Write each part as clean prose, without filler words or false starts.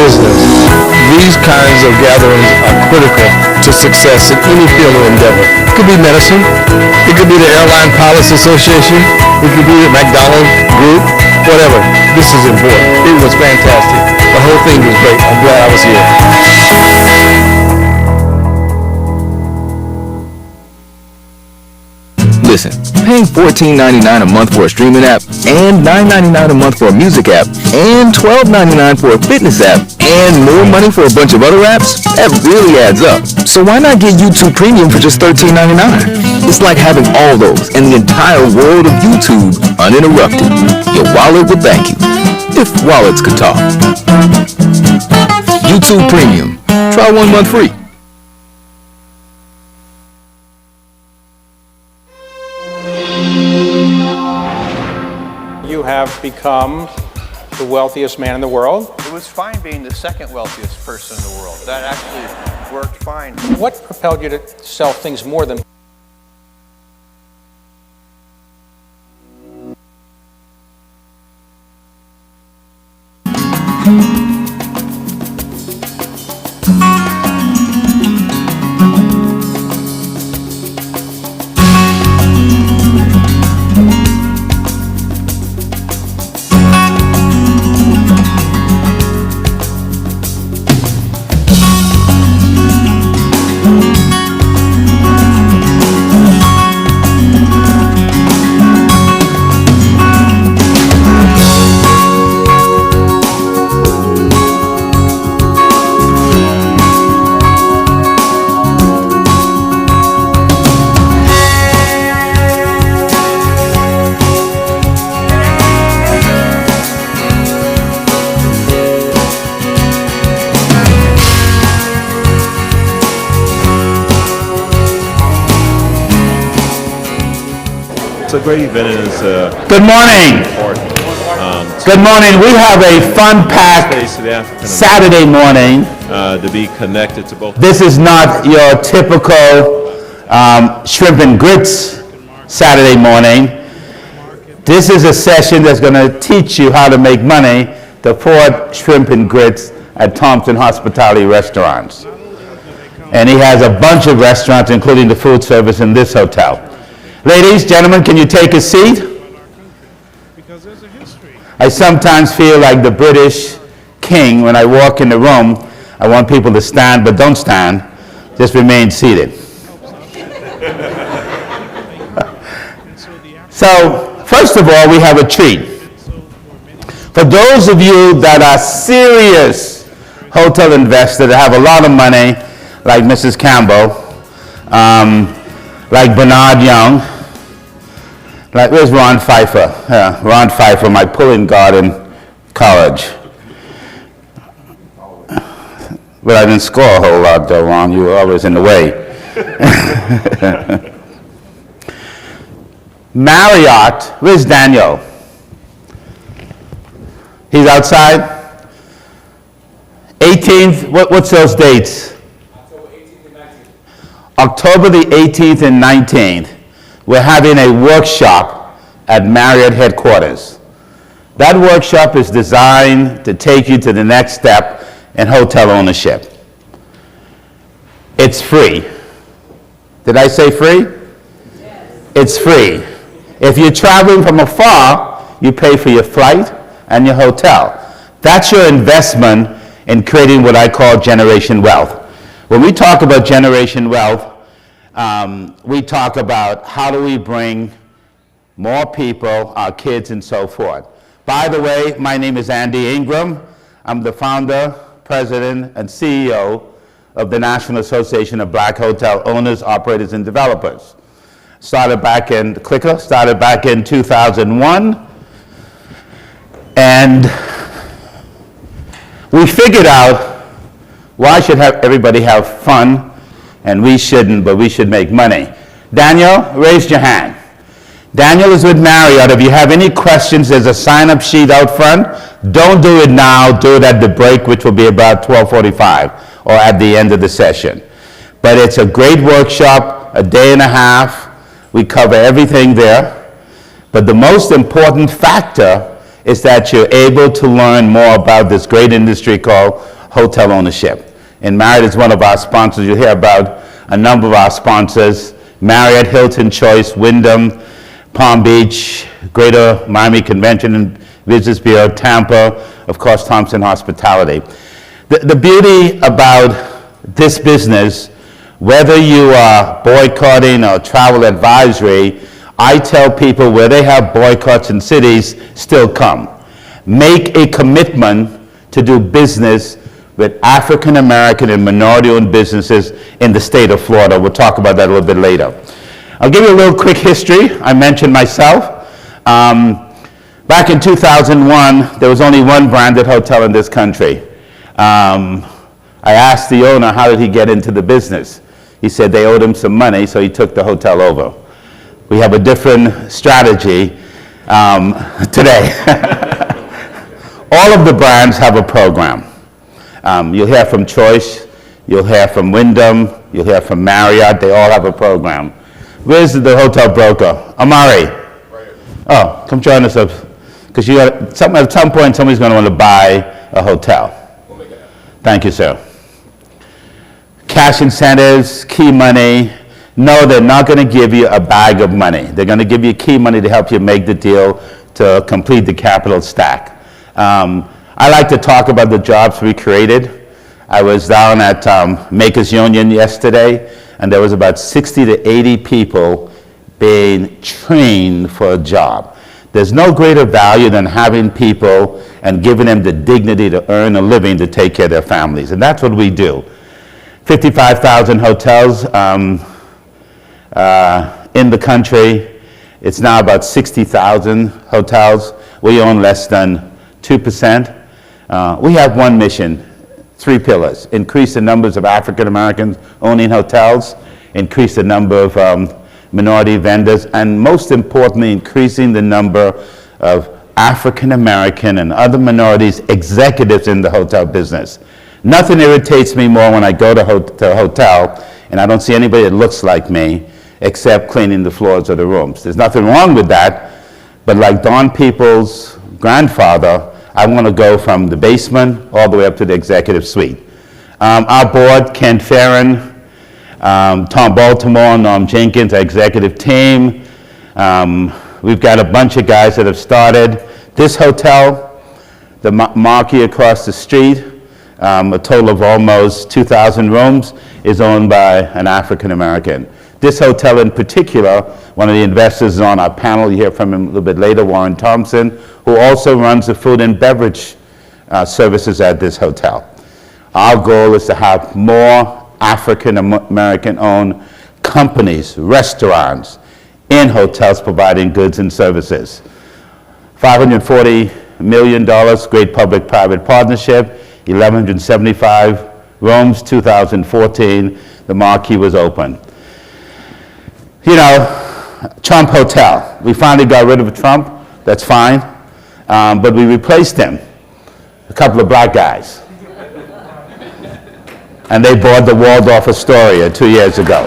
business, these kinds of gatherings are critical to success in any field of endeavor. It could be medicine, it could be the Airline Pilots Association, it could be the McDonald's Group, whatever. This is important. It was fantastic. The whole thing was great. I'm glad I was here. Listen, paying $14.99 a month for a streaming app and $9.99 a month for a music app and $12.99 for a fitness app and more money for a bunch of other apps, that really adds up. So why not get YouTube Premium for just $13.99? It's like having all those and the entire world of YouTube uninterrupted. Your wallet will thank you, if wallets could talk. YouTube Premium. Try 1 month free. You have become the wealthiest man in the world. It was fine being the second wealthiest person in the world. That actually worked fine. What propelled you to sell things more than It's a great event and it's Good morning. important. Good morning. We have a fun-packed Space to the African Saturday morning. to be connected to both. This is not your typical shrimp and grits Saturday morning. This is a session that's going to teach you how to make money to afford shrimp and grits at Thompson Hospitality Restaurants. And he has a bunch of restaurants, including the food service in this hotel. Ladies, gentlemen, can you take a seat? I sometimes feel like the British king when I walk in the room. I want people to stand, but don't stand. Just remain seated. So, first of all, we have a treat. For those of you that are serious hotel investors that have a lot of money, like Mrs. Campbell, like Bernard Young, like, where's Ron Pfeiffer? Yeah, Ron Pfeiffer, my pulling guard in college. But I didn't score a whole lot though, Ron. You were always in the way. Marriott, where's Daniel? He's outside? 18th, what's those dates? October the 18th and 19th. We're having a workshop at Marriott headquarters. That workshop is designed to take you to the next step in hotel ownership. It's free. Did I say free? Yes. It's free. If you're traveling from afar, you pay for your flight and your hotel. That's your investment in creating what I call generation wealth. When we talk about generation wealth, we talk about how do we bring more people, our kids, and so forth. By the way, my name is Andy Ingram. I'm the founder, president, and CEO of the National Association of Black Hotel Owners, Operators, and Developers. Started back in 2001, and we figured out why should everybody have fun, and we shouldn't, but we should make money. Daniel, raise your hand. Daniel is with Marriott. If you have any questions, there's a sign-up sheet out front. Don't do it now. Do it at the break, which will be about 12:45, or at the end of the session. But it's a great workshop, a day and a half. We cover everything there. But the most important factor is that you're able to learn more about this great industry called hotel ownership. And Marriott is one of our sponsors. You'll hear about a number of our sponsors: Marriott, Hilton, Choice, Wyndham, Palm Beach, Greater Miami Convention and Visitors Bureau, Tampa, of course, Thompson Hospitality. The beauty about this business, whether you are boycotting or travel advisory, I tell people where they have boycotts in cities, still come. Make a commitment to do business with African American and minority-owned businesses in the state of Florida. We'll talk about that a little bit later. I'll give you a little quick history. I mentioned myself. Back in 2001, there was only one branded hotel in this country. I asked the owner, how did he get into the business? He said they owed him some money, so he took the hotel over. We have a different strategy today. All of the brands have a program. You'll hear from Choice, you'll hear from Wyndham, you'll hear from Marriott. They all have a program. Where's the hotel broker? Amari. Oh, come join us up, because at some point somebody's going to want to buy a hotel. Thank you, sir. Cash incentives, key money. No, they're not going to give you a bag of money. They're going to give you key money to help you make the deal to complete the capital stack. I like to talk about the jobs we created. I was down at Makers Union yesterday, and there was about 60 to 80 people being trained for a job. There's no greater value than having people and giving them the dignity to earn a living to take care of their families, and that's what we do. 55,000 hotels in the country. It's now about 60,000 hotels. We own less than 2%. We have one mission, 3 pillars: increase the numbers of African Americans owning hotels, increase the number of minority vendors, and most importantly, increasing the number of African American and other minorities executives in the hotel business. Nothing irritates me more when I go to a hotel and I don't see anybody that looks like me except cleaning the floors of the rooms. There's nothing wrong with that, but like Don Peoples' grandfather, I want to go from the basement all the way up to the executive suite. Our board: Ken Farron, Tom Baltimore, Norm Jenkins, our executive team. We've got a bunch of guys that have started. This hotel, the Marquee across the street, a total of almost 2,000 rooms, is owned by an African American. This hotel in particular, one of the investors is on our panel. You hear from him a little bit later, Warren Thompson, who also runs the food and beverage services at this hotel. Our goal is to have more African American owned companies, restaurants, in hotels providing goods and services. $540 million, great public-private partnership, 1,175 rooms, 2014, the Marquee was open. You know, Trump Hotel, we finally got rid of Trump, that's fine, but we replaced him, a couple of black guys. And they bought the Waldorf Astoria 2 years ago.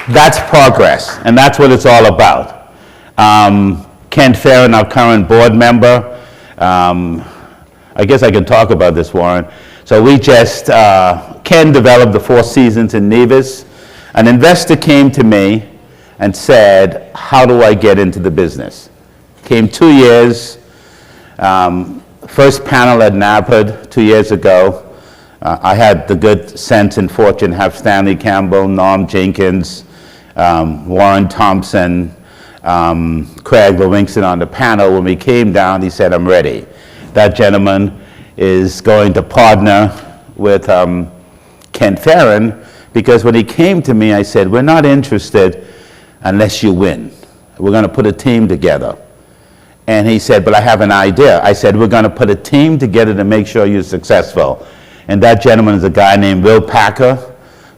That's progress, and that's what it's all about. Ken Farron, our current board member, I guess I can talk about this, Warren. So we just, Ken developed the Four Seasons in Nevis. An investor came to me and said, how do I get into the business? Came 2 years, first panel at NABHOOD 2 years ago. I had the good sense and fortune to have Stanley Campbell, Norm Jenkins, Warren Thompson, Craig Livingston on the panel. When we came down, he said, I'm ready. That gentleman is going to partner with Ken Farron, because when he came to me, I said, we're not interested unless you win. We're going to put a team together. And he said, but I have an idea. I said, we're going to put a team together to make sure you're successful. And that gentleman is a guy named Will Packer,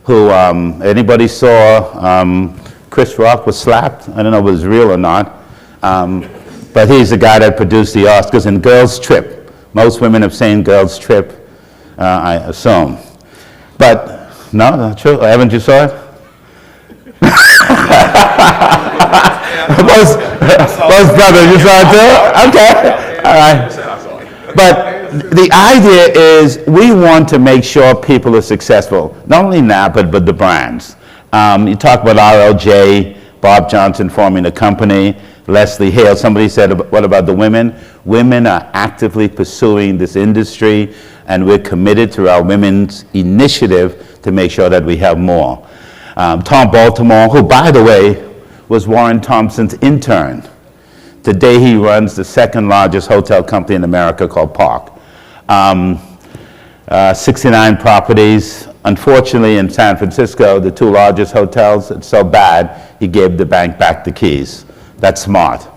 who, anybody saw Chris Rock was slapped? I don't know if it was real or not. But he's the guy that produced the Oscars and Girls Trip. Most women have seen Girls Trip, I assume. But, no, not true. Haven't you saw it? Both brothers, you saw it too? Okay, all right. But the idea is we want to make sure people are successful, not only NABHOOD, but the brands. You talk about RLJ, Bob Johnson forming a company, Leslie Hale. Somebody said, what about the women? Women are actively pursuing this industry, and we're committed to our women's initiative to make sure that we have more. Tom Baltimore, who, by the way, was Warren Thompson's intern. Today he runs the second largest hotel company in America called Park. 69 properties. Unfortunately, in San Francisco, the two largest hotels, it's so bad, he gave the bank back the keys. That's smart.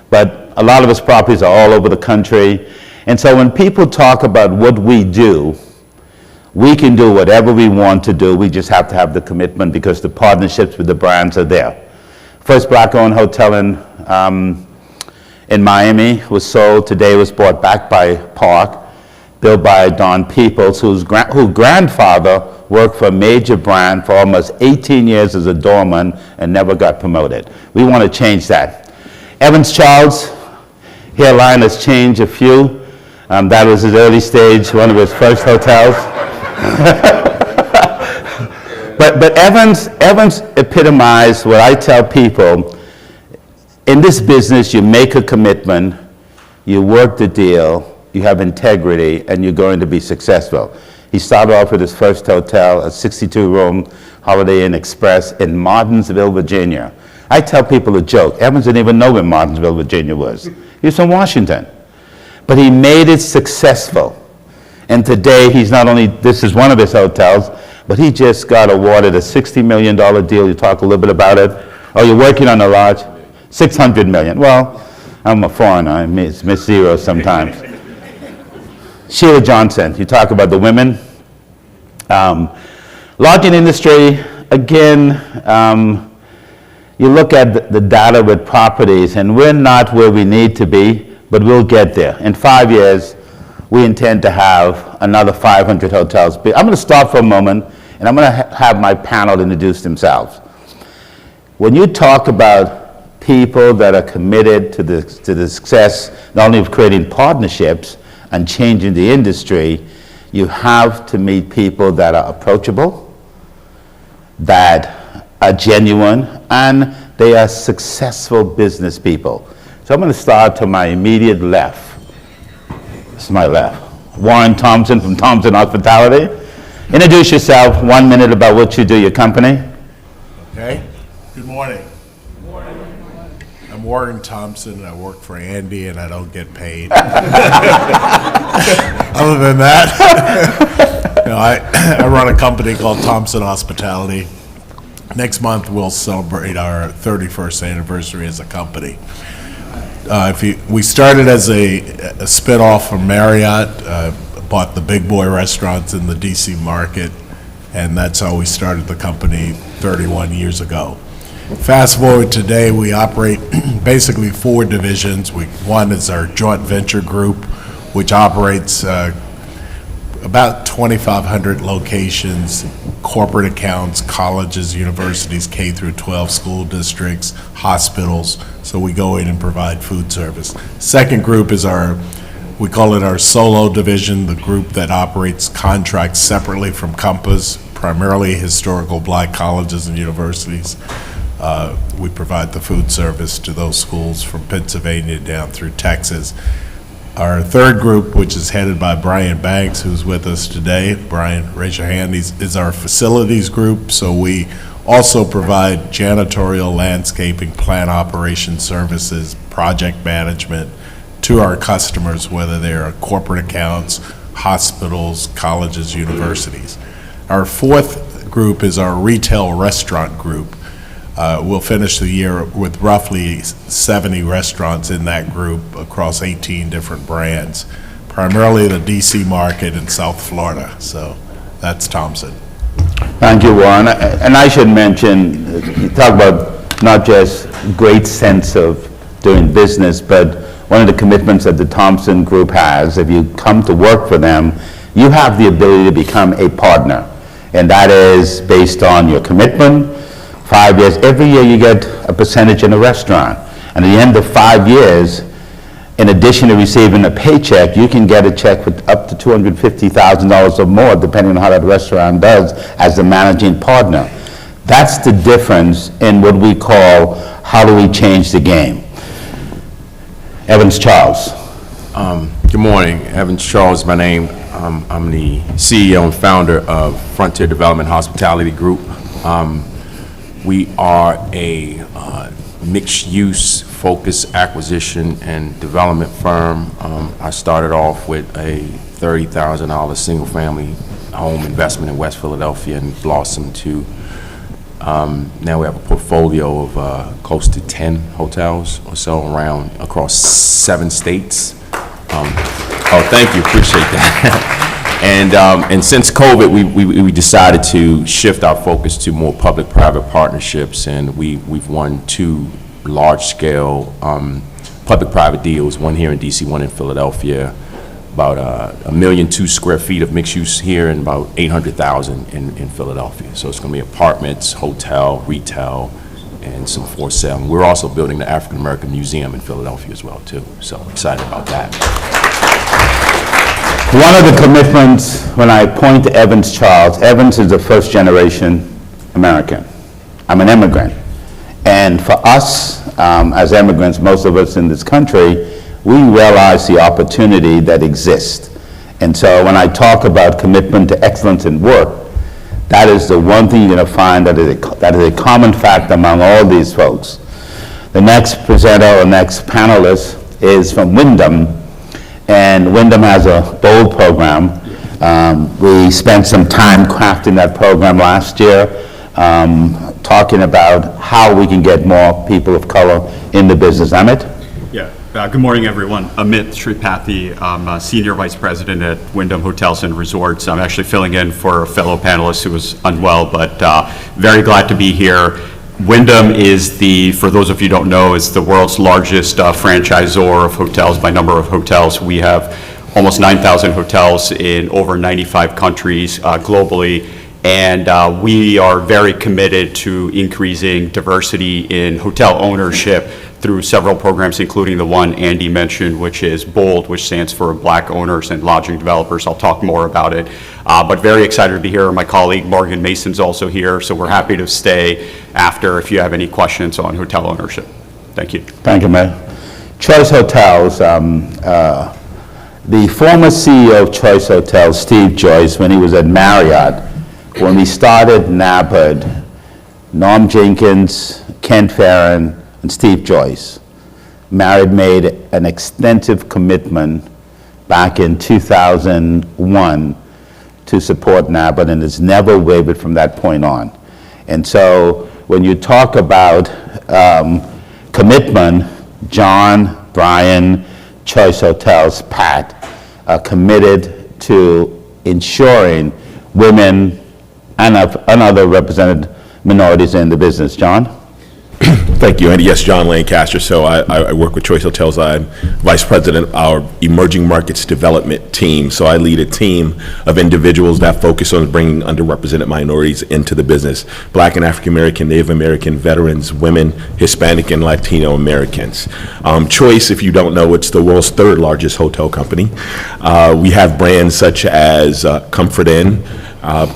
But a lot of his properties are all over the country. And so when people talk about what we do, we can do whatever we want to do. We just have to have the commitment because the partnerships with the brands are there. First black-owned hotel in Miami was sold. Today was bought back by Park, built by Don Peoples, whose grandfather worked for a major brand for almost 18 years as a doorman and never got promoted. We want to change that. Evans Charles, hairline has changed a few. That was his early stage, one of his first hotels. But Evans epitomized what I tell people. In this business, you make a commitment, you work the deal, you have integrity, and you're going to be successful. He started off with his first hotel, a 62-room Holiday Inn Express in Martinsville, Virginia. I tell people a joke. Evans didn't even know where Martinsville, Virginia was. He was from Washington. But he made it successful. And today, he's not only, this is one of his hotels, but he just got awarded a $60 million deal. You talk a little bit about it. Oh, you're working on a large? $600 million. Well, I'm a foreigner. I miss zeros sometimes. Sheila Johnson, you talk about the women. Lodging industry, again, you look at the data with properties, and we're not where we need to be, but we'll get there. In 5 years, we intend to have another 500 hotels. I'm going to stop for a moment, and I'm going to have my panel introduce themselves. When you talk about people that are committed to the success, not only of creating partnerships and changing the industry, you have to meet people that are approachable, that are genuine, and they are successful business people. So I'm going to start to my immediate left. This is my left. Warren Thompson from Thompson Hospitality. Introduce yourself, 1 minute about what you do, your company. Okay. Good morning. I'm Warren Thompson. I work for Andy, and I don't get paid. Other than that, I run a company called Thompson Hospitality. Next month, we'll celebrate our 31st anniversary as a company. We started as a spin-off from Marriott, bought the Big Boy restaurants in the DC market, and that's how we started the company 31 years ago. Fast forward today, we operate basically 4 divisions. One is our joint venture group, which operates about 2,500 locations, corporate accounts, colleges, universities, K through 12 school districts, hospitals. So we go in and provide food service. Second group is we call it our solo division, the group that operates contracts separately from Compass, primarily historical black colleges and universities. We provide the food service to those schools from Pennsylvania down through Texas. Our third group, which is headed by Brian Banks, who's with us today. Brian, raise your hand. Is our facilities group. So we also provide janitorial, landscaping, plant operation services, project management to our customers, whether they're corporate accounts, hospitals, colleges, universities. Our fourth group is our retail restaurant group. We'll finish the year with roughly 70 restaurants in that group across 18 different brands, primarily the DC market in South Florida. So that's Thompson. Thank you, Warren. And I should mention, you talk about not just great sense of doing business, but one of the commitments that the Thompson Group has, if you come to work for them, you have the ability to become a partner. And that is based on your commitment, 5 years. Every year you get a percentage in a restaurant. And at the end of 5 years, in addition to receiving a paycheck, you can get a check for up to $250,000 or more, depending on how that restaurant does, as the managing partner. That's the difference in what we call, how do we change the game? Evans Charles. Good morning. Evans Charles is my name. I'm the CEO and founder of Frontier Development Hospitality Group. We are a mixed-use focused acquisition and development firm. I started off with a $30,000 single-family home investment in West Philadelphia and blossomed to now we have a portfolio of close to 10 hotels or so across 7 states. Oh, thank you, appreciate that. And since COVID, we decided to shift our focus to more public-private partnerships, and we've won 2 large-scale public-private deals, one here in DC, one in Philadelphia, about 1.2 million square feet of mixed use here and about 800,000 in Philadelphia. So it's going to be apartments, hotel, retail, and some for sale. And we're also building the African American Museum in Philadelphia as well too. So excited about that. One of the commitments, when I point to Evans Charles, Evans is a first-generation American. I'm an immigrant. And for us, as immigrants, most of us in this country, we realize the opportunity that exists. And so when I talk about commitment to excellence in work, that is the one thing you're going to find that is a common fact among all these folks. The next presenter or next panelist is from Wyndham, and Wyndham has a bold program. We spent some time crafting that program last year, talking about how we can get more people of color in the business. Amit? Yeah. Good morning, everyone. Amit Sripathi. I'm a Senior Vice President at Wyndham Hotels and Resorts. I'm actually filling in for a fellow panelist who was unwell, but very glad to be here. Wyndham is for those of you who don't know, is the world's largest franchisor of hotels by number of hotels. We have almost 9,000 hotels in over 95 countries globally. And we are very committed to increasing diversity in hotel ownership through several programs, including the one Andy mentioned, which is BOLD, which stands for Black Owners and Lodging Developers. I'll talk more about it. But very excited to be here. My colleague Morgan Mason's also here, so we're happy to stay after if you have any questions on hotel ownership. Thank you. Thank you, Matt. Choice Hotels. The former CEO of Choice Hotels, Steve Joyce, when he was at Marriott, when we started NABHOOD, Norm Jenkins, Ken Farron, and Steve Joyce, Marriott made an extensive commitment back in 2001 to support NABHOOD, and has never wavered from that point on. And so when you talk about commitment, John, Brian, Choice Hotels, Pat, are committed to ensuring women and other represented minorities in the business. John? Thank you, Andy. Yes, John Lancaster. So I work with Choice Hotels. I'm Vice President of our Emerging Markets Development team. So I lead a team of individuals that focus on bringing underrepresented minorities into the business. Black and African American, Native American, veterans, women, Hispanic and Latino Americans. Choice, if you don't know, it's the world's 3rd largest hotel company. We have brands such as Comfort Inn,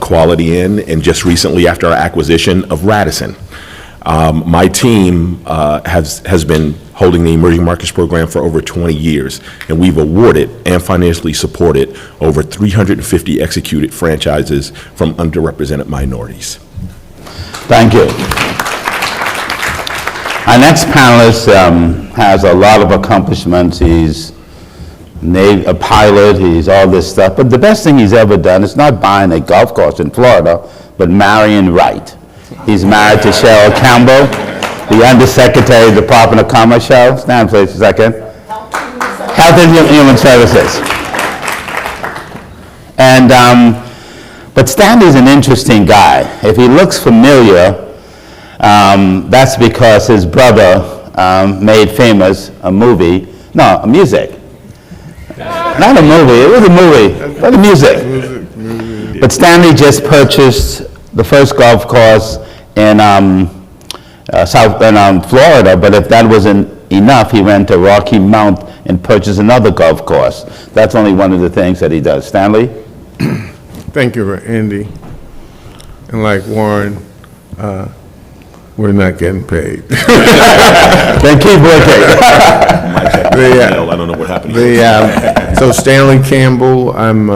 Quality Inn, and just recently after our acquisition of Radisson. My team has been holding the Emerging Markets Program for over 20 years, and we've awarded and financially supported over 350 executed franchises from underrepresented minorities. Thank you. Our next panelist has a lot of accomplishments. He's a pilot, he's all this stuff, but the best thing he's ever done is not buying a golf course in Florida, but marrying right. He's married to Cheryl Campbell, the Undersecretary of the Department of Commerce. Cheryl, stand please a second. Health and Human Services. And, but Stanley's an interesting guy. If he looks familiar, that's because his brother made famous a music. Not a movie, it was a movie, but a music. But Stanley just purchased the first golf course in Florida, but if that wasn't enough, he went to Rocky Mount and purchased another golf course. That's only one of the things that he does. Stanley? Thank you, Andy. And like Warren, we're not getting paid. Then keep working. I don't know what happened. So Stanley Campbell, I'm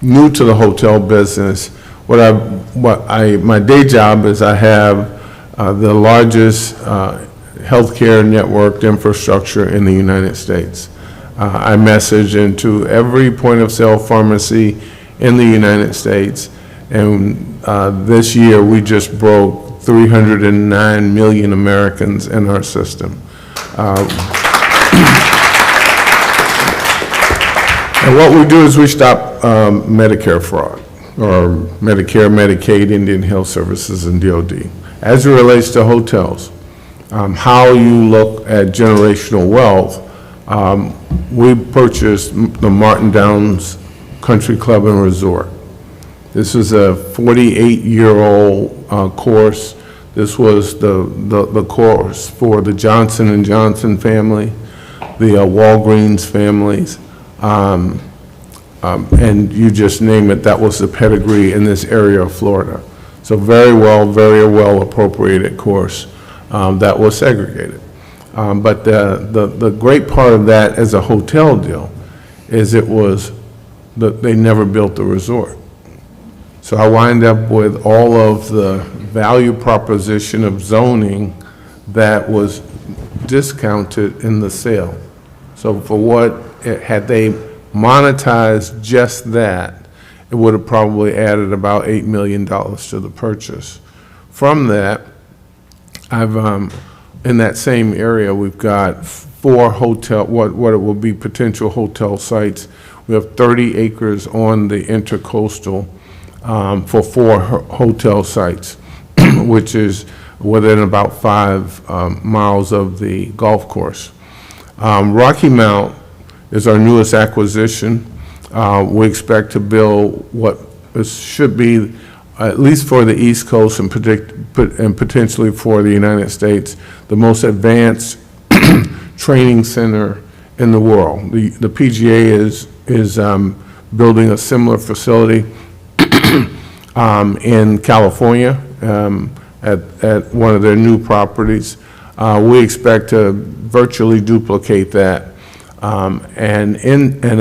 new to the hotel business. My day job is I have the largest healthcare networked infrastructure in the United States. I message into every point of sale pharmacy in the United States, and this year we just broke 309 million Americans in our system. And what we do is we stop Medicare fraud, or Medicare, Medicaid, Indian Health Services, and DOD. As it relates to hotels, how you look at generational wealth, we purchased the Martin Downs Country Club and Resort. This is a 48-year-old course. This was the course for the Johnson & Johnson family, the Walgreens families, and you just name it, that was the pedigree in this area of Florida. So very well appropriated course that was segregated. But the great part of that as a hotel deal is they never built the resort. So I wind up with all of the value proposition of zoning that was discounted in the sale. So had they monetized just that, it would have probably added about $8 million to the purchase. From that, in that same area, we've got 4 what it will be potential hotel sites. We have 30 acres on the intercoastal for 4 hotel sites, which is within about 5 miles of the golf course. Rocky Mount is our newest acquisition. We expect to build what should be, at least for the East Coast and potentially for the United States, the most advanced training center in the world. The PGA is building a similar facility in California at one of their new properties. We expect to virtually duplicate that. And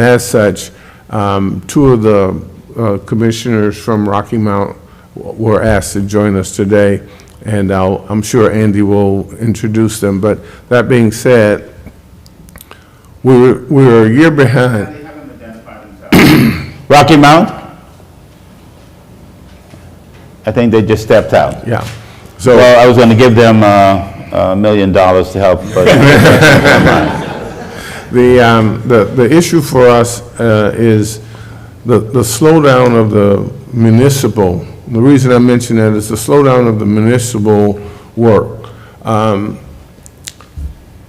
as such, 2 of the commissioners from Rocky Mount were asked to join us today, and I'm sure Andy will introduce them. But that being said, we were a year behind. They haven't identified themselves. Rocky Mount? I think they just stepped out. Yeah. So well, I was going to give them $1 million to help, but the issue for us is the slowdown of the municipal. The reason I mention that is the slowdown of the municipal work.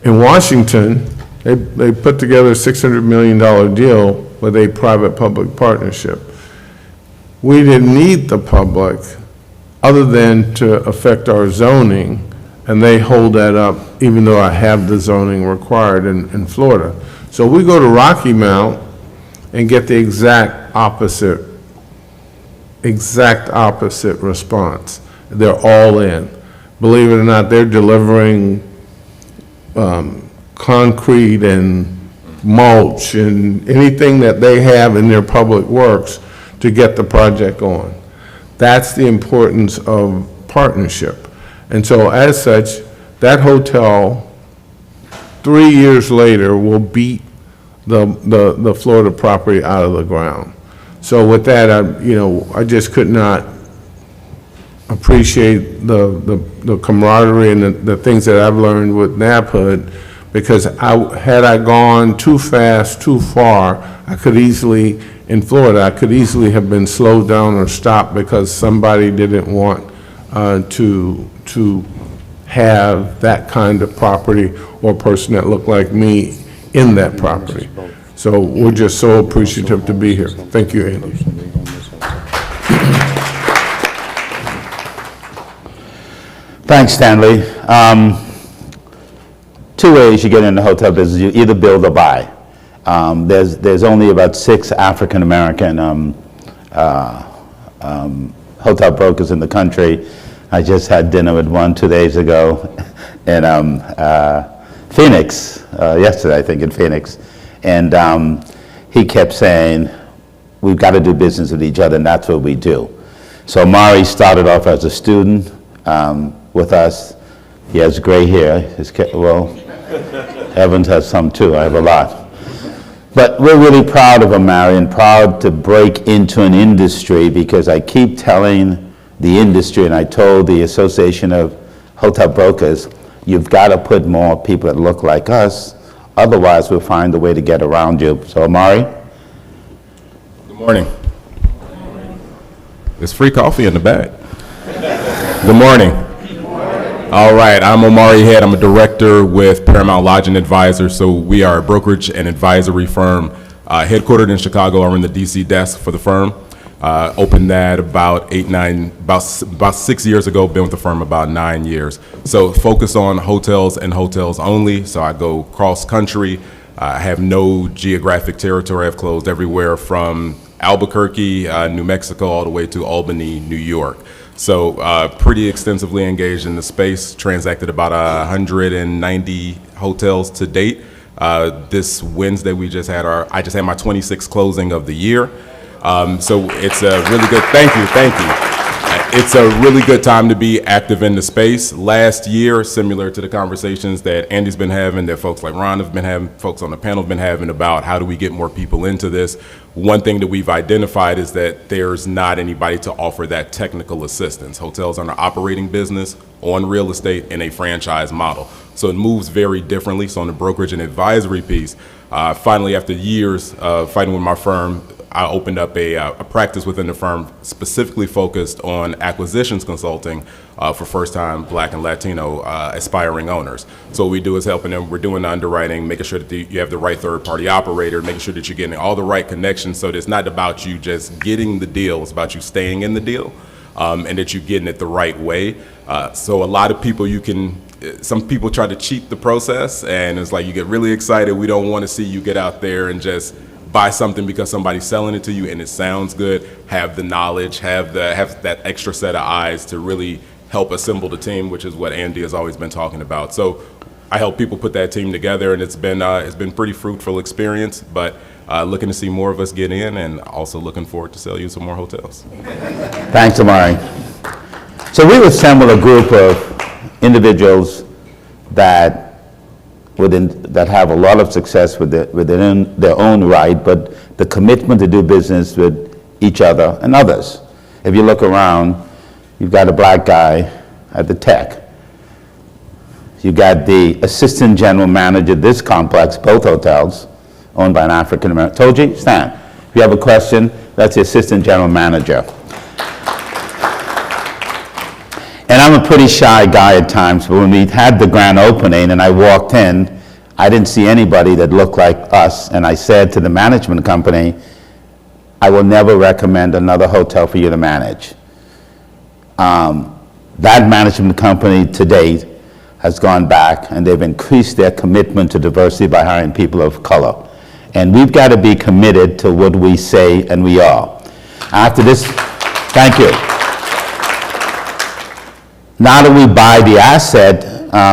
In Washington, they put together a $600 million deal with a private-public partnership. We didn't need the public other than to affect our zoning, and they hold that up even though I have the zoning required in Florida. So we go to Rocky Mount and get the exact opposite response. They're all in. Believe it or not, they're delivering concrete and mulch and anything that they have in their public works to get the project on. That's the importance of partnership. And so as such, that hotel 3 years later will beat the Florida property out of the ground. So with that, I just could not appreciate the camaraderie and the things that I've learned with NABHOOD, because had I gone too fast, too far, in Florida, I could easily have been slowed down or stopped because somebody didn't want to have that kind of property or person that looked like me in that property. So we're just so appreciative to be here. Thank you, Andy. Thanks, Stanley. Two ways you get in the hotel business. You either build or buy. There's only about 6 African American hotel brokers in the country. I just had dinner with one 2 days ago in Phoenix, yesterday I think in Phoenix, and he kept saying, we've got to do business with each other, and that's what we do. So Mari started off as a student with us. He has gray hair. Evans has some too. I have a lot. But we're really proud of him, Mari, and proud to break into an industry, because I keep telling the industry, and I told the Association of Hotel Brokers, you've got to put more people that look like us, otherwise we'll find a way to get around you. So, Amari? Good morning. There's free coffee in the back. Good morning. All right, I'm Omari Head. I'm a director with Paramount Lodging Advisors. So we are a brokerage and advisory firm headquartered in Chicago. I run the DC desk for the firm. Opened that about 6 years ago. Been with the firm about 9 years. So focus on hotels and hotels only. So I go cross country. I have no geographic territory. I've closed everywhere from Albuquerque, New Mexico, all the way to Albany, New York. So pretty extensively engaged in the space, transacted about 190 hotels to date. This Wednesday I just had my 26th closing of the year. So it's a really good, thank you. It's a really good time to be active in the space. Last year, similar to the conversations that Andy's been having, that folks like Ron have been having, folks on the panel have been having about how do we get more people into this. One thing that we've identified is that there's not anybody to offer that technical assistance. Hotels are an operating business on real estate in a franchise model. So it moves very differently. So on the brokerage and advisory piece, finally after years of fighting with my firm, I opened up a practice within the firm specifically focused on acquisitions consulting for first-time Black and Latino aspiring owners. So what we do is helping them. We're doing the underwriting, making sure that you have the right third-party operator, making sure that you're getting all the right connections, so that it's not about you just getting the deal, it's about you staying in the deal, and that you're getting it the right way. So a lot of people some people try to cheat the process, and it's like you get really excited. We don't want to see you get out there and just buy something because somebody's selling it to you and it sounds good. Have the knowledge, have that extra set of eyes to really help assemble the team, which is what Andy has always been talking about. So I help people put that team together, and it's been pretty fruitful experience, but looking to see more of us get in, and also looking forward to sell you some more hotels. Thanks, Amari. So we've assembled a group of individuals that have a lot of success within their own right, but the commitment to do business with each other and others. If you look around, you've got a black guy at the tech. You got the assistant general manager of this complex, both hotels, owned by an African American. Toji, stand. If you have a question, that's the assistant general manager. And I'm a pretty shy guy at times, but when we had the grand opening and I walked in, I didn't see anybody that looked like us, and I said to the management company, I will never recommend another hotel for you to manage. That management company to date has gone back, and they've increased their commitment to diversity by hiring people of color. And we've got to be committed to what we say, and we are. After this, thank you. Now that we buy the asset,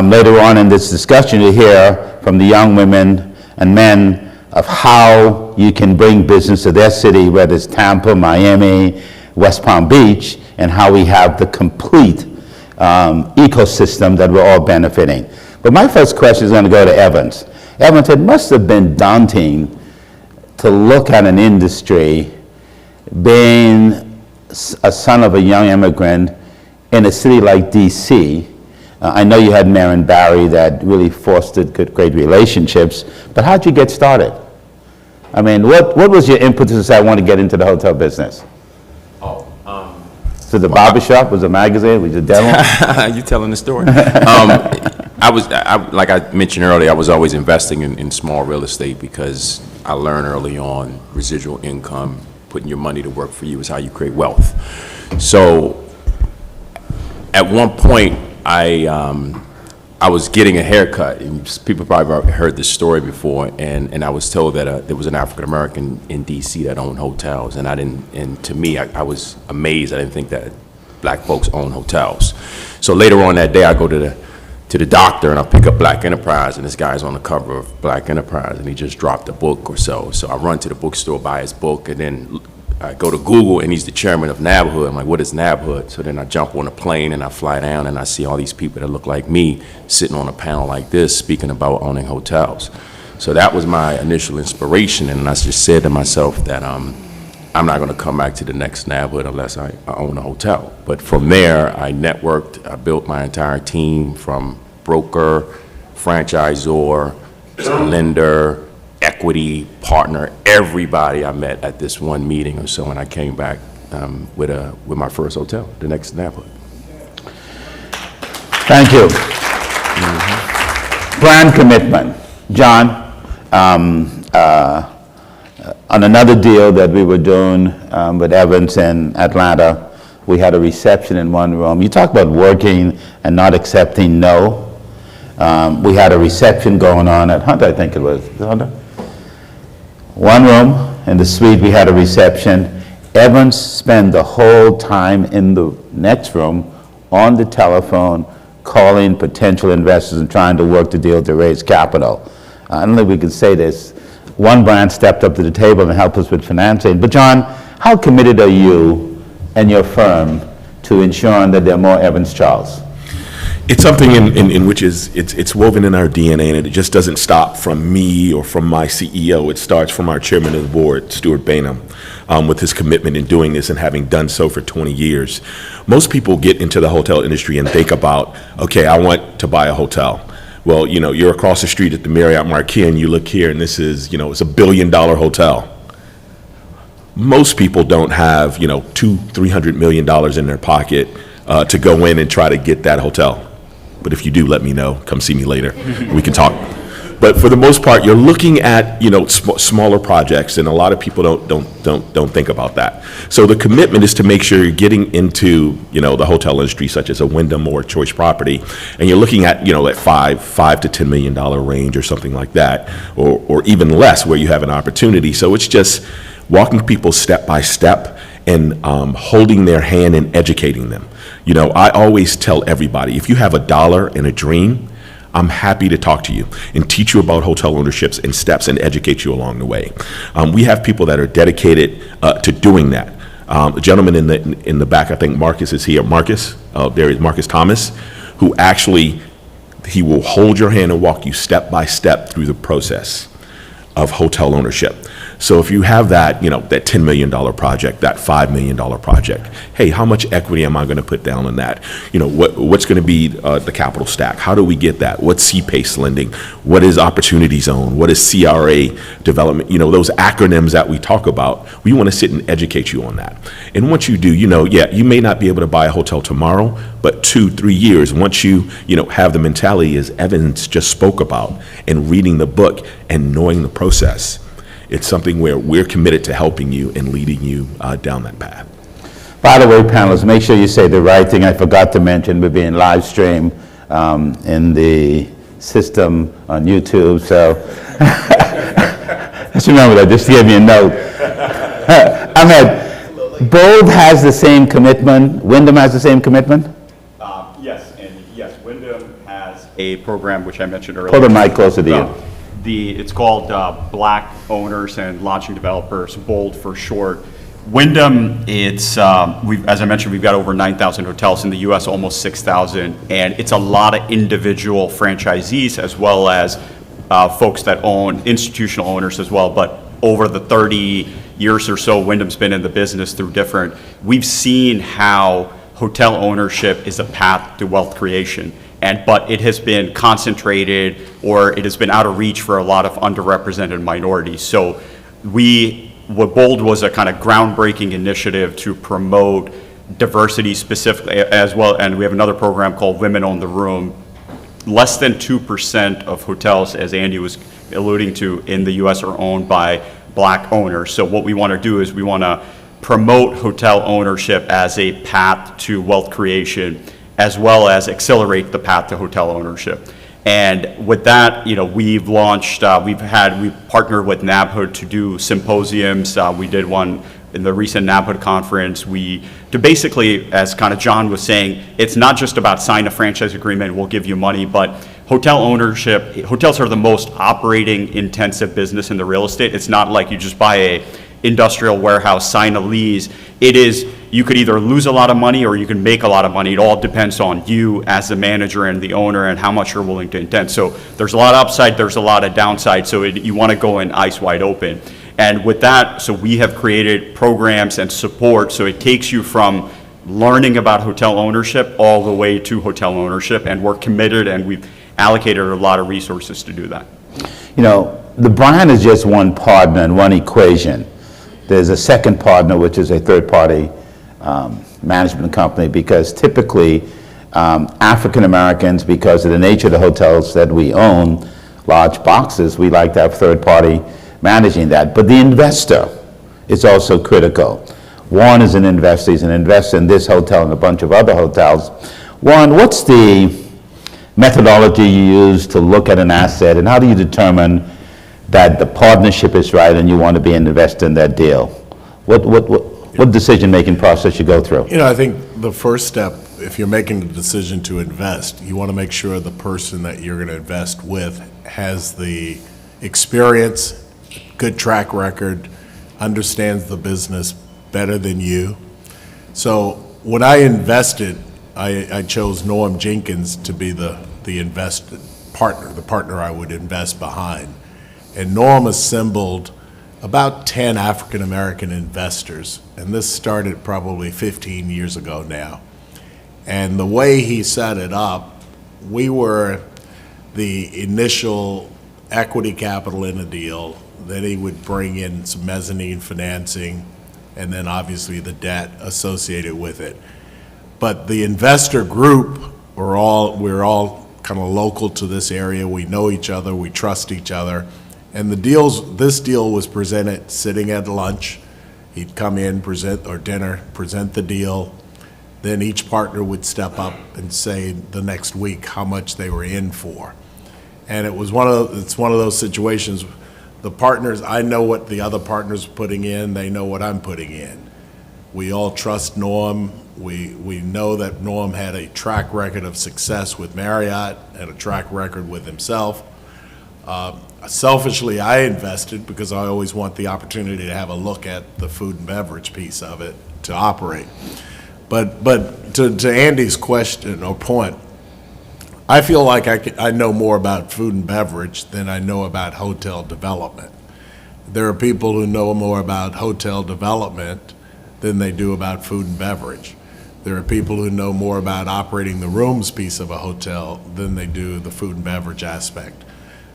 later on in this discussion, you'll hear from the young women and men of how you can bring business to their city, whether it's Tampa, Miami, West Palm Beach, and how we have the complete ecosystem that we're all benefiting. But my first question is going to go to Evans. Evans, it must have been daunting to look at an industry, being a son of a young immigrant in a city like DC. I know you had Mayor Barry that really fostered great relationships, but how'd you get started? I mean, what was your impetus to say, I want to get into the hotel business? So the barbershop, was a magazine, was a dental? You telling the story? Like I mentioned earlier, I was always investing in small real estate because I learned early on residual income, putting your money to work for you is how you create wealth. So at one point, I was getting a haircut, and people probably have heard this story before, and I was told that there was an African American in D.C. that owned hotels, and to me, I was amazed. I didn't think that black folks own hotels. So later on that day, I go to the doctor, and I pick up Black Enterprise, and this guy's on the cover of Black Enterprise, and he just dropped a book or so. So I run to the bookstore, buy his book, and then I go to Google, and he's the chairman of NABHOOD. I'm like, what is NABHOOD? So then I jump on a plane, and I fly down, and I see all these people that look like me sitting on a panel like this speaking about owning hotels. So that was my initial inspiration, and I just said to myself that I'm not going to come back to the next NABHOOD unless I own a hotel. But from there, I networked. I built my entire team from broker, franchisor, lender, equity partner, everybody I met at this one meeting or so, and I came back with my first hotel, the next NABHOOD. Thank you. Brand commitment. John, on another deal that we were doing with Evans in Atlanta, we had a reception in one room. You talk about working and not accepting no. We had a reception going on at Hunter, I think it was. Hunter? One room in the suite, we had a reception. Evans spent the whole time in the next room on the telephone calling potential investors and trying to work the deal to raise capital. I don't think we can say this. One brand stepped up to the table and helped us with financing. But John, how committed are you and your firm to ensuring that there are more Evans Charles? It's something in which it's woven in our DNA, and it just doesn't stop from me or from my CEO. It starts from our chairman of the board, Stuart Bainham, with his commitment in doing this and having done so for 20 years. Most people get into the hotel industry and think about, okay, I want to buy a hotel. Well, you're across the street at the Marriott Marquis, and you look here, and this is, it's $1 billion hotel. Most people don't have, $200-300 million in their pocket to go in and try to get that hotel. But if you do, let me know. Come see me later. We can talk. But for the most part, you're looking at smaller projects, and a lot of people don't think about that. So the commitment is to make sure you're getting into the hotel industry, such as a Wyndham or a Choice property, and you're looking at that $5 to $10 million range or something like that, or even less, where you have an opportunity. So it's just walking people step by step and holding their hand and educating them. I always tell everybody, if you have $1 and a dream, I'm happy to talk to you and teach you about hotel ownerships and steps and educate you along the way. We have people that are dedicated to doing that. The gentleman in the back, I think Marcus is here. Marcus, there is Marcus Thomas, who actually, he will hold your hand and walk you step by step through the process of hotel ownership. So if you have that, that $10 million project, that $5 million project, hey, how much equity am I going to put down on that? What's going to be the capital stack? How do we get that? What's C-PACE lending? What is Opportunity Zone? What is CRA development? Those acronyms that we talk about, we want to sit and educate you on that. And once you do, you may not be able to buy a hotel tomorrow, but 2-3 years, once you, have the mentality as Evans just spoke about, and reading the book and knowing the process, it's something where we're committed to helping you and leading you down that path. By the way, panelists, make sure you say the right thing. I forgot to mention we're being live streamed in the system on YouTube. So just remember that. Just to give you a note. Ahmed, Bold has the same commitment. Wyndham has the same commitment? Yes, Wyndham has a program which I mentioned earlier. Pull the mic closer to you. It's called Black Owners and Launching Developers, BOLD for short. Wyndham, as I mentioned, we've got over 9,000 hotels in the U.S., almost 6,000, and it's a lot of individual franchisees as well as folks that own institutional owners as well. But over the 30 years or so, Wyndham's been in the business through we've seen how hotel ownership is a path to wealth creation. But it has been concentrated, or it has been out of reach for a lot of underrepresented minorities. So what BOLD was a kind of groundbreaking initiative to promote diversity specifically as well, and we have another program called Women Own the Room. Less than 2% of hotels, as Andy was alluding to, in the U.S. are owned by Black owners. So what we want to do is we want to promote hotel ownership as a path to wealth creation, as well as accelerate the path to hotel ownership. And with that, we've launched, we've partnered with NABHOOD to do symposiums. We did one in the recent NABHOOD conference. To basically, as kind of John was saying, it's not just about sign a franchise agreement, we'll give you money, but hotel ownership, hotels are the most operating intensive business in the real estate. It's not like you just buy a industrial warehouse, sign a lease. It is, you could either lose a lot of money or you can make a lot of money. It all depends on you as the manager and the owner and how much you're willing to invest. So there's a lot of upside, there's a lot of downside, so you want to go in eyes wide open. And with that, so we have created programs and support, so it takes you from learning about hotel ownership all the way to hotel ownership, and we're committed and we've allocated a lot of resources to do that. The brand is just one partner in one equation. There's a second partner, which is a third-party management company, because typically African Americans, because of the nature of the hotels that we own, large boxes, we like to have third-party managing that. But the investor is also critical. Warren is an investor. He's an investor in this hotel and a bunch of other hotels. Warren, what's the methodology you use to look at an asset, and how do you determine that the partnership is right and you want to be an investor in that deal? What decision-making process you go through? I think the first step, if you're making the decision to invest, you want to make sure the person that you're going to invest with has the experience, good track record, understands the business better than you. So when I invested, I chose Norm Jenkins to be the invested partner, the partner I would invest behind. And Norm assembled about 10 African American investors, and this started probably 15 years ago now. And the way he set it up, we were the initial equity capital in a deal, then he would bring in some mezzanine financing, and then obviously the debt associated with it. But the investor group, we're all kind of local to this area, we know each other, we trust each other. And this deal was presented sitting at lunch. He'd come in, present the deal. Then each partner would step up and say the next week how much they were in for. And it's one of those situations, the partners, I know what the other partners are putting in, they know what I'm putting in. We all trust Norm. We know that Norm had a track record of success with Marriott and a track record with himself. Selfishly, I invested because I always want the opportunity to have a look at the food and beverage piece of it to operate. But to Andy's question or point, I feel like I know more about food and beverage than I know about hotel development. There are people who know more about hotel development than they do about food and beverage. There are people who know more about operating the rooms piece of a hotel than they do the food and beverage aspect.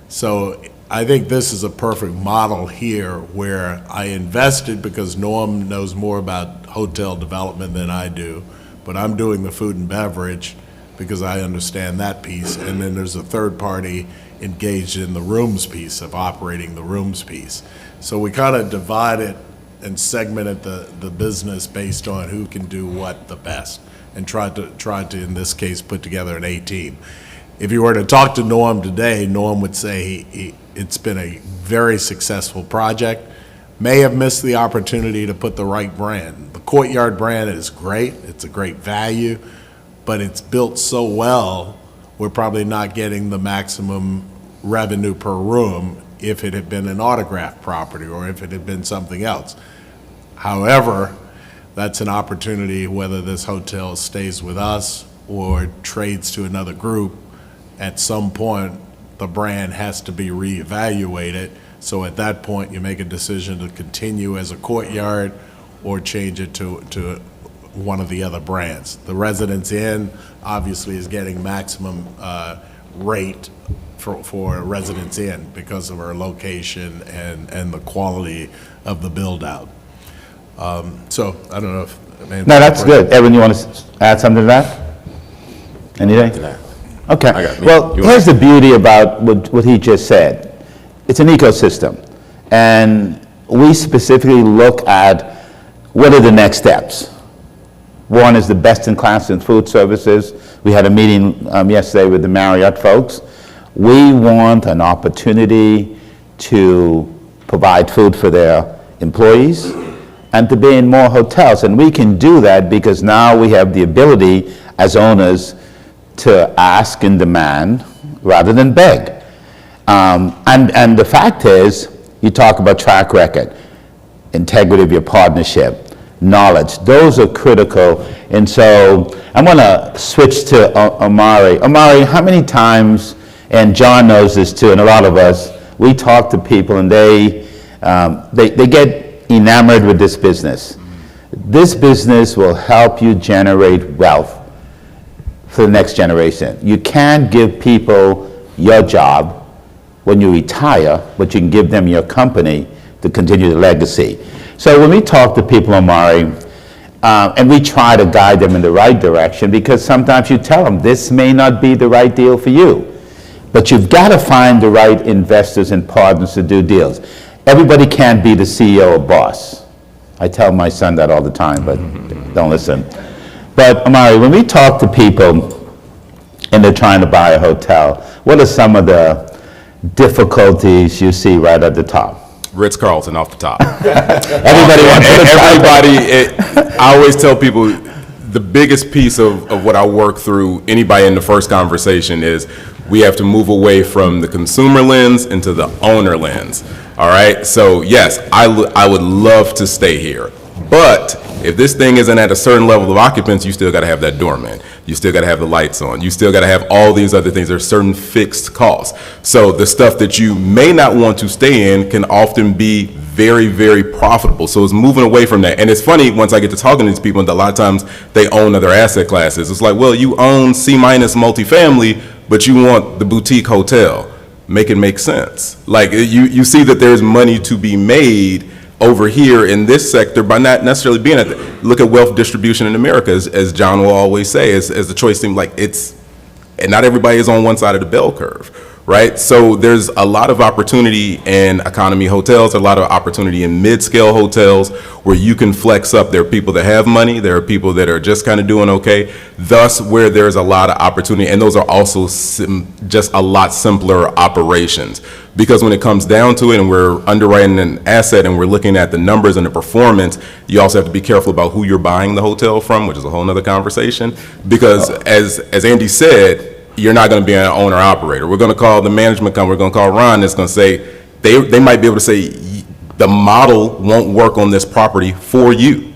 So I think this is a perfect model here where I invested because Norm knows more about hotel development than I do, but I'm doing the food and beverage because I understand that piece. And then there's a third party engaged in the rooms piece of operating the rooms piece. So we kind of divided and segmented the business based on who can do what the best, and tried to in this case put together an A team. If you were to talk to Norm today, Norm would say it's been a very successful project. May have missed the opportunity to put the right brand. The Courtyard brand is great, it's a great value, but it's built so well, we're probably not getting the maximum revenue per room if it had been an Autograph property or if it had been something else. However, that's an opportunity, whether this hotel stays with us or trades to another group, at some point, the brand has to be reevaluated. So at that point, you make a decision to continue as a Courtyard or change it to one of the other brands. The Residence Inn obviously is getting maximum rate for Residence Inn because of our location and the quality of the build-out. So I don't know if... No, that's good. Evan, you want to add something to that? Anything? No. Okay. Well, You here's the beauty about what he just said. It's an ecosystem. And we specifically look at what are the next steps. One is the best in class in food services. We had a meeting yesterday with the Marriott folks. We want an opportunity to provide food for their employees and to be in more hotels. And we can do that because now we have the ability as owners to ask and demand rather than beg. And the fact is, you talk about track record, integrity of your partnership, knowledge. Those are critical. And so I'm going to switch to Omari. Omari, how many times, and John knows this too, and a lot of us, we talk to people and they get enamored with this business. This business will help you generate wealth for the next generation. You can't give people your job when you retire, but you can give them your company to continue the legacy. So when we talk to people, Omari, and we try to guide them in the right direction, because sometimes you tell them this may not be the right deal for you, but you've got to find the right investors and partners to do deals. Everybody can't be the CEO or boss. I tell my son that all the time, but don't listen. But Omari, when we talk to people and they're trying to buy a hotel, what are some of the difficulties you see right at the top? Ritz-Carlton off the top. Everybody wants I always tell people the biggest piece of what I work through anybody in the first conversation is we have to move away from the consumer lens into the owner lens. All right. So yes, I would love to stay here, but if this thing isn't at a certain level of occupancy, you still got to have that doorman. You still got to have the lights on. You still got to have all these other things. There's certain fixed costs. So the stuff that you may not want to stay in can often be very, very profitable. So it's moving away from that. And it's funny, once I get to talking to these people, and a lot of times they own other asset classes. It's like, well, you own C- multifamily, but you want the boutique hotel. Make it make sense. Like you see that there's money to be made over here in this sector by not necessarily being at the, look at wealth distribution in America, as John will always say, as the choice seems like it's, and not everybody is on one side of the bell curve, right? So there's a lot of opportunity in economy hotels, a lot of opportunity in mid-scale hotels where you can flex up. There are people that have money, there are people that are just kind of doing okay, thus where there's a lot of opportunity, and those are also just a lot simpler operations. Because when it comes down to it and we're underwriting an asset and we're looking at the numbers and the performance, you also have to be careful about who you're buying the hotel from, which is a whole nother conversation. Because as Andy said, you're not going to be an owner operator. We're going to call the management company, we're going to call Ron, that's going to say, they might be able to say, the model won't work on this property for you,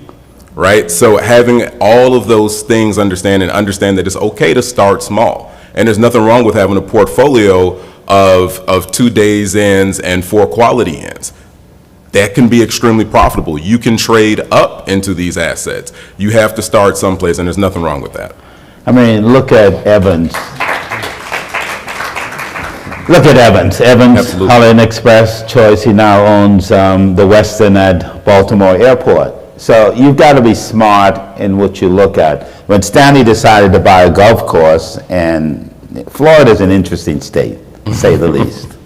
right? So having all of those things understand that it's okay to start small. And there's nothing wrong with having a portfolio of 2 days inns and 4 quality inns. That can be extremely profitable. You can trade up into these assets. You have to start someplace, and there's nothing wrong with that. I mean, look at Evans. Look at Evans. Absolutely. Holiday Inn Express Choice, he now owns the Westin at Baltimore Airport. So you've got to be smart in what you look at. When Stanley decided to buy a golf course, and Florida is an interesting state, to say the least.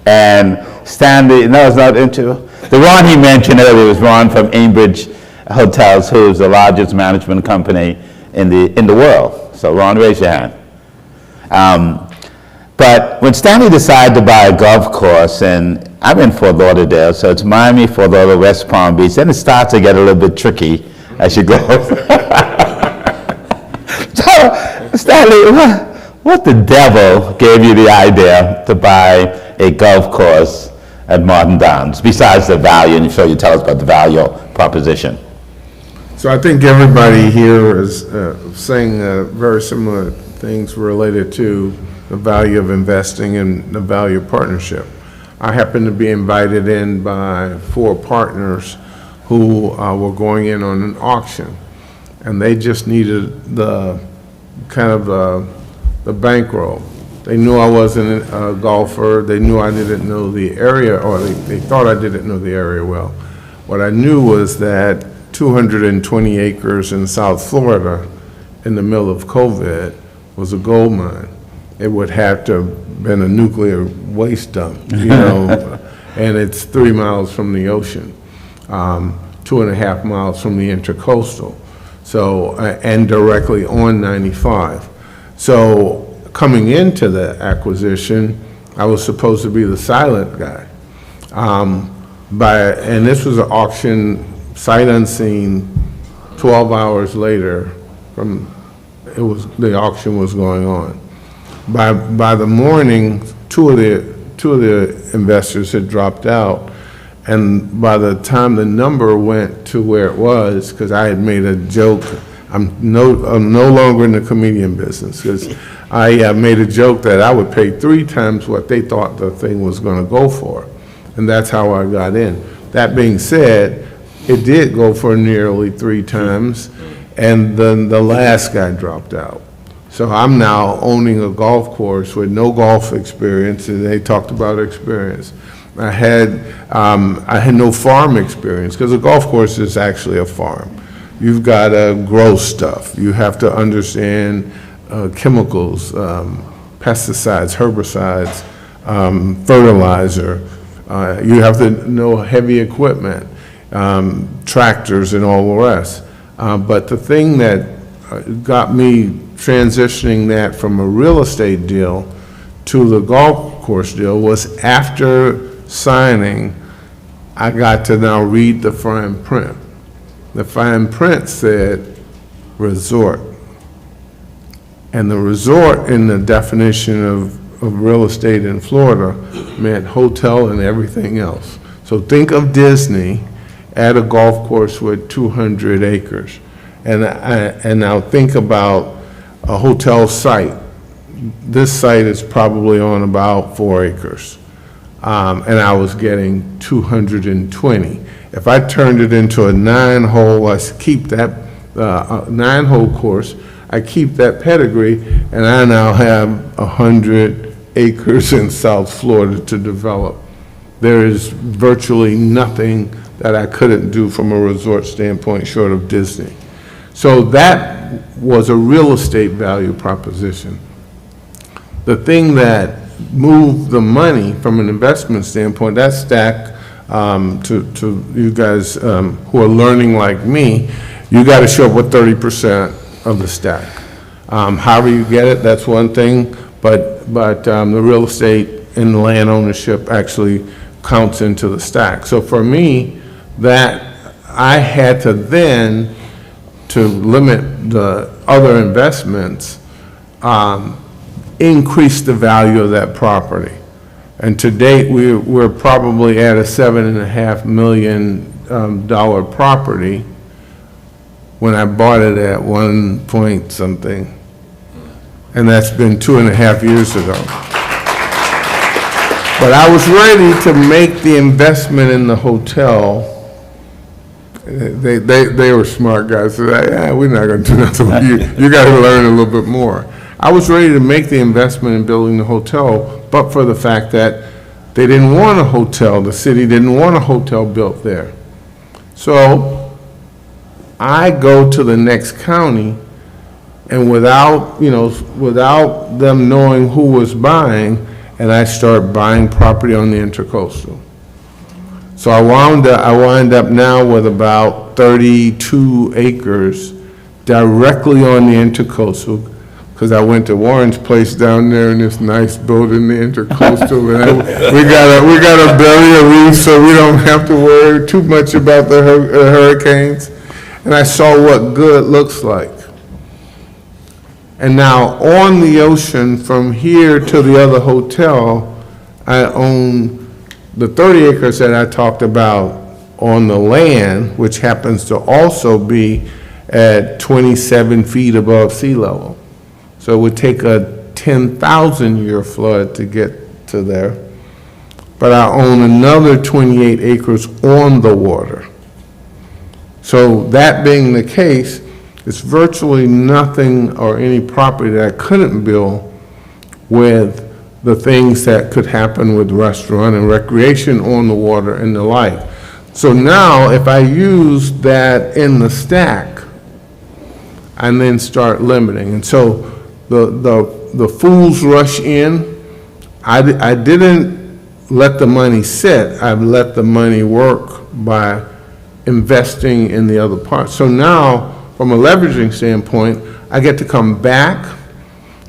And Stanley, no, it's not into, the Ron he mentioned earlier was Ron from Ambridge Hotels, who is the largest management company in the world. So Ron, raise your hand. But when Stanley decided to buy a golf course, and I'm in Fort Lauderdale, so it's Miami, Fort Lauderdale, West Palm Beach, then it starts to get a little bit tricky as you go. So, Stanley, what the devil gave you the idea to buy a golf course at Martin Downs, besides the value, and so you tell us about the value proposition? So I think everybody here is saying very similar things related to the value of investing and the value of partnership. I happened to be invited in by 4 partners who were going in on an auction, and they just needed the kind of the bankroll. They knew I wasn't a golfer. They knew I didn't know the area, or they thought I didn't know the area well. What I knew was that 220 acres in South Florida in the middle of COVID was a gold mine. It would have to have been a nuclear waste dump, you know, and it's 3 miles from the ocean, 2.5 miles from the intercoastal, so, and directly on 95. So coming into the acquisition, I was supposed to be the silent guy. And this was an auction, sight unseen, 12 hours later the auction was going on. By the morning, two of the investors had dropped out, and by the time the number went to where it was, because I had made a joke, I'm no longer in the comedian business, because I made a joke that I would pay 3 times what they thought the thing was going to go for, and that's how I got in. That being said, it did go for nearly 3 times, and then the last guy dropped out. So I'm now owning a golf course with no golf experience, and they talked about experience. I had no farm experience, because a golf course is actually a farm. You've got to grow stuff. You have to understand chemicals, pesticides, herbicides, fertilizer. You have to know heavy equipment, tractors and all the rest. But the thing that got me transitioning that from a real estate deal to the golf course deal was after signing, I got to now read the fine print. The fine print said resort. And the resort in the definition of real estate in Florida meant hotel and everything else. So think of Disney at a golf course with 200 acres. And now think about a hotel site. This site is probably on about 4 acres. And I was getting 220. If I turned it into a 9-hole, I keep that 9-hole course, I keep that pedigree, and I now have 100 acres in South Florida to develop. There is virtually nothing that I couldn't do from a resort standpoint short of Disney. So that was a real estate value proposition. The thing that moved the money from an investment standpoint, that stack, to you guys who are learning like me, you got to show up with 30% of the stack. However you get it, that's one thing, but the real estate and the land ownership actually counts into the stack. So for me, that I had to then, to limit the other investments, increase the value of that property. And to date, we're probably at a $7.5 million property when I bought it at 1 point something. And that's been 2.5 years ago. But I was ready to make the investment in the hotel. They were smart guys. So we're not going to do nothing with you. You got to learn a little bit more. I was ready to make the investment in building the hotel, but for the fact that they didn't want a hotel. The city didn't want a hotel built there. So I go to the next county, and without them knowing who was buying, and I start buying property on the Intercoastal. So I wind up now with about 32 acres directly on the Intercoastal, because I went to Warren's place down there in this nice building, the Intercoastal, and we got a barrier reef, so we don't have to worry too much about the hurricanes. And I saw what good looks like. And now on the ocean from here to the other hotel, I own the 30 acres that I talked about on the land, which happens to also be at 27 feet above sea level. So it would take a 10,000-year flood to get to there. But I own another 28 acres on the water. So that being the case, it's virtually nothing or any property that I couldn't build with the things that could happen with restaurant and recreation on the water and the like. So now if I use that in the stack, and then start limiting. And so the fools rush in. I didn't let the money sit. I've let the money work by investing in the other parts. So now, from a leveraging standpoint, I get to come back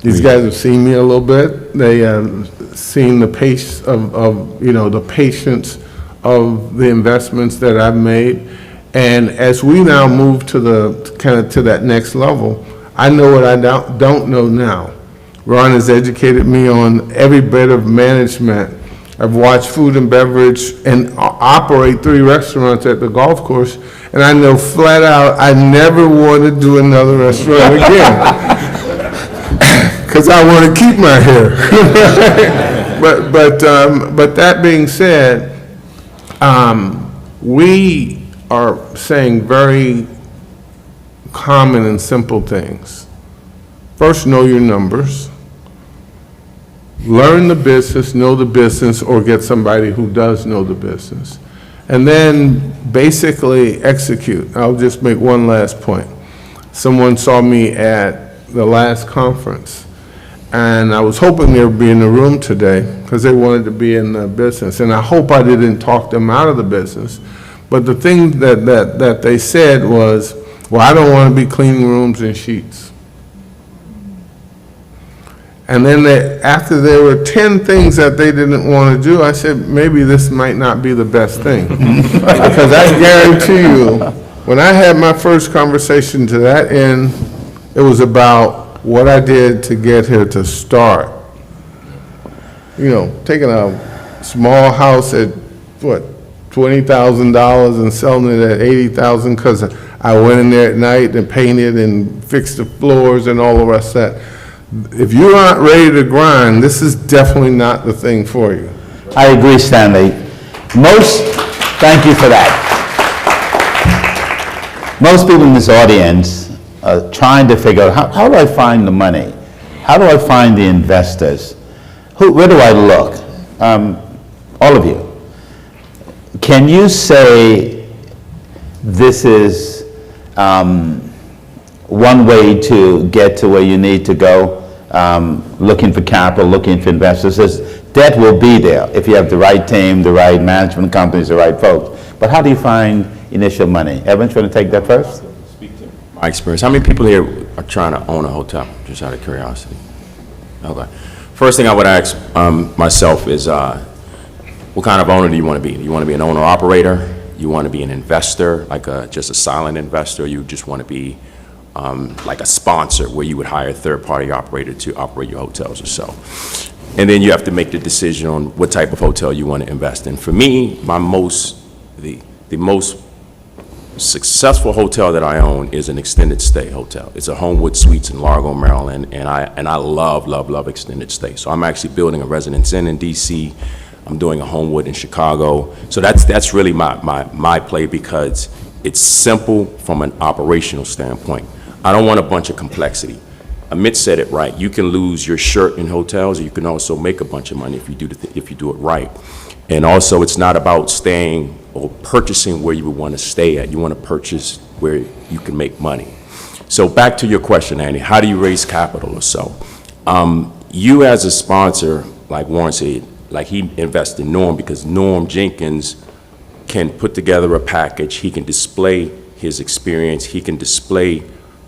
These guys have seen me a little bit. They have seen the pace of the patience of the investments that I've made. And as we now move to that next level, I know what I don't know now. Ron has educated me on every bit of management. I've watched food and beverage and operate 3 restaurants at the golf course, and I know flat out I never want to do another restaurant again. Because I want to keep my hair. But that being said, we are saying very common and simple things. First, know your numbers. Learn the business, know the business, or get somebody who does know the business. And then basically execute. I'll just make one last point. Someone saw me at the last conference, and I was hoping they would be in the room today because they wanted to be in the business. And I hope I didn't talk them out of the business. But the thing that they said was, well, I don't want to be cleaning rooms and sheets. And then after there were 10 things that they didn't want to do, I said, maybe this might not be the best thing. Because I guarantee you, when I had my first conversation to that end, it was about what I did to get here to start. Taking a small house at, $20,000 and selling it at $80,000 because I went in there at night and painted and fixed the floors and all the rest of that. If you aren't ready to grind, this is definitely not the thing for you. I agree, Stanley. Thank you for that. Most people in this audience are trying to figure out, how do I find the money? How do I find the investors? Where do I look? All of you. Can you say this is one way to get to where you need to go? Looking for capital, looking for investors. Debt will be there if you have the right team, the right management companies, the right folks. But how do you find initial money? Evan, you want to take that first? Speak to my experience. How many people here are trying to own a hotel, just out of curiosity? Okay. First thing I would ask myself is, what kind of owner do you want to be? Do you want to be an owner-operator? You want to be an investor, like just a silent investor? Or you just want to be like a sponsor where you would hire a third-party operator to operate your hotels or so. And then you have to make the decision on what type of hotel you want to invest in. For me, the most successful hotel that I own is an extended stay hotel. It's a Homewood Suites in Largo, Maryland, and I love extended stay. So I'm actually building a Residence Inn in DC. I'm doing a Homewood in Chicago. So that's really my play, because it's simple from an operational standpoint. I don't want a bunch of complexity. Amit said it right. You can lose your shirt in hotels, or you can also make a bunch of money if you do it right. And also, it's not about staying or purchasing where you would want to stay at. You want to purchase where you can make money. So back to your question, Andy, how do you raise capital or so? You as a sponsor, like Warren said, like he invested in Norm because Norm Jenkins can put together a package. He can display his experience. He can display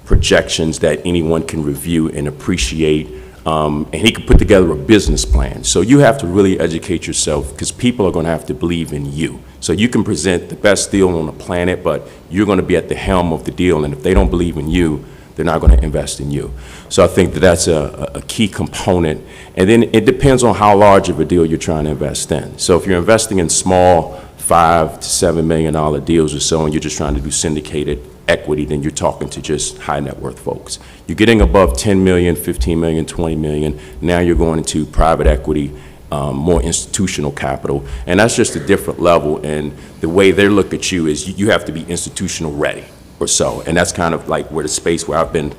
projections that anyone can review and appreciate. And he can put together a business plan. So you have to really educate yourself, because people are going to have to believe in you. So you can present the best deal on the planet, but you're going to be at the helm of the deal. And if they don't believe in you, they're not going to invest in you. So I think that's a key component. And then it depends on how large of a deal you're trying to invest in. So if you're investing in small $5 to $7 million deals or so, and you're just trying to do syndicated equity, then you're talking to just high net worth folks. You're getting above 10 million, 15 million, 20 million. Now you're going into private equity, more institutional capital, and that's just a different level. And the way they look at you is you have to be institutional ready or so, and that's kind of like where the space where I've been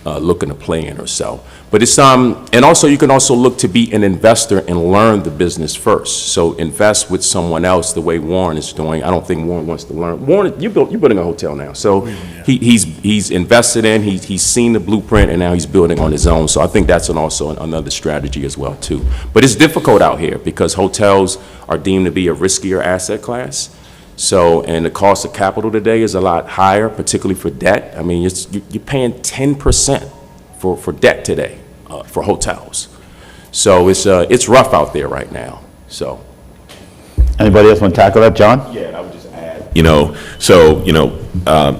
looking to play in or so. But it's and also you can also look to be an investor and learn the business first. So invest with someone else the way Warren is doing. I don't think Warren wants to learn. Warren, you're building a hotel now, so he's invested in. He's seen the blueprint, and now he's building on his own. So I think that's also another strategy as well too. But it's difficult out here because hotels are deemed to be a riskier asset class. So, and the cost of capital today is a lot higher, particularly for debt. I mean, you're paying 10% for debt today. for hotels. So it's rough out there right now, so. Anybody else want to tackle that, John? Yeah, and I would just add,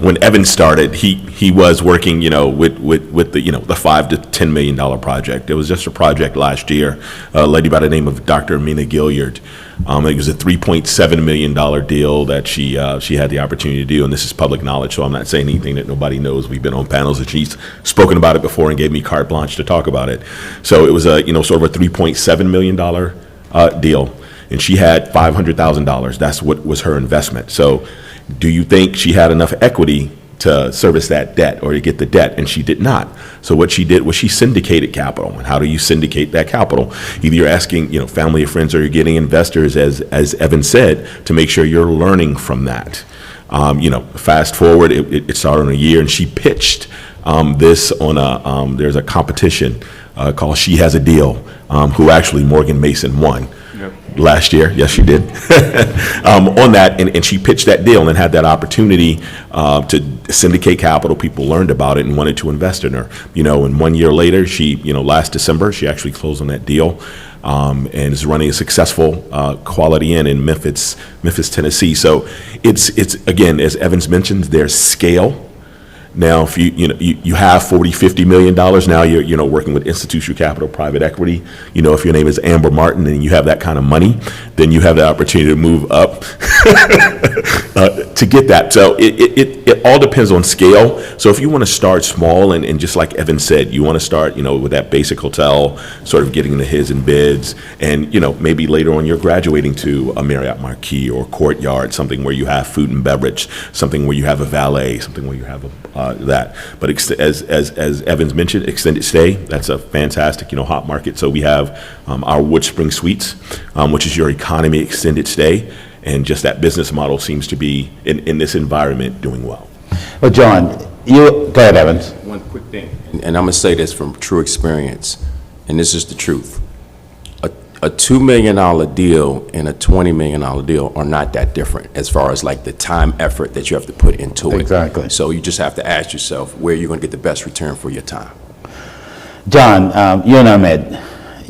when Evan started, he was working, with the, the $5 to $10 million project. It was just a project last year, a lady by the name of Dr. Amina Gilliard. It was a $3.7 million deal that she had the opportunity to do, and this is public knowledge, so I'm not saying anything that nobody knows. We've been on panels, and she's spoken about it before and gave me carte blanche to talk about it. So it was a, sort of a $3.7 million deal. And she had $500,000. That's what was her investment. So do you think she had enough equity to service that debt or to get the debt? And she did not. So what she did was she syndicated capital. And how do you syndicate that capital? Either you're asking, family or friends, or you're getting investors, as Evan said, to make sure you're learning from that. Fast forward, it started in a year, and she pitched this on there's a competition called She Has a Deal, who actually Morgan Mason won. Last year, yes, she did, on that, and she pitched that deal and had that opportunity to syndicate capital. People learned about it and wanted to invest in her. And 1 year later, she, last December, she actually closed on that deal, and is running a successful Quality Inn in Memphis, Tennessee. So it's again, as Evans mentioned, there's scale. Now, if you have $40-50 million, now you're working with institutional capital, private equity. If your name is Amber Martin and you have that kind of money, then you have the opportunity to move up to get that. So it all depends on scale. So if you want to start small and just like Evan said, you want to start with that basic hotel, sort of getting the hids and bids, and maybe later on you're graduating to a Marriott Marquis or Courtyard, something where you have food and beverage, something where you have a valet, something where you have that. But as Evans mentioned, extended stay, that's a fantastic, hot market. So we have our Wood Spring Suites, which is your economy extended stay. And just that business model seems to be, in this environment, doing well. Well, John, go ahead, Evans. One quick thing, and I'm going to say this from true experience, and this is the truth. A $2 million deal and a $20 million deal are not that different as far as like the time, effort that you have to put into it. Exactly. So you just have to ask yourself where you're going to get the best return for your time. John, you and Ahmed,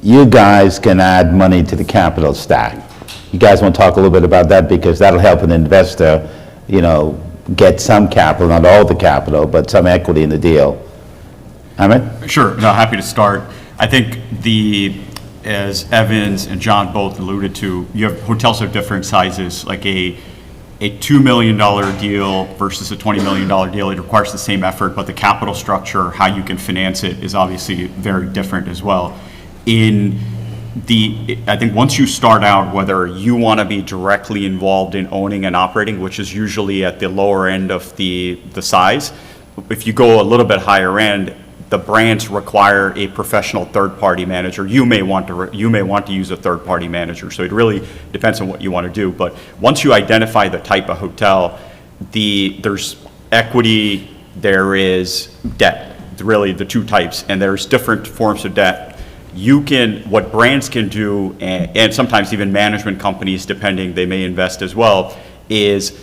you guys can add money to the capital stack. You guys want to talk a little bit about that, because that'll help an investor, get some capital, not all the capital, but some equity in the deal. Ahmed? Sure, no, happy to start. I think as Evans and John both alluded to, you have hotels of different sizes, like a $2 million deal versus a $20 million deal. It requires the same effort, but the capital structure, how you can finance it, is obviously very different as well. I think once you start out, whether you want to be directly involved in owning and operating, which is usually at the lower end of the size, if you go a little bit higher end, the brands require a professional third-party manager. You may want to use a third-party manager. So it really depends on what you want to do. But once you identify the type of hotel, there's equity, there is debt. Really, the two types, and there's different forms of debt. What brands can do, and sometimes even management companies, depending, they may invest as well, is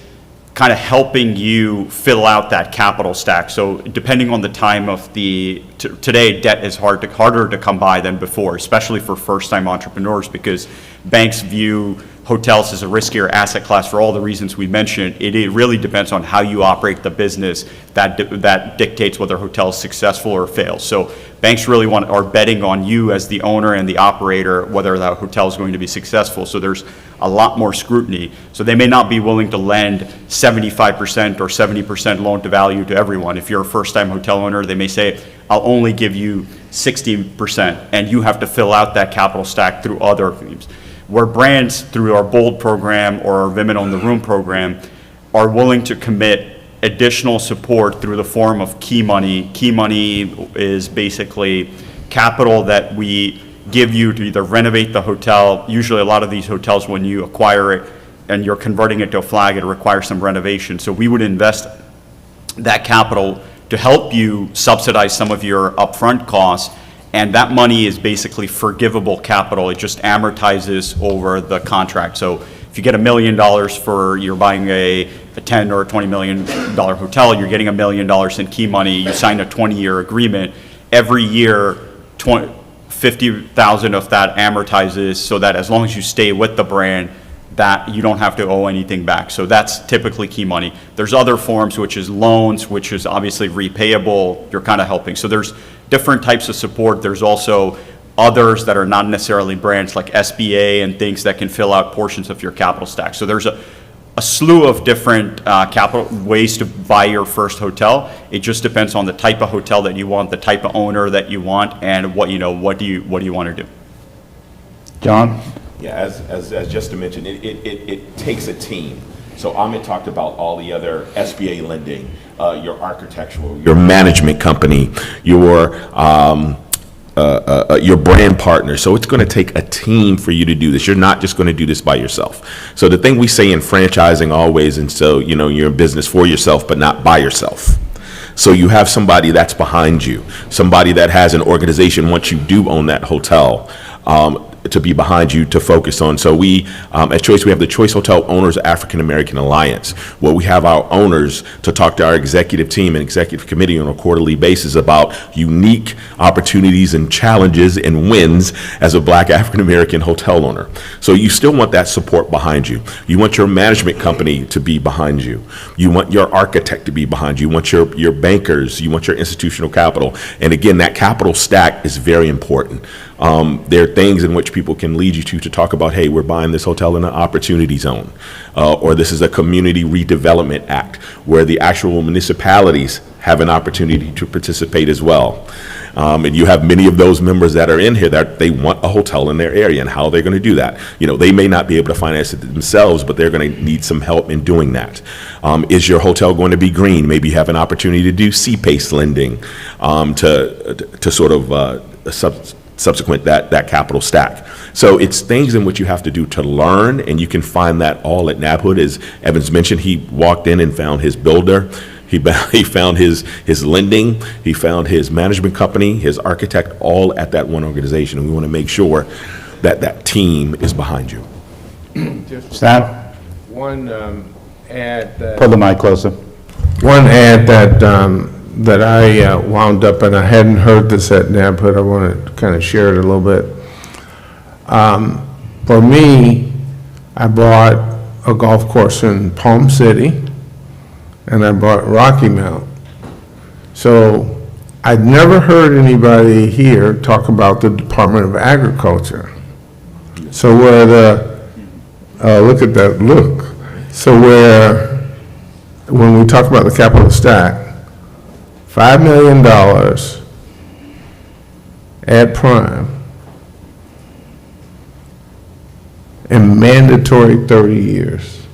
kind of helping you fill out that capital stack. So depending on the time of today, debt is harder to come by than before, especially for first-time entrepreneurs, because banks view hotels as a riskier asset class for all the reasons we mentioned. It really depends on how you operate the business that dictates whether a hotel is successful or fails. So banks really are betting on you as the owner and the operator, whether that hotel is going to be successful. So there's a lot more scrutiny. So they may not be willing to lend 75% or 70% loan to value to everyone. If you're a first-time hotel owner, they may say, I'll only give you 60%, and you have to fill out that capital stack through other themes. Where brands, through our BOLD program or our Women on the Room program, are willing to commit additional support through the form of key money. Key money is basically capital that we give you to either renovate the hotel. Usually a lot of these hotels, when you acquire it and you're converting it to a flag, it requires some renovation. So we would invest that capital to help you subsidize some of your upfront costs. And that money is basically forgivable capital. It just amortizes over the contract. So if you get $1 million you're buying a 10 or a $20 million hotel, you're getting $1 million in key money. You sign a 20-year agreement. Every year, 50,000 of that amortizes so that as long as you stay with the brand, that you don't have to owe anything back. So that's typically key money. There's other forms, which is loans, which is obviously repayable. You're kind of helping. So there's different types of support. There's also others that are not necessarily brands like SBA and things that can fill out portions of your capital stack. So there's a slew of different capital ways to buy your first hotel. It just depends on the type of hotel that you want, the type of owner that you want, and what do you want to do. John? Yeah, as Justin mentioned, it takes a team. So Amit talked about all the other SBA lending, your architectural, your management company, your brand partner. So it's going to take a team for you to do this. You're not just going to do this by yourself. So the thing we say in franchising always, and so, you're in business for yourself, but not by yourself. So you have somebody that's behind you, somebody that has an organization once you do own that hotel, to be behind you to focus on. So we, at Choice, we have the Choice Hotel Owners African American Alliance, where we have our owners to talk to our executive team and executive committee on a quarterly basis about unique opportunities and challenges and wins as a Black African American hotel owner. So you still want that support behind you. You want your management company to be behind you. You want your architect to be behind you. You want your bankers. You want your institutional capital. And again, that capital stack is very important. There are things in which people can lead you to talk about, hey, we're buying this hotel in an opportunity zone, or this is a community redevelopment act where the actual municipalities have an opportunity to participate as well. And you have many of those members that are in here that they want a hotel in their area, and how they're going to do that. They may not be able to finance it themselves, but they're going to need some help in doing that. Is your hotel going to be green? Maybe you have an opportunity to do C-PACE lending to sort of subsequent that capital stack. So it's things in which you have to do to learn, and you can find that all at NABHOOD. As Evans mentioned, he walked in and found his builder, he found his lending, he found his management company, his architect, all at that one organization. And we want to make sure that that team is behind you. Sam? One ad that... Pull the mic closer. One ad that I wound up, and I hadn't heard this at NABHOOD, I want to kind of share it a little bit. For me, I bought a golf course in Palm City, and I bought Rocky Mount. So I'd never heard anybody here talk about the Department of Agriculture. So where look at that look. So when we talk about the capital stack, $5 million at prime and mandatory 30 years.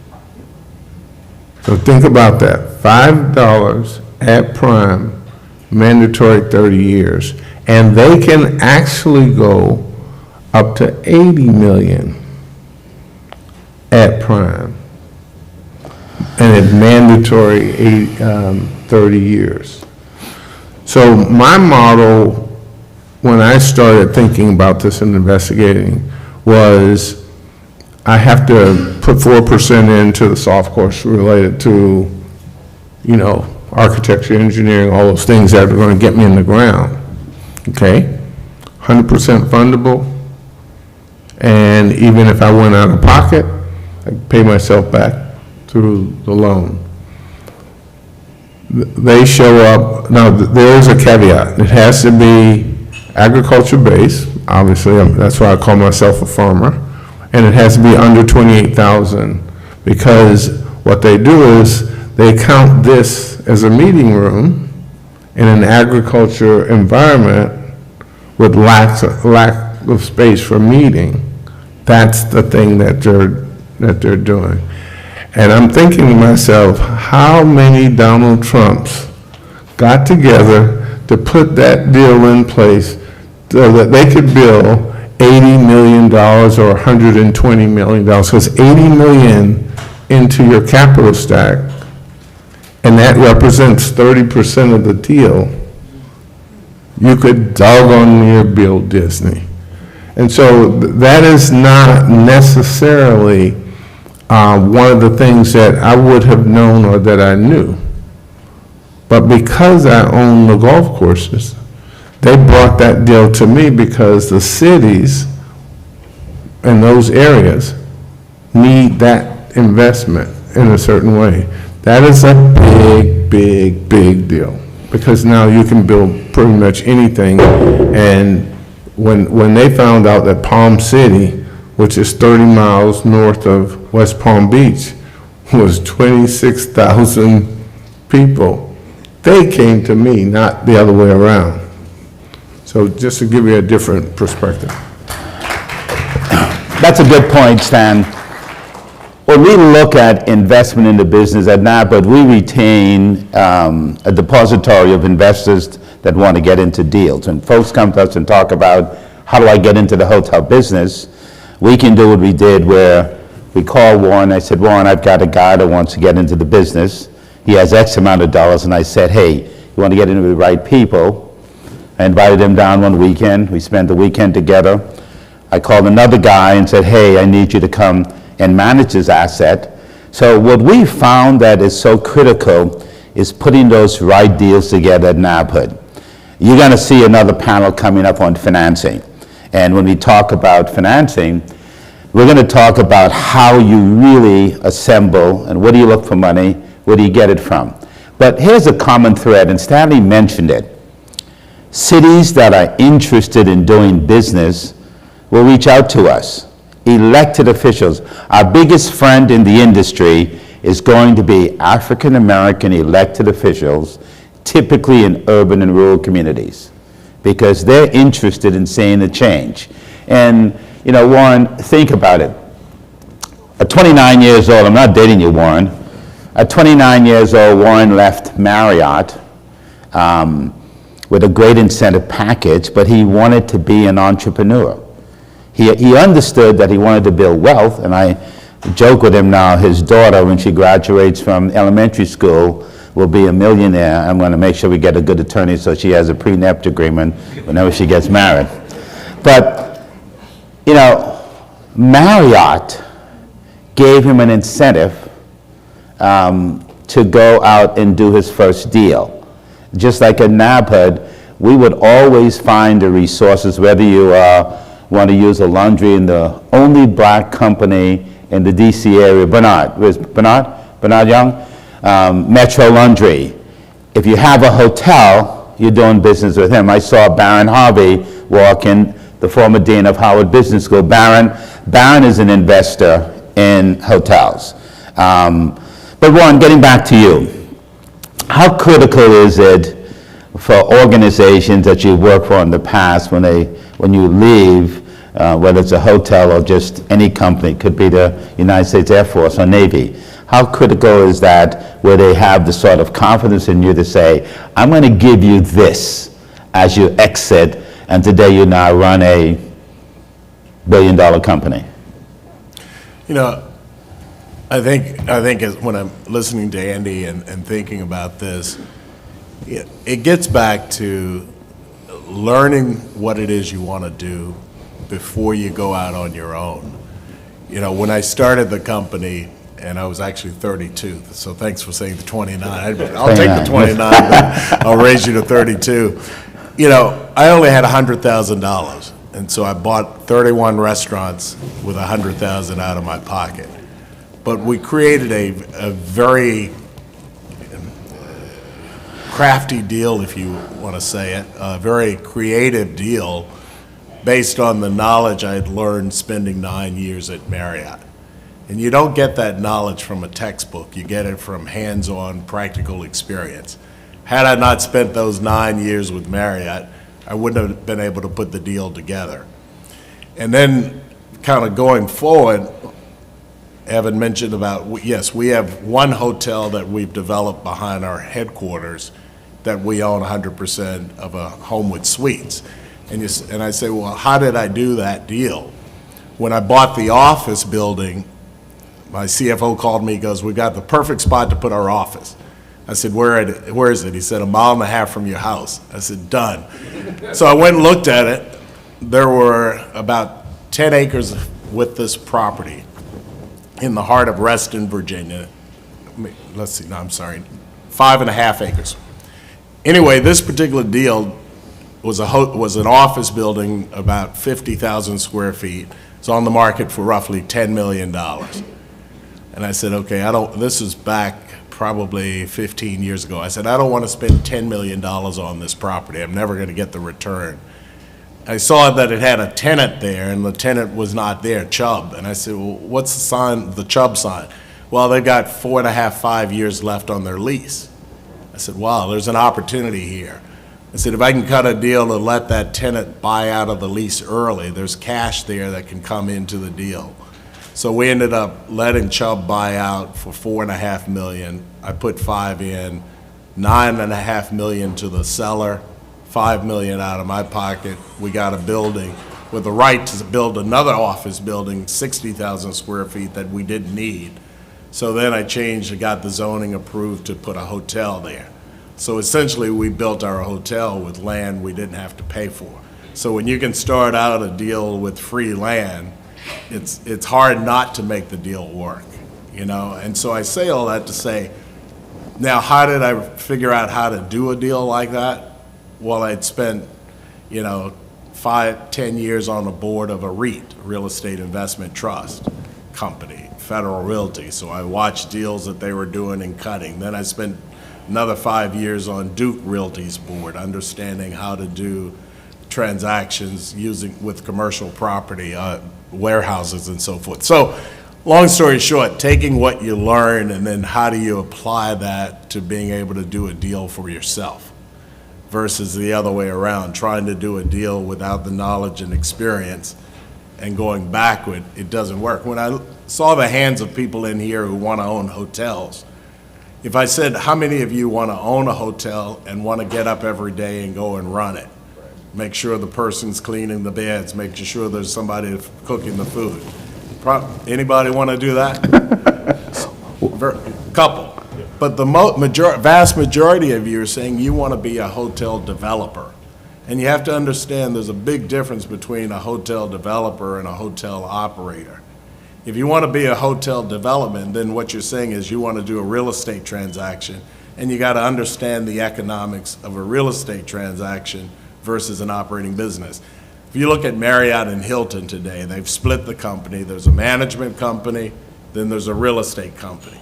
So think about that, $5 at prime, mandatory 30 years. And they can actually go up to 80 million at prime. And it's mandatory 30 years. So my model, when I started thinking about this and investigating, was I have to put 4% into the soft course related to, architecture, engineering, all those things that are going to get me in the ground. Okay? 100% fundable. And even if I went out of pocket, I could pay myself back through the loan. They show up, now there is a caveat. It has to be agriculture based, obviously, that's why I call myself a farmer, and it has to be under 28,000, because what they do is they count this as a meeting room in an agriculture environment with lack of space for meeting. That's the thing that they're doing. And I'm thinking to myself, how many Donald Trumps got together to put that deal in place so that they could bill $80 million or $120 million? So it's $80 million into your capital stack, and that represents 30% of the deal. You could doggone near build Disney. And so that is not necessarily one of the things that I would have known or that I knew. But because I own the golf courses, they brought that deal to me because the cities in those areas need that investment in a certain way. That is a big, big, big deal, because now you can build pretty much anything. And when they found out that Palm City, which is 30 miles north of West Palm Beach, was 26,000 people, they came to me, not the other way around. So just to give you a different perspective. That's a good point, Stan. When we look at investment in the business at NABHOOD, we retain a depository of investors that want to get into deals. When folks come to us and talk about, how do I get into the hotel business, we can do what we did where we call Warren. I said, Warren, I've got a guy that wants to get into the business. He has X amount of dollars. And I said, hey, you want to get into the right people? I invited him down one weekend. We spent the weekend together. I called another guy and said, hey, I need you to come and manage his asset. So what we found that is so critical is putting those right deals together at NABHOOD. You're going to see another panel coming up on financing. And when we talk about financing, we're going to talk about how you really assemble and where do you look for money, where do you get it from. But here's a common thread, and Stanley mentioned it. Cities that are interested in doing business will reach out to us. Elected officials. Our biggest friend in the industry is going to be African American elected officials, typically in urban and rural communities, because they're interested in seeing the change. And, you know, Warren, think about it. At 29 years old, I'm not dating you, Warren. At 29 years old, Warren left Marriott with a great incentive package, but he wanted to be an entrepreneur. He understood that he wanted to build wealth, and I joke with him now, his daughter, when she graduates from elementary school, will be a millionaire. I'm going to make sure we get a good attorney so she has a prenuptial agreement whenever she gets married. But, you know, Marriott gave him an incentive to go out and do his first deal. Just like at NABHOOD, we would always find the resources, whether you want to use a laundry in the only black company in the DC area, Bernard. Where's Bernard? Bernard Young? Metro Laundry. If you have a hotel, you're doing business with him. I saw Baron Harvey walk in, the former dean of Howard Business School. Baron is an investor in hotels. But Warren, getting back to you, how critical is it for organizations that you worked for in the past when you leave, whether it's a hotel or just any company, could be the United States Air Force or Navy, how critical is that where they have the sort of confidence in you to say, I'm going to give you this as you exit, and today you now run a billion-dollar company? You know, I think as when I'm listening to Andy and thinking about this, it gets back to learning what it is you want to do before you go out on your own. You know, when I started the company, and I was actually 32, so thanks for saying the 29. I'll take the 29, but I'll raise you to 32. You know, I only had $100,000, and so I bought 31 restaurants with $100,000 out of my pocket. But we created a very crafty deal, if you want to say it, a very creative deal based on the knowledge I had learned spending 9 years at Marriott. And you don't get that knowledge from a textbook, you get it from hands-on practical experience. Had I not spent those 9 years with Marriott, I wouldn't have been able to put the deal together. And then kind of going forward, Evan mentioned about, yes, we have one hotel that we've developed behind our headquarters that we own 100% of a Homewood Suites. And I say, well, how did I do that deal? When I bought the office building, my CFO called me, goes, we got the perfect spot to put our office. I said, where is it? He said, 1.5 miles from your house. I said, done. So I went and looked at it. There were about 10 acres with this property in the heart of Reston, Virginia. Let's see, no, I'm sorry, 5.5 acres. Anyway, this particular deal was an office building about 50,000 square feet. It's on the market for roughly $10 million. And I said, okay, this is back probably 15 years ago. I said, I don't want to spend $10 million on this property. I'm never going to get the return. I saw that it had a tenant there, and the tenant was not there, Chubb. And I said, well, what's the sign, the Chubb sign? Well, they've got 4.5, 5 years left on their lease. I said, wow, there's an opportunity here. I said, if I can cut a deal to let that tenant buy out of the lease early, there's cash there that can come into the deal. So we ended up letting Chubb buy out for $4.5 million. I put $5 million in, $9.5 million to the seller, $5 million out of my pocket. We got a building with the right to build another office building, 60,000 square feet that we didn't need. So then I changed and got the zoning approved to put a hotel there. So essentially, we built our hotel with land we didn't have to pay for. So when you can start out a deal with free land, it's hard not to make the deal work, you know? And so I say all that to say, now how did I figure out how to do a deal like that? Well, I'd spent, 5, 10 years on the board of a REIT, Real Estate Investment Trust company, Federal Realty. So I watched deals that they were doing and cutting. Then I spent another 5 years on Duke Realty's board, understanding how to do transactions with commercial property, warehouses and so forth. So long story short, taking what you learn and then how do you apply that to being able to do a deal for yourself versus the other way around, trying to do a deal without the knowledge and experience and going backward, it doesn't work. When I saw the hands of people in here who want to own hotels, if I said, how many of you want to own a hotel and want to get up every day and go and run it? Make sure the person's cleaning the beds, making sure there's somebody cooking the food. Anybody want to do that? Couple. But the vast majority of you are saying you want to be a hotel developer. And you have to understand there's a big difference between a hotel developer and a hotel operator. If you want to be a hotel development, then what you're saying is you want to do a real estate transaction, and you got to understand the economics of a real estate transaction versus an operating business. If you look at Marriott and Hilton today, they've split the company. There's a management company, then there's a real estate company.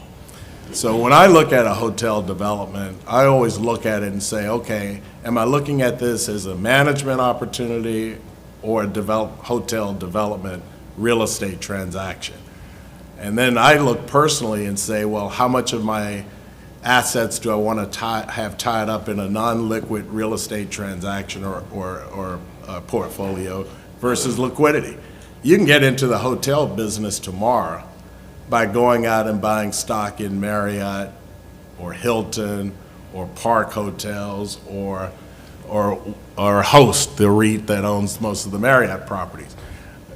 So when I look at a hotel development, I always look at it and say, okay, am I looking at this as a management opportunity or a hotel development real estate transaction? And then I look personally and say, well, how much of my assets do I want to have tied up in a non-liquid real estate transaction or a portfolio versus liquidity? You can get into the hotel business tomorrow by going out and buying stock in Marriott or Hilton or Park Hotels or Host, the REIT that owns most of the Marriott properties.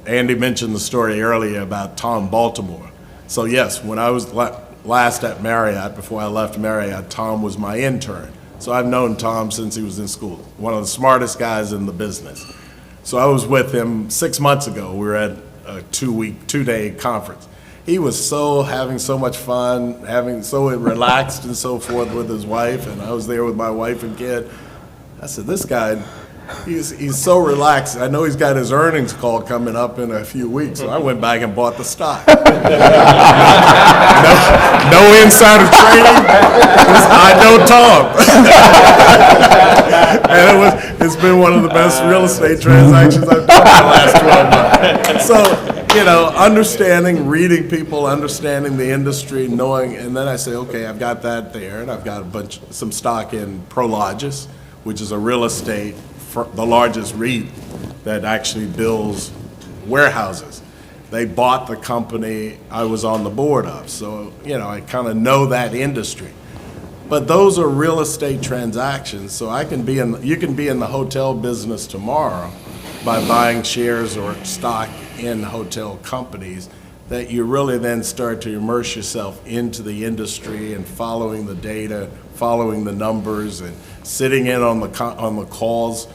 Andy mentioned the story earlier about Tom Baltimore. So yes, when I was last at Marriott, before I left Marriott, Tom was my intern. So I've known Tom since he was in school, one of the smartest guys in the business. So I was with him 6 months ago. We were at a two-day conference. He was having so much fun, so relaxed and so forth with his wife, and I was there with my wife and kid. I said, this guy, he's so relaxed. I know he's got his earnings call coming up in a few weeks, so I went back and bought the stock. No insider trading. I know Tom. And it's been one of the best real estate transactions I've done in the last 12 months. So, understanding, reading people, understanding the industry, knowing, and then I say, okay, I've got that there, and I've got some stock in Prologis, which is a real estate, the largest REIT that actually builds warehouses. They bought the company I was on the board of, so I kind of know that industry. But those are real estate transactions, so you can be in the hotel business tomorrow by buying shares or stock in hotel companies that you really then start to immerse yourself into the industry and following the data, following the numbers, and sitting in on the calls.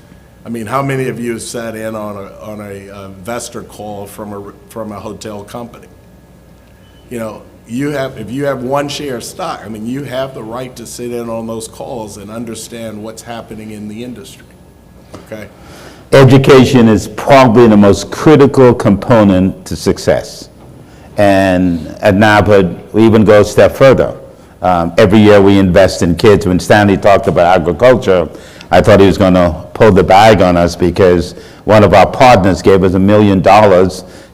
I mean, how many of you have sat in on a investor call from a hotel company? If you have one share of stock, you have the right to sit in on those calls and understand what's happening in the industry. Okay. Education is probably the most critical component to success. And at NABHOOD, we even go a step further. Every year we invest in kids. When Stanley talked about agriculture, I thought he was going to pull the bag on us because one of our partners gave us $1 million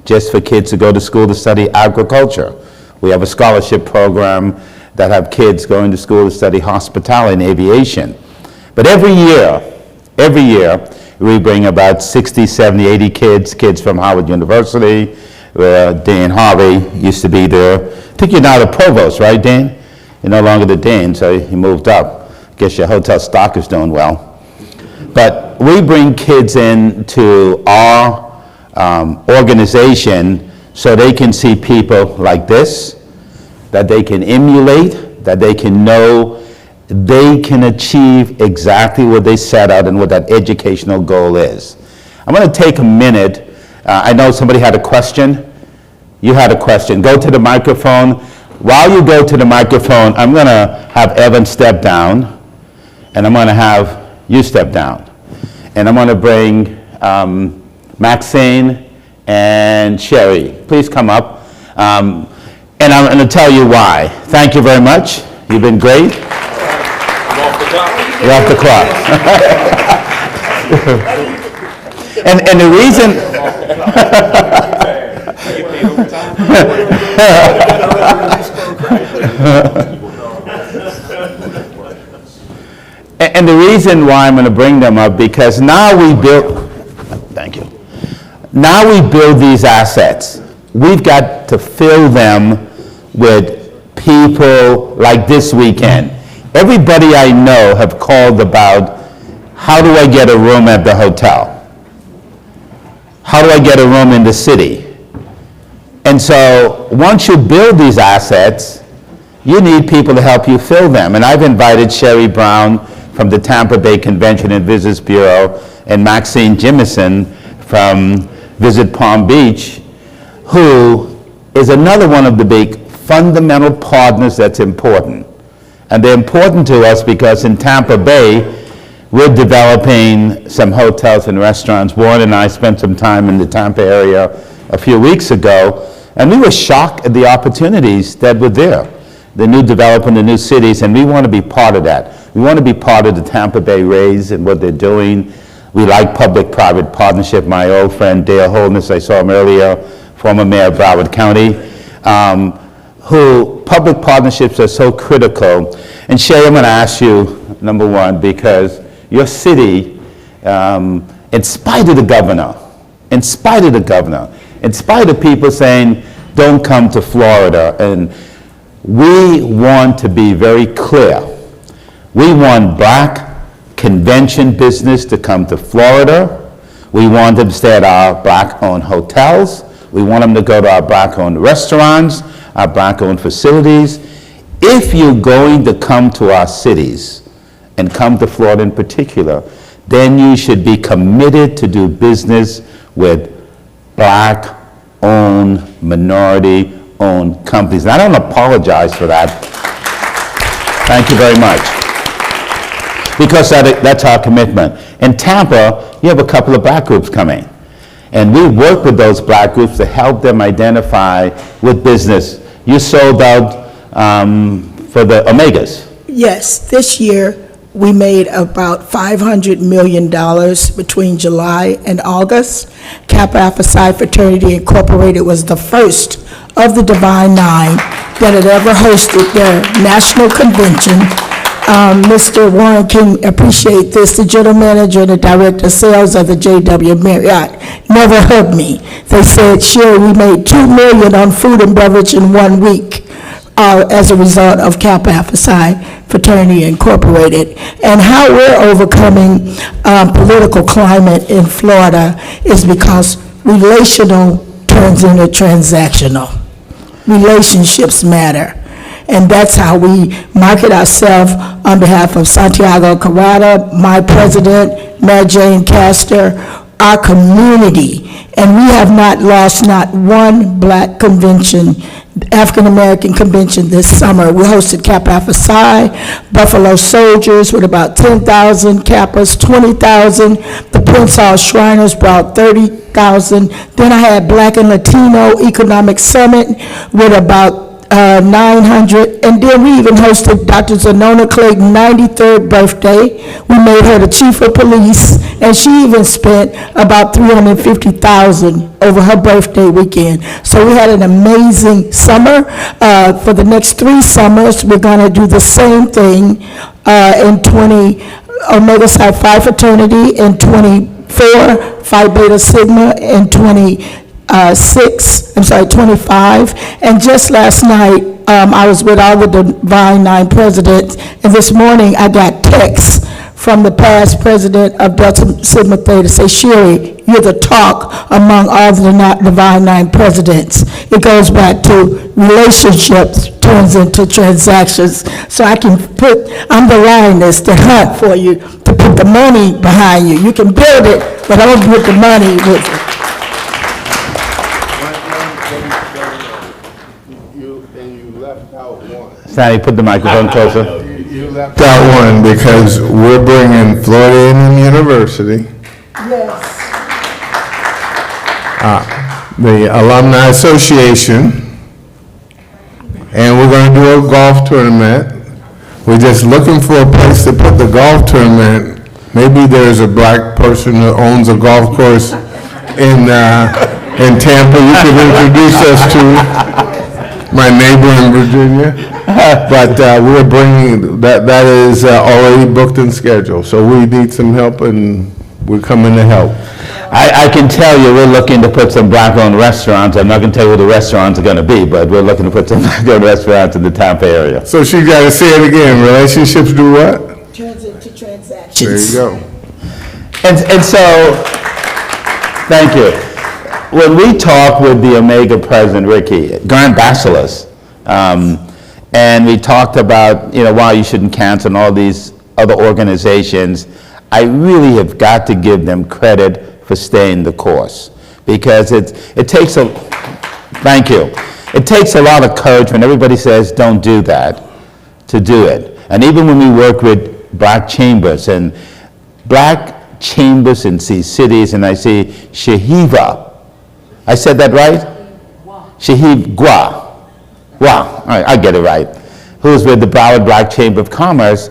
just for kids to go to school to study agriculture. We have a scholarship program that have kids going to school to study hospitality and aviation. But every year, we bring about 60, 70, 80 kids from Howard University, where Dan Harvey used to be there. I think you're now the provost, right, Dan? You're no longer the dean, so he moved up. Guess your hotel stock is doing well. But we bring kids into our organization so they can see people like this, that they can emulate, that they can know they can achieve exactly what they set out and what that educational goal is. I'm going to take a minute. I know somebody had a question. You had a question. Go to the microphone. While you go to the microphone, I'm going to have Evan step down, and I'm going to have you step down. And I'm going to bring Maxine and Sherry. Please come up. And I'm going to tell you why. Thank you very much. You've been great. You're off the clock. and the reason... And the reason why I'm going to bring them up, because now we build... Thank you. Now we build these assets. We've got to fill them with people like this weekend. Everybody I know have called about, how do I get a room at the hotel? How do I get a room in the city? And so once you build these assets, you need people to help you fill them. And I've invited Sherry Brown from the Tampa Bay Convention and Visitors Bureau and Maxine Jimison from Visit Palm Beach, who is another one of the big fundamental partners that's important. And they're important to us because in Tampa Bay, we're developing some hotels and restaurants. Warren and I spent some time in the Tampa area a few weeks ago, and we were shocked at the opportunities that were there. The new development, the new cities, and we want to be part of that. We want to be part of the Tampa Bay Rays and what they're doing. We like public-private partnership. My old friend Dale Holness, I saw him earlier, former mayor of Broward County, who public partnerships are so critical. And Shay, I'm going to ask you, number one, because your city, in spite of the governor, in spite of people saying, don't come to Florida, and we want to be very clear. We want black convention business to come to Florida. We want them to stay at our black-owned hotels. We want them to go to our black-owned restaurants, our black-owned facilities. If you're going to come to our cities, and come to Florida in particular, then you should be committed to do business with black-owned, minority-owned companies. And I don't apologize for that. Thank you very much. Because that's our commitment. In Tampa, you have a couple of black groups coming. And we work with those black groups to help them identify with business. You sold out for the Omegas. Yes, this year we made about $500 million between July and August. Kappa Alpha Psi Fraternity Incorporated was the first of the Divine Nine that had ever hosted their national convention. Mr. Warren King, appreciate this. The general manager and the director of sales of the JW Marriott never heard me. They said, sure, we made $2 million on food and beverage in 1 week as a result of Kappa Alpha Psi Fraternity Incorporated. And how we're overcoming political climate in Florida is because relational turns into transactional. Relationships matter. And that's how we market ourselves on behalf of Santiago Carrata, my president, Mayor Jane Castor, our community. And we have not lost not one black convention, African-American convention this summer. We hosted Kappa Alpha Psi, Buffalo Soldiers with about 10,000, Kappas 20,000. The Prince Hall Shriners brought 30,000. Then I had Black and Latino Economic Summit with about 900, and then we even hosted Dr. Zanona Clayton's 93rd birthday. We made her the chief of police, and she even spent about $350,000 over her birthday weekend. So we had an amazing summer. For the next 3 summers, we're going to do the same thing in 20 Omega Psi Phi fraternity, in 24 Phi Beta Sigma, in 25. And just last night, I was with all the Divine Nine presidents, and this morning I got texts from the past president of Delta Sigma Theta say, Sherry, you're the talk among all the Divine Nine presidents. It goes back to relationships turns into transactions. So I'm the lioness to hunt for you, to put the money behind you. You can build it, but I'm gonna put the money with it. Sandy, put the microphone closer. You left out one because we're bringing Florida A&M University, Yes. the Alumni Association, and we're going to do a golf tournament. We're just looking for a place to put the golf tournament. Maybe there's a black person who owns a golf course in Tampa you could introduce us to. My neighbor in Virginia, but we're bringing, that is already booked and scheduled, so we need some help and we're coming to help. I can tell you, we're looking to put some black-owned restaurants. I'm not going to tell you where the restaurants are going to be, but we're looking to put some black-owned restaurants in the Tampa area. So she got to say it again, relationships do what? Turns into transactions. There you go. And so, thank you. When we talked with the Omega president, Ricky, Grand Bacillus, and we talked about, why you shouldn't cancel and all these other organizations, I really have got to give them credit for staying the course. Because it takes thank you. It takes a lot of courage when everybody says, don't do that, to do it. And even when we work with black chambers in these cities, and I see Shehiva, I said that right? Shahid Gwa. Wow, all right, I get it right. Who's with the Broward Black Chamber of Commerce.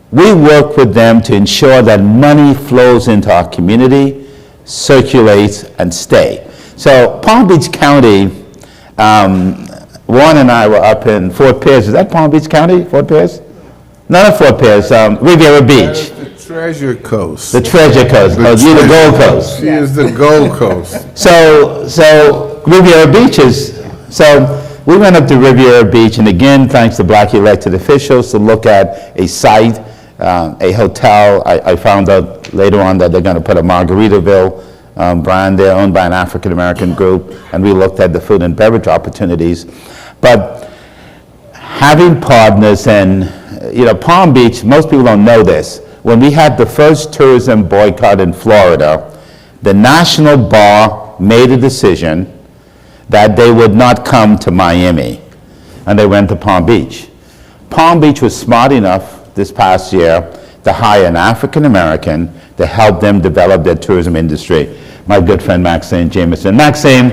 We work with them to ensure that money flows into our community, circulates, and stay. So Palm Beach County, Warren and I were up in Fort Pierce. Is that Palm Beach County, Fort Pierce? Not Fort Pierce, Riviera Beach. The Treasure Coast. The Treasure Coast. You're the Gold Coast. She is the Gold Coast. So Riviera Beach so we went up to Riviera Beach, and again, thanks to black elected officials, to look at a site, a hotel. I found out later on that they're going to put a Margaritaville brand there, owned by an African-American group, and we looked at the food and beverage opportunities. But having partners, and Palm Beach, most people don't know this, when we had the first tourism boycott in Florida, the National Bar made a decision that they would not come to Miami, and they went to Palm Beach. Palm Beach was smart enough this past year to hire an African-American to help them develop their tourism industry. My good friend Maxine Jameson. Maxine,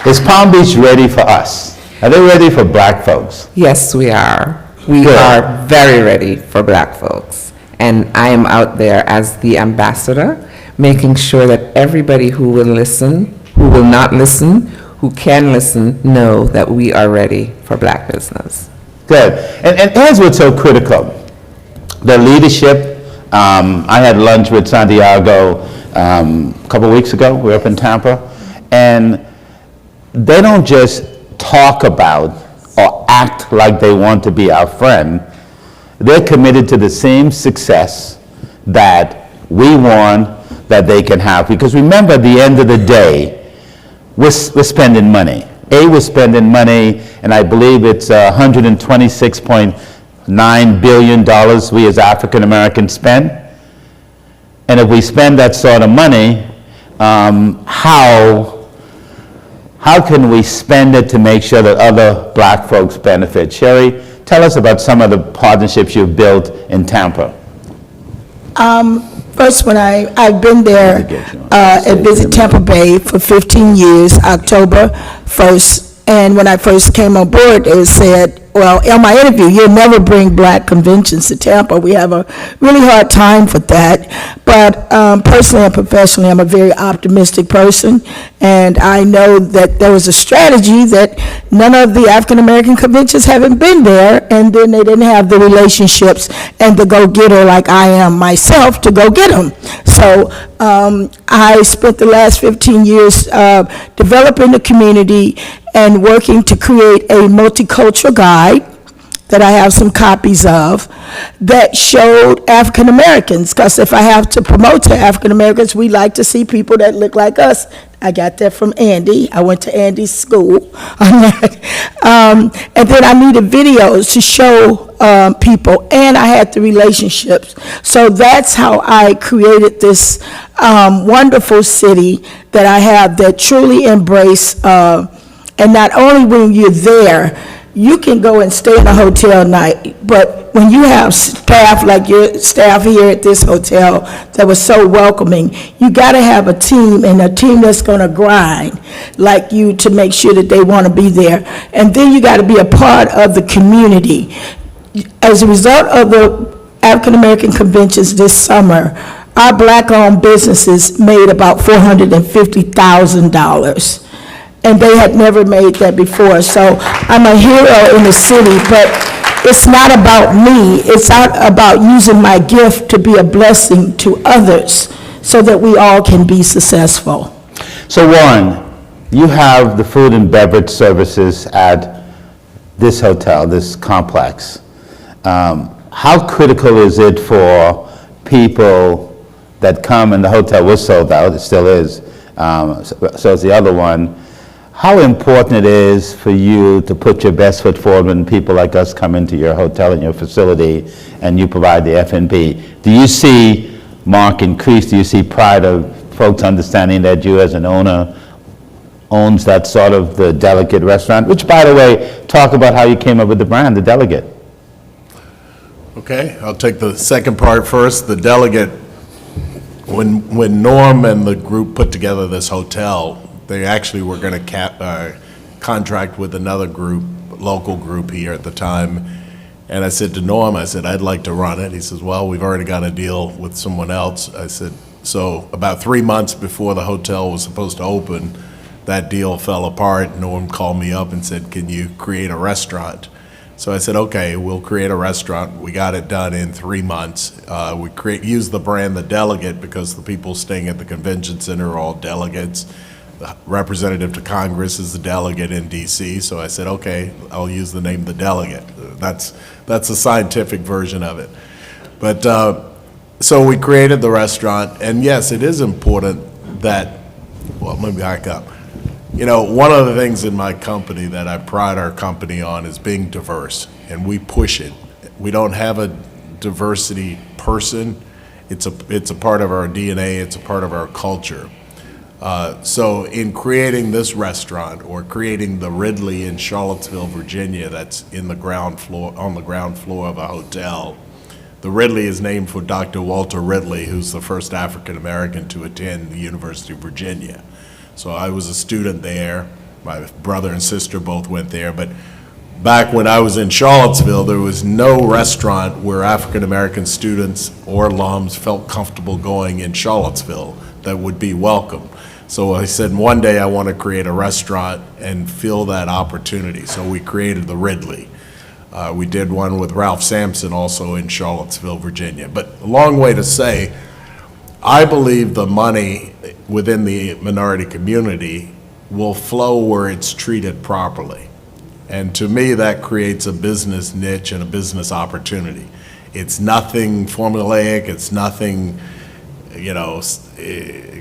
is Palm Beach ready for us? Are they ready for black folks? Yes, we are. We are very ready for black folks. And I am out there as the ambassador, making sure that everybody who will listen, who will not listen, who can listen, know that we are ready for black business. Good. And here's what's so critical. The leadership, I had lunch with Santiago a couple weeks ago. We were up in Tampa. And they don't just talk about or act like they want to be our friend. They're committed to the same success that we want, that they can have. Because remember, at the end of the day, we're spending money. We're spending money, and I believe it's 126 $9 billion we as African Americans spend. And if we spend that sort of money, how can we spend it to make sure that other black folks benefit? Sherry, tell us about some of the partnerships you've built in Tampa. First, when I've been there at Visit Tampa Bay for 15 years, October 1st, and when I first came on board, it said, well, in my interview, you'll never bring black conventions to Tampa. We have a really hard time with that. But personally and professionally, I'm a very optimistic person, and I know that there was a strategy that none of the African-American conventions haven't been there, and then they didn't have the relationships and the go-getter like I am myself to go get them. So I spent the last 15 years developing the community and working to create a multicultural guide that I have some copies of that showed African Americans, because if I have to promote to African Americans, we like to see people that look like us. I got that from Andy. I went to Andy's school on that. And then I needed videos to show people, and I had the relationships. So that's how I created this wonderful city that I have that truly embrace, and not only when you're there, you can go and stay in a hotel night, but when you have staff like your staff here at this hotel that was so welcoming, you got to have a team, and a team that's going to grind like you to make sure that they want to be there. And then you got to be a part of the community. As a result of the African American conventions this summer, our black-owned businesses made about $450,000. And they had never made that before. So I'm a hero in the city, but it's not about me. It's not about using my gift to be a blessing to others so that we all can be successful. So Warren, you have the food and beverage services at this hotel, this complex. How critical is it for people that come, and the hotel was sold out, it still is, so is the other one. How important it is for you to put your best foot forward when people like us come into your hotel and your facility and you provide the F&B? Do you see, Mark, increase? Do you see pride of folks understanding that you as an owner owns that sort of the Delegate restaurant? Which, by the way, talk about how you came up with the brand, the Delegate. Okay, I'll take the second part first. The Delegate, when Norm and the group put together this hotel, they actually were going to contract with another group, local group here at the time. And I said to Norm, I said, I'd like to run it. He says, well, we've already got a deal with someone else. I said, so about 3 months before the hotel was supposed to open, that deal fell apart. Norm called me up and said, can you create a restaurant? So I said, okay, we'll create a restaurant. We got it done in 3 months. We used the brand The Delegate because the people staying at the convention center are all delegates. The representative to Congress is the delegate in DC, so I said, okay, I'll use the name The Delegate. That's the scientific version of it. But so we created the restaurant, and yes, it is important that, well, let me back up. You know, one of the things in my company that I pride our company on is being diverse, and we push it. We don't have a diversity person. It's a part of our DNA. It's a part of our culture. So in creating this restaurant, or creating the Ridley in Charlottesville, Virginia, that's in the ground floor, on the ground floor of a hotel, the Ridley is named for Dr. Walter Ridley, who's the first African American to attend the University of Virginia. So I was a student there. My brother and sister both went there. But back when I was in Charlottesville, there was no restaurant where African American students or alums felt comfortable going in Charlottesville that would be welcome. So I said, one day I want to create a restaurant and fill that opportunity. So we created the Ridley. We did one with Ralph Sampson also in Charlottesville, Virginia. But a long way to say, I believe the money within the minority community will flow where it's treated properly. And to me, that creates a business niche and a business opportunity. It's nothing formulaic, it's nothing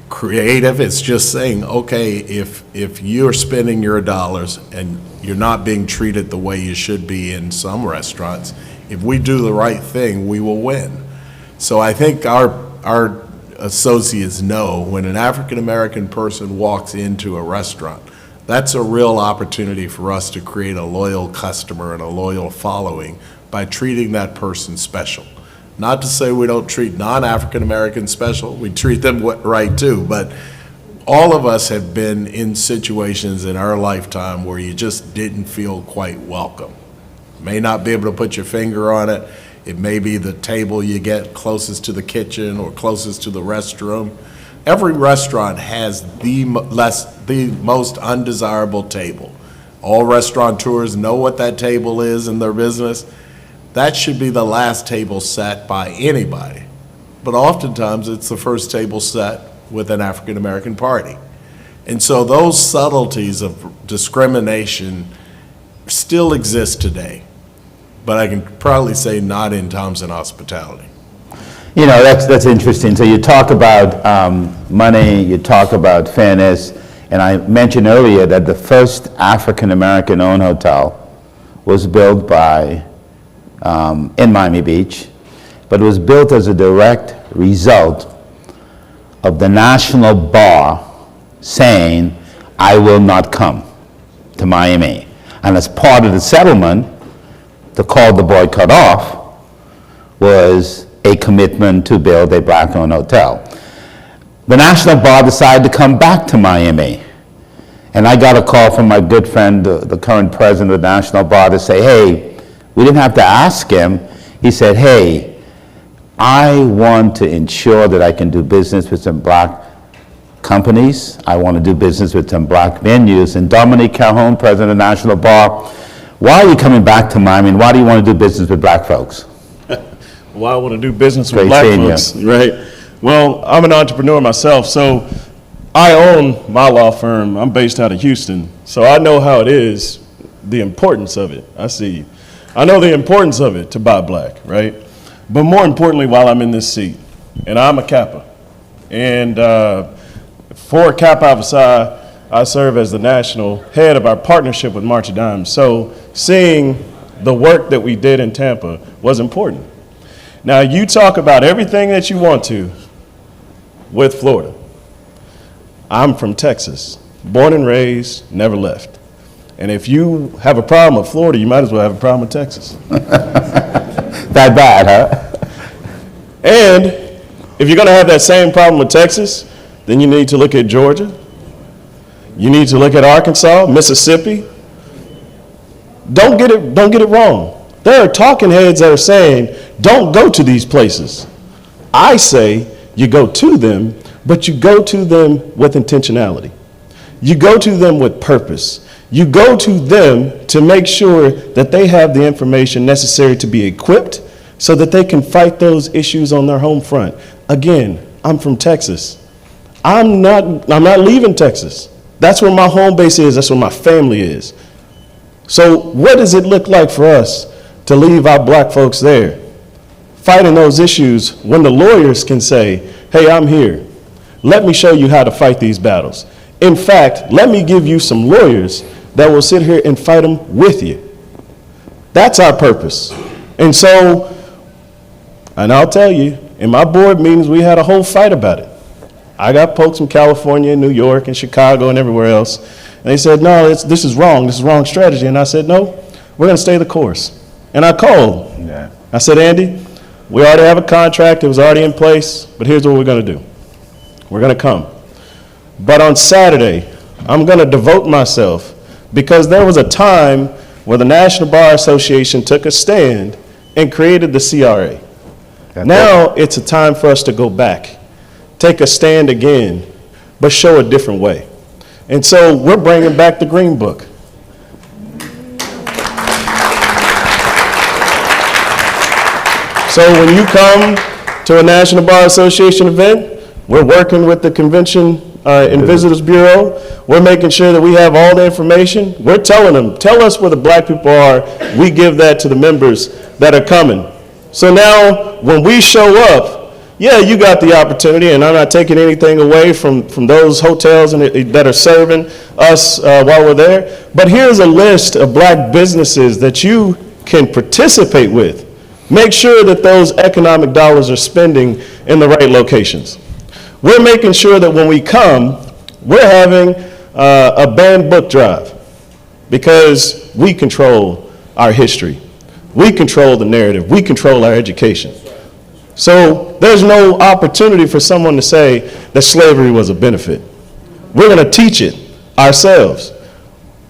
creative. It's just saying, okay, if you're spending your dollars and you're not being treated the way you should be in some restaurants, if we do the right thing, we will win. So I think our associates know when an African-American person walks into a restaurant, that's a real opportunity for us to create a loyal customer and a loyal following by treating that person special. Not to say we don't treat non-African Americans special, we treat them right too, but all of us have been in situations in our lifetime where you just didn't feel quite welcome. May not be able to put your finger on it. It may be the table you get closest to the kitchen or closest to the restroom. Every restaurant has the most undesirable table. All restaurateurs know what that table is in their business. That should be the last table set by anybody. But oftentimes it's the first table set with an African American party. And so those subtleties of discrimination still exist today. But I can probably say not in Thompson Hospitality. You know, that's interesting. So you talk about money, you talk about fairness, and I mentioned earlier that the first African-American owned hotel was built by, in Miami Beach, but it was built as a direct result of the National Bar saying, I will not come to Miami. And as part of the settlement, to call the boycott off was a commitment to build a black-owned hotel. The National Bar decided to come back to Miami. And I got a call from my good friend, the current president of the National Bar, to say, hey, we didn't have to ask him. He said, hey, I want to ensure that I can do business with some black companies. I want to do business with some black venues. And Dominique Calhoun, president of the National Bar, why are you coming back to Miami, and why do you want to do business with black folks? Well, I want to do business with Great black seeing you. folks, right? Well, I'm an entrepreneur myself, so I own my law firm. I'm based out of Houston, so I know how it is, the importance of it. I know the importance of it to buy black, right? But more importantly, while I'm in this seat, and I'm a Kappa, and for Kappa Alpha Psi, I serve as the national head of our partnership with March of Dimes. So seeing the work that we did in Tampa was important. Now, you talk about everything that you want to with Florida. I'm from Texas, born and raised, never left. And if you have a problem with Florida, you might as well have a problem with Texas. That bad, huh? And if you're going to have that same problem with Texas, then you need to look at Georgia. You need to look at Arkansas, Mississippi. Don't get it wrong. There are talking heads that are saying, don't go to these places. I say you go to them, but you go to them with intentionality. You go to them with purpose. You go to them to make sure that they have the information necessary to be equipped so that they can fight those issues on their home front. Again, I'm from Texas. I'm not leaving Texas. That's where my home base is. That's where my family is. So what does it look like for us to leave our black folks there, fighting those issues when the lawyers can say, hey, I'm here. Let me show you how to fight these battles. In fact, let me give you some lawyers that will sit here and fight them with you. That's our purpose. And so, and I'll tell you, in my board meetings, we had a whole fight about it. I got folks from California, New York, and Chicago, and everywhere else. And they said, no, this is wrong strategy. And I said, no, we're going to stay the course. And I called. Yeah. I said, Andy, we already have a contract. It was already in place. But here's what we're going to do. We're going to come. But on Saturday, I'm going to devote myself, because there was a time where the National Bar Association took a stand and created the CRA. Now it's a time for us to go back, take a stand again, but show a different way. And so we're bringing back the Green Book. So when you come to a National Bar Association event, we're working with the Convention and Visitors Bureau. We're making sure that we have all the information. We're telling them, tell us where the black people are. We give that to the members that are coming. So now when we show up, yeah, you got the opportunity, and I'm not taking anything away from those hotels that are serving us while we're there. But here's a list of black businesses that you can participate with. Make sure that those economic dollars are spending in the right locations. We're making sure that when we come, we're having a banned book drive because we control our history. We control the narrative. We control our education. So there's no opportunity for someone to say that slavery was a benefit. We're going to teach it ourselves.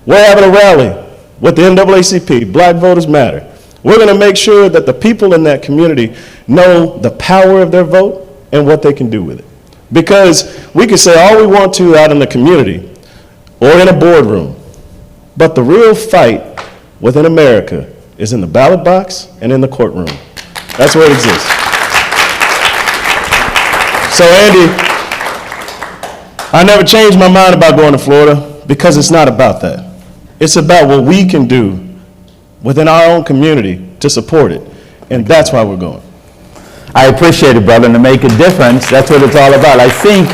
We're having a rally with the NAACP, Black Voters Matter. We're going to make sure that the people in that community know the power of their vote and what they can do with it. Because we can say all we want to out in the community or in a boardroom, but the real fight within America is in the ballot box and in the courtroom. That's where it exists. So Andy, I never changed my mind about going to Florida because it's not about that. It's about what we can do within our own community to support it, and that's why we're going. I appreciate it, brother, and to make a difference, that's what it's all about. I think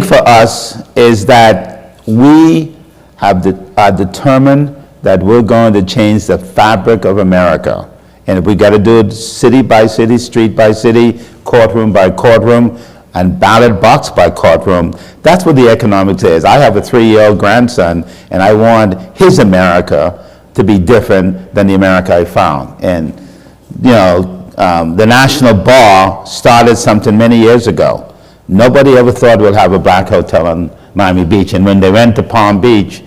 for us is that we are determined that we're going to change the fabric of America. And if we got to do it city by city, street by city, courtroom by courtroom, and ballot box by courtroom, that's what the economics is. I have a 3-year-old grandson, and I want his America to be different than the America I found. And, you know, the National Bar started something many years ago. Nobody ever thought we'd have a black hotel on Miami Beach. And when they went to Palm Beach,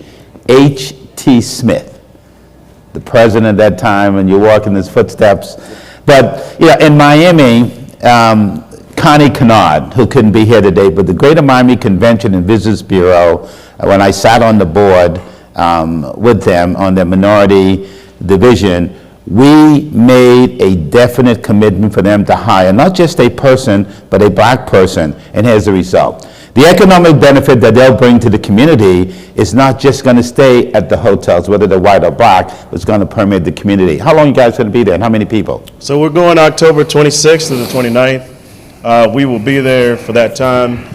H.T. Smith, the president at that time, and you walk in his footsteps. But, you know, in Miami, Connie Kennard, who couldn't be here today, but the Greater Miami Convention and Visitors Bureau, when I sat on the board with them on their minority division, we made a definite commitment for them to hire not just a person, but a black person, and here's the result. The economic benefit that they'll bring to the community is not just going to stay at the hotels, whether they're white or black, but it's going to permeate the community. How long are you guys going to be there, and how many people? So we're going October 26th to the 29th. We will be there for that time.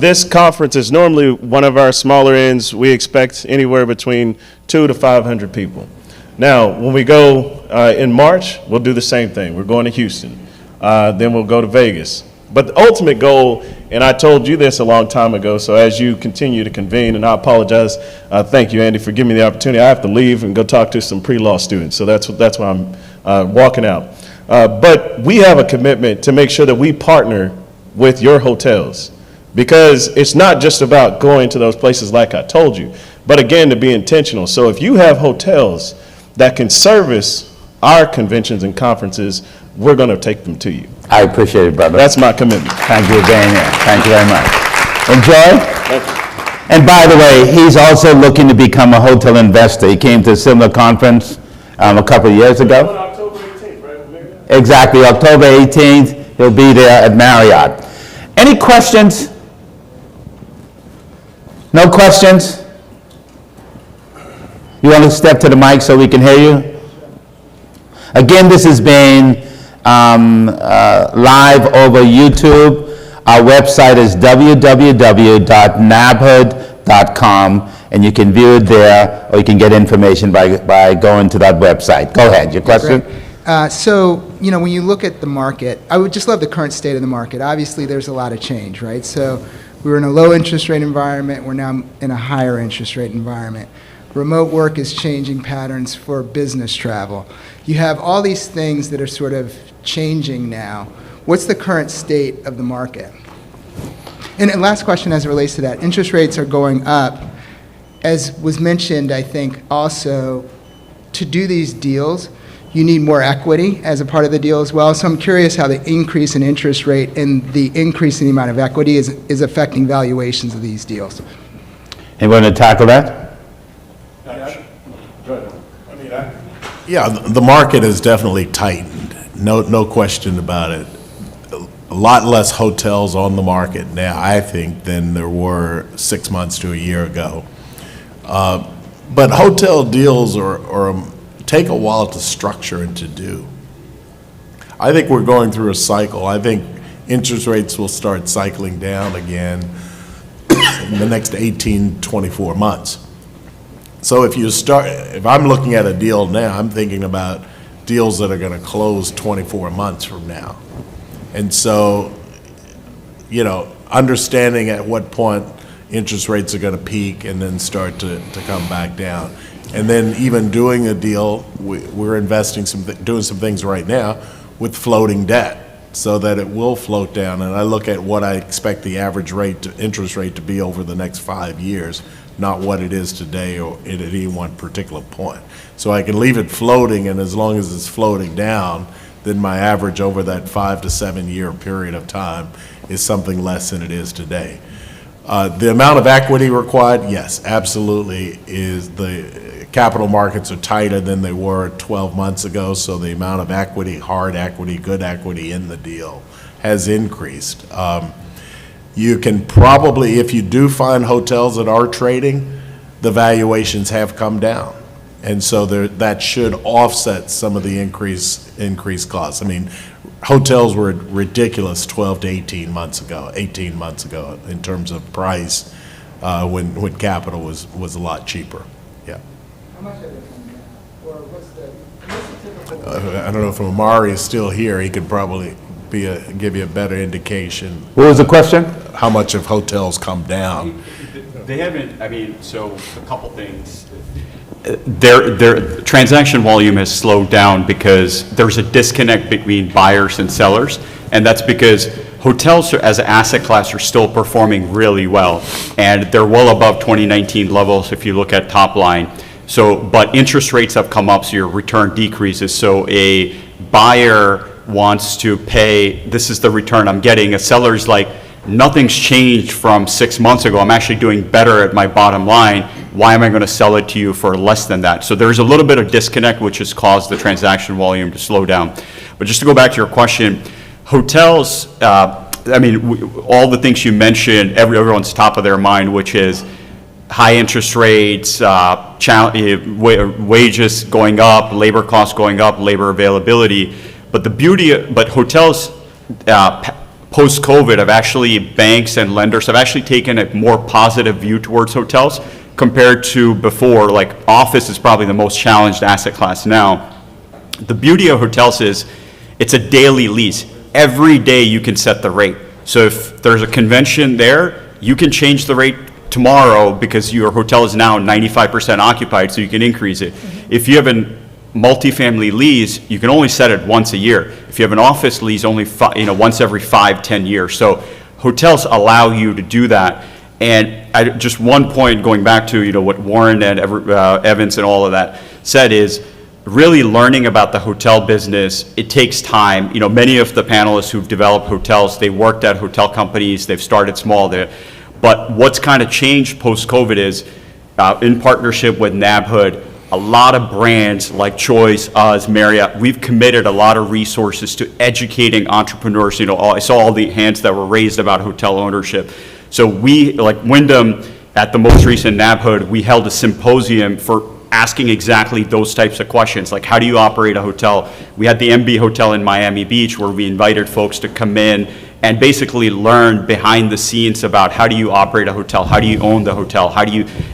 This conference is normally one of our smaller ends. We expect anywhere between 200 to 500 people. Now, when we go in March, we'll do the same thing. We're going to Houston. Then we'll go to Vegas. But the ultimate goal, and I told you this a long time ago, so as you continue to convene, and I apologize, thank you, Andy, for giving me the opportunity. I have to leave and go talk to some pre-law students, so that's why I'm walking out. But we have a commitment to make sure that we partner with your hotels, because it's not just about going to those places like I told you, but again, to be intentional. So if you have hotels that can service our conventions and conferences, we're going to take them to you. I appreciate it, brother. That's my commitment. Thank you for being here. Thank you very much. Enjoy. Thank you. And by the way, he's also looking to become a hotel investor. He came to a similar conference a couple of years ago. On October 18th, right? Marriott? Exactly, October 18th. He'll be there at Marriott. Any questions? No questions? You want to step to the mic so we can hear you? Again, this is being live over YouTube. Our website is www.nabhood.com, and you can view it there, or you can get information by going to that website. Go ahead, your question? So, you know, when you look at the market, I would just love the current state of the market. Obviously, there's a lot of change, right? So we were in a low interest rate environment. We're now in a higher interest rate environment. Remote work is changing patterns for business travel. You have all these things that are sort of changing now. What's the current state of the market? And last question as it relates to that. Interest rates are going up. As was mentioned, I think also, to do these deals, you need more equity as a part of the deal as well. So I'm curious how the increase in interest rate and the increase in the amount of equity is affecting valuations of these deals. Anyone to tackle that? Yeah, the market has definitely tightened. No question about it. A lot less hotels on the market now, I think, than there were 6 months to a year ago. But hotel deals take a while to structure and to do. I think we're going through a cycle. I think interest rates will start cycling down again in the next 18, 24 months. So if I'm looking at a deal now, I'm thinking about deals that are going to close 24 months from now. And so, understanding at what point interest rates are going to peak and then start to come back down. And then even doing a deal, we're investing doing some things right now with floating debt so that it will float down. And I look at what I expect the average interest rate to be over the next 5 years, not what it is today or at any one particular point. So I can leave it floating, and as long as it's floating down, then my average over that 5 to 7 year period of time is something less than it is today. The amount of equity required, yes, absolutely, is the capital markets are tighter than they were 12 months ago, so the amount of equity, hard equity, good equity in the deal has increased. You can probably, if you do find hotels that are trading, the valuations have come down. And so that should offset some of the increased costs. I mean, hotels were ridiculous 12 to 18 months ago in terms of price when capital was a lot cheaper. Yeah. How much have they come down? Or what's the typical? I don't know if Omari is still here. He could probably give you a better indication. What was the question? How much have hotels come down? They haven't, so a couple things. Their transaction volume has slowed down because there's a disconnect between buyers and sellers, and that's because hotels as an asset class are still performing really well, and they're well above 2019 levels if you look at top line. So, but interest rates have come up, so your return decreases. So a buyer wants to pay, this is the return I'm getting. A seller's like, nothing's changed from 6 months ago. I'm actually doing better at my bottom line. Why am I going to sell it to you for less than that? So there's a little bit of disconnect, which has caused the transaction volume to slow down. But just to go back to your question, hotels, all the things you mentioned, everyone's top of their mind, which is high interest rates, wages going up, labor costs going up, labor availability. But hotels, post-COVID, banks and lenders have actually taken a more positive view towards hotels compared to before. Like office is probably the most challenged asset class now. The beauty of hotels is it's a daily lease. Every day you can set the rate. So if there's a convention there, you can change the rate tomorrow because your hotel is now 95% occupied, so you can increase it. If you have a multifamily lease, you can only set it once a year. If you have an office lease, only once every 5-10 years. So hotels allow you to do that. And just one point, going back to what Warren and Evans and all of that said, is really learning about the hotel business. It takes time. Many of the panelists who've developed hotels, they worked at hotel companies, they've started small there. But what's kind of changed post-COVID is, in partnership with NABHOOD, a lot of brands like Choice, Us, Marriott, we've committed a lot of resources to educating entrepreneurs. I saw all the hands that were raised about hotel ownership. So we, like Wyndham, at the most recent NABHOOD, we held a symposium for asking exactly those types of questions, like how do you operate a hotel? We had the MB Hotel in Miami Beach where we invited folks to come in and basically learn behind the scenes about how do you operate a hotel, how do you own the hotel,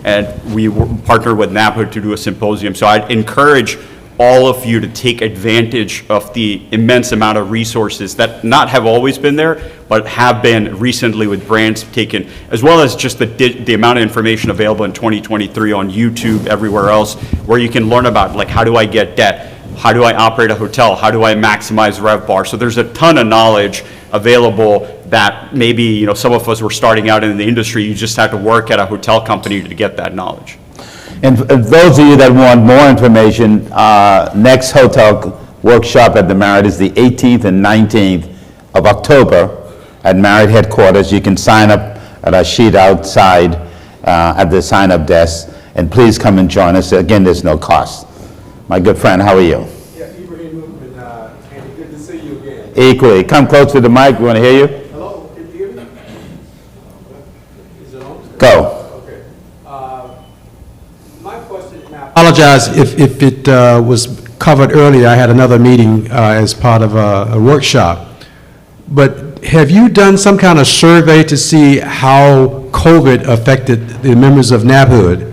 and we partnered with NABHOOD to do a symposium. So I'd encourage all of you to take advantage of the immense amount of resources that not have always been there, but have been recently with brands taken, as well as just the amount of information available in 2023 on YouTube, everywhere else, where you can learn about like how do I get debt, how do I operate a hotel, how do I maximize RevPAR. So there's a ton of knowledge available that maybe some of us were starting out in the industry, you just had to work at a hotel company to get that knowledge. And for those of you that want more information, next hotel workshop at the Marriott is the 18th and 19th of October at Marriott headquarters. You can sign up at our sheet outside at the sign-up desk, and please come and join us. Again, there's no cost. My good friend, how are you? Yeah, Ibrahim Movement, and good to see you again. Equally. Come close to the mic. We want to hear you. Hello, can you hear me? Is it on? Go. My question, and I apologize if it was covered earlier, I had another meeting as part of a workshop. But have you done some kind of survey to see how COVID affected the members of NABHOOD?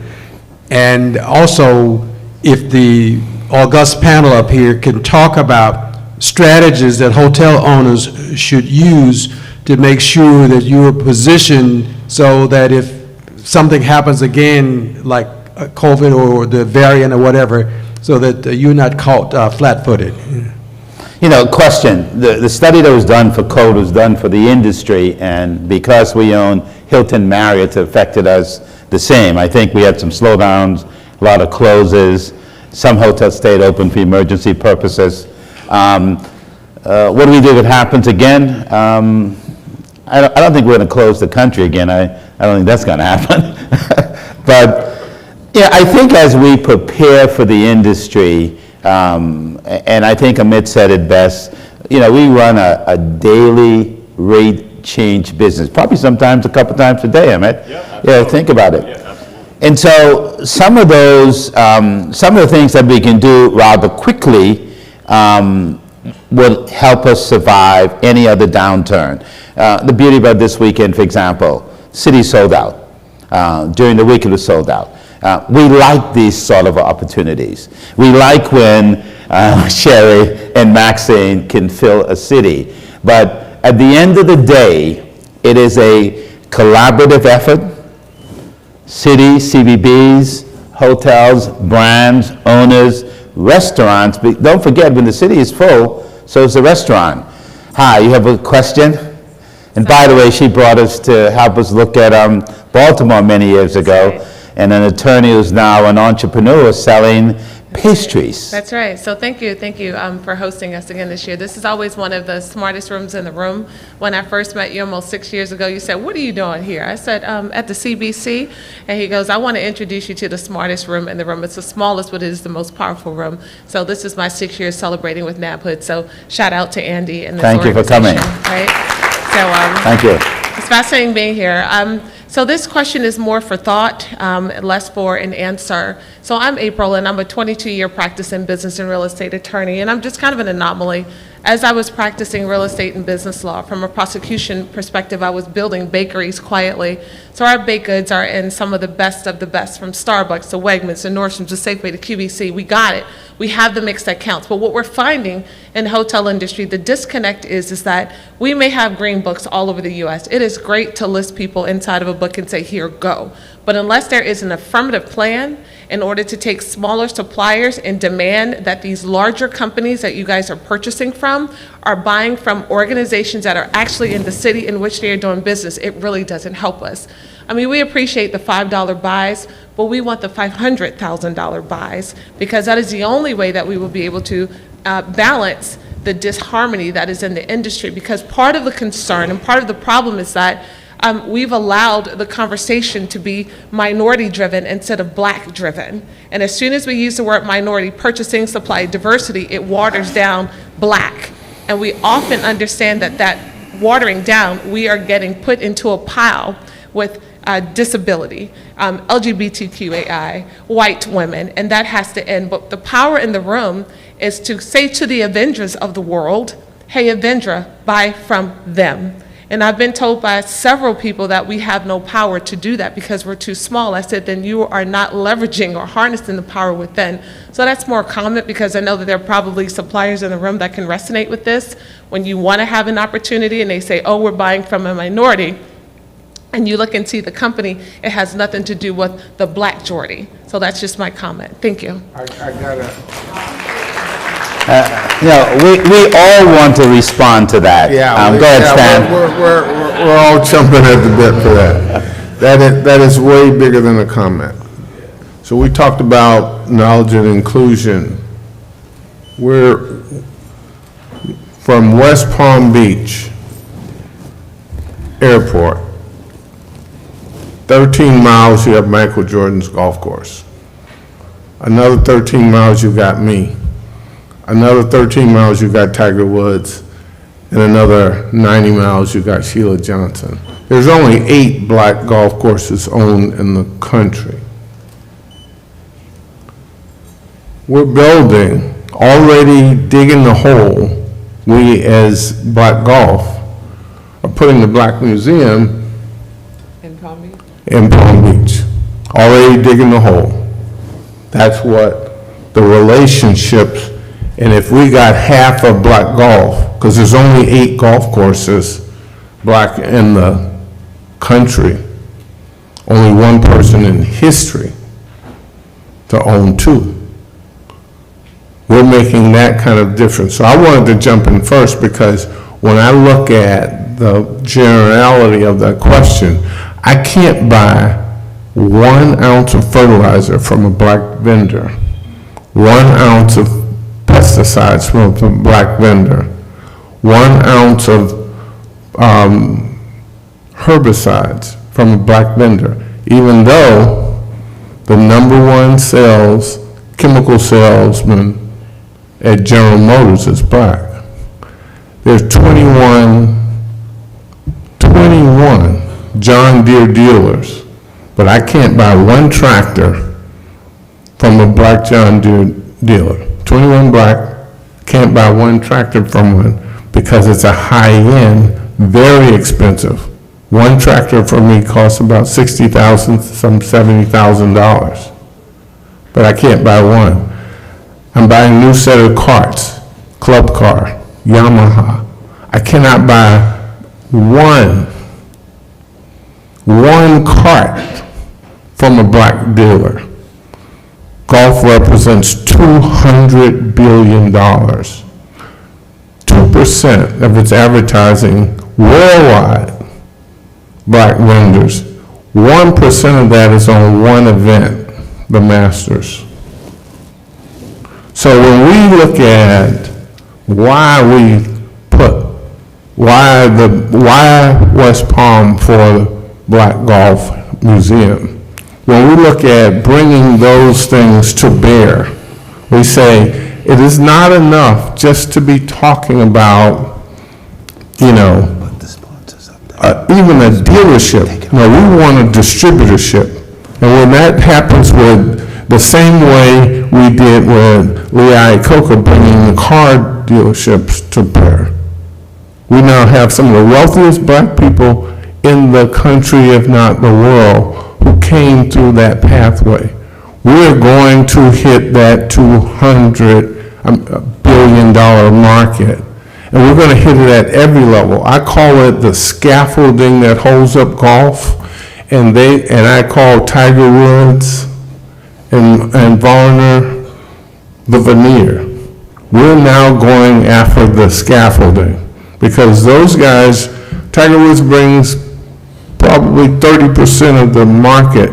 And also, if the august panel up here can talk about strategies that hotel owners should use to make sure that you are positioned so that if something happens again, like COVID or the variant or whatever, so that you're not caught flat-footed. You know, question, the study that was done for COVID was done for the industry, and because we own Hilton Marriott, it affected us the same. I think we had some slowdowns, a lot of closes, some hotels stayed open for emergency purposes. What do we do if it happens again? I don't think we're going to close the country again. I don't think that's going to happen. But yeah, I think as we prepare for the industry, and I think Amit said it best, you know, we run a daily rate change business, probably sometimes a couple times a day, Amit. Yeah, think about it. And so some of those, some of the things that we can do rather quickly will help us survive any other downturn. The beauty about this weekend, for example, city sold out. During the week it was sold out. We like these sort of opportunities. We like when Sherry and Maxine can fill a city. But at the end of the day, it is a collaborative effort. Cities, CBBs, hotels, brands, owners, restaurants. But don't forget, when the city is full, so is the restaurant. Hi, you have a question? And by the way, she brought us to help us look at Baltimore many years ago, and an attorney who's now an entrepreneur selling pastries. That's right. So thank you for hosting us again this year. This is always one of the smartest rooms in the room. When I first met you almost 6 years ago, you said, "What are you doing here?" I said, "At the CBC." And he goes, "I want to introduce you to the smartest room in the room. It's the smallest, but it is the most powerful room." So this is my 6 years celebrating with NABHOOD. So shout out to Andy and this Thank you for coming. Right? So Thank you. it's fascinating being here. So this question is more for thought, less for an answer. So I'm April, and I'm a 22-year practicing business and real estate attorney, and I'm just kind of an anomaly. As I was practicing real estate and business law, from a prosecution perspective, I was building bakeries quietly. So our baked goods are in some of the best, from Starbucks to Wegmans to Nordstrom's to Safeway to QVC. We got it. We have the mix that counts. But what we're finding in the hotel industry, the disconnect is that we may have green books all over the U.S. It is great to list people inside of a book and say, "Here, go." But unless there is an affirmative plan in order to take smaller suppliers and demand that these larger companies that you guys are purchasing from are buying from organizations that are actually in the city in which they are doing business, it really doesn't help us. I mean, we appreciate the $5 buys, but we want the $500,000 buys, because that is the only way that we will be able to balance the disharmony that is in the industry. Because part of the concern and part of the problem is that we've allowed the conversation to be minority-driven instead of black-driven. And as soon as we use the word minority, purchasing, supply, diversity, it waters down black. And we often understand that watering down, we are getting put into a pile with disability, LGBTQAI, white women, and that has to end. But the power in the room is to say to the Avengers of the world, "Hey, Avendra, buy from them." And I've been told by several people that we have no power to do that because we're too small. I said, then you are not leveraging or harnessing the power within. So that's more common, because I know that there are probably suppliers in the room that can resonate with this. When you want to have an opportunity and they say, "Oh, we're buying from a minority," and you look and see the company, it has nothing to do with the black majority. So that's just my comment. Thank you. I gotta. You know, we all want to respond to that. Yeah. Go ahead, Stan. We're all jumping at the bit for that. That is way bigger than a comment. So we talked about knowledge and inclusion. We're from West Palm Beach Airport. 13 miles, you have Michael Jordan's golf course. Another 13 miles, you got me. Another 13 miles, you got Tiger Woods. And another 90 miles, you got Sheila Johnson. There's only 8 black golf courses owned in the country. We're building already digging the hole. We, as Black Golf, are putting the Black Museum In Palm Beach? in Palm Beach, already digging the hole. That's what the relationships, and if we got half of Black Golf, because there's only 8 golf courses Black in the country, only one person in history to own 2. We're making that kind of difference. So I wanted to jump in first because when I look at the generality of that question, I can't buy 1 ounce of fertilizer from a Black vendor, 1 ounce of pesticides from a Black vendor, 1 ounce of herbicides from a Black vendor, even though the #1 chemical salesman at General Motors is Black. There's 21 John Deere dealers, but I can't buy 1 tractor from a Black John Deere dealer. 21 Black, can't buy 1 tractor from one because it's a high-end, very expensive. 1 tractor for me costs about $60,000, some $70,000, but I can't buy 1. I'm buying a new set of carts, Club Car, Yamaha. I cannot buy one cart from a Black dealer. Golf represents $200 billion. 2% of its advertising worldwide, Black vendors. 1% of that is on one event, the Masters. So when we look at why West Palm for the Black Golf Museum, when we look at bringing those things to bear, we say it is not enough just to be talking about, even a dealership. No, we want a distributorship. And when that happens with the same way we did with Lehigh Coca bringing the car dealerships to bear, we now have some of the wealthiest Black people in the country, if not the world, who came through that pathway. We're going to hit that $200 billion market, and we're going to hit it at every level. I call it the scaffolding that holds up golf, and I call Tiger Woods and Varner the veneer. We're now going after the scaffolding because those guys, Tiger Woods brings probably 30% of the market,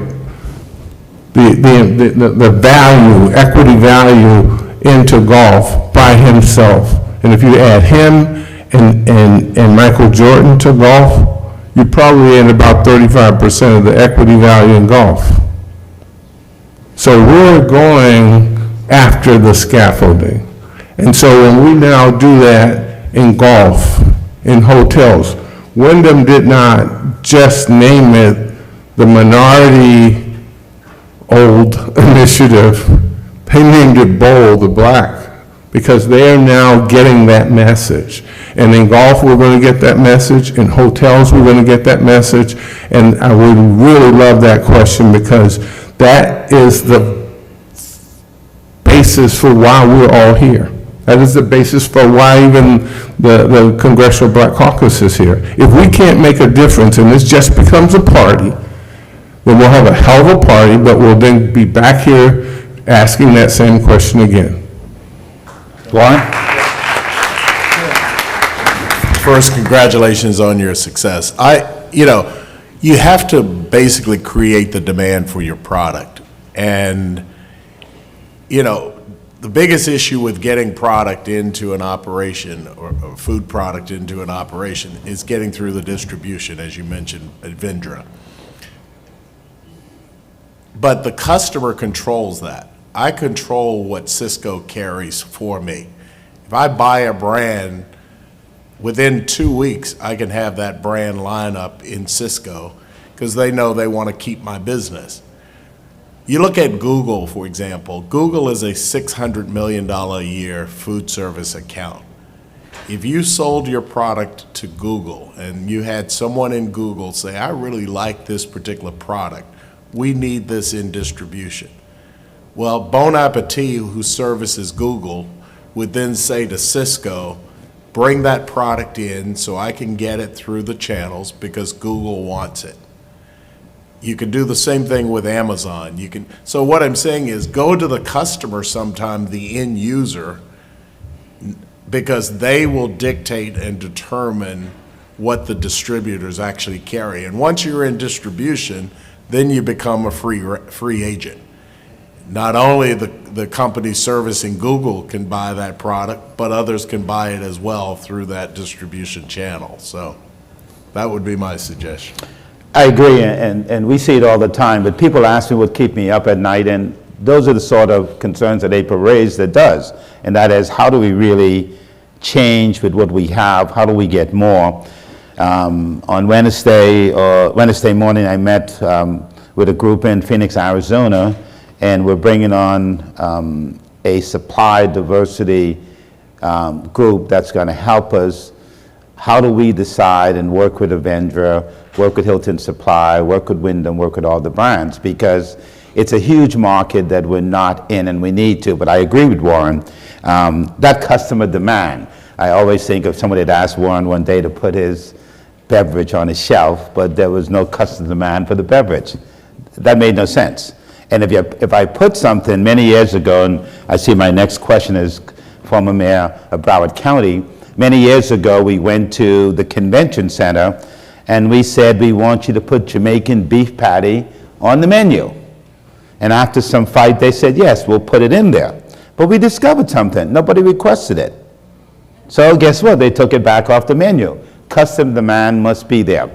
the value, equity value into golf by himself. And if you add him and Michael Jordan to golf, you probably add about 35% of the equity value in golf. So we're going after the scaffolding. And so when we now do that in golf, in hotels, Wyndham did not just name it the minority old initiative. They named it Bold, the Black, because they are now getting that message. And in golf, we're going to get that message. In hotels, we're going to get that message. And I would really love that question because that is the basis for why we're all here. That is the basis for why even the Congressional Black Caucus is here. If we can't make a difference and this just becomes a party, then we'll have a hell of a party, but we'll then be back here asking that same question again. Warren? First, congratulations on your success. You have to basically create the demand for your product. And, the biggest issue with getting product into an operation or food product into an operation is getting through the distribution, as you mentioned, at Vendra. But the customer controls that. I control what Cisco carries for me. If I buy a brand, within 2 weeks, I can have that brand line up in Cisco because they know they want to keep my business. You look at Google, for example. Google is a $600 million a year food service account. If you sold your product to Google and you had someone in Google say, I really like this particular product, we need this in distribution. Well, Bon Appetit, who services Google, would then say to Cisco, bring that product in so I can get it through the channels because Google wants it. You can do the same thing with Amazon. So what I'm saying is go to the customer sometime, the end user, because they will dictate and determine what the distributors actually carry. And once you're in distribution, then you become a free agent. Not only the company servicing Google can buy that product, but others can buy it as well through that distribution channel. So that would be my suggestion. I agree, and we see it all the time, but people ask me what keep me up at night, and those are the sort of concerns that April raised that does, and that is how do we really change with what we have, how do we get more? On Wednesday morning I met with a group in Phoenix, Arizona, and we're bringing on a supply diversity group that's going to help us. How do we decide and work with Avendra, work with Hilton Supply, work with Wyndham, work with all the brands? Because it's a huge market that we're not in and we need to. But I agree with Warren. That customer demand, I always think of somebody that asked Warren one day to put his beverage on his shelf, but there was no customer demand for the beverage. That made no sense. And if I put something many years ago, and I see my next question is former mayor of Broward County, many years ago, we went to the convention center and we said, we want you to put Jamaican beef patty on the menu. And after some fight, they said, yes, we'll put it in there. But we discovered something. Nobody requested it. So guess what? They took it back off the menu. Customer demand must be there.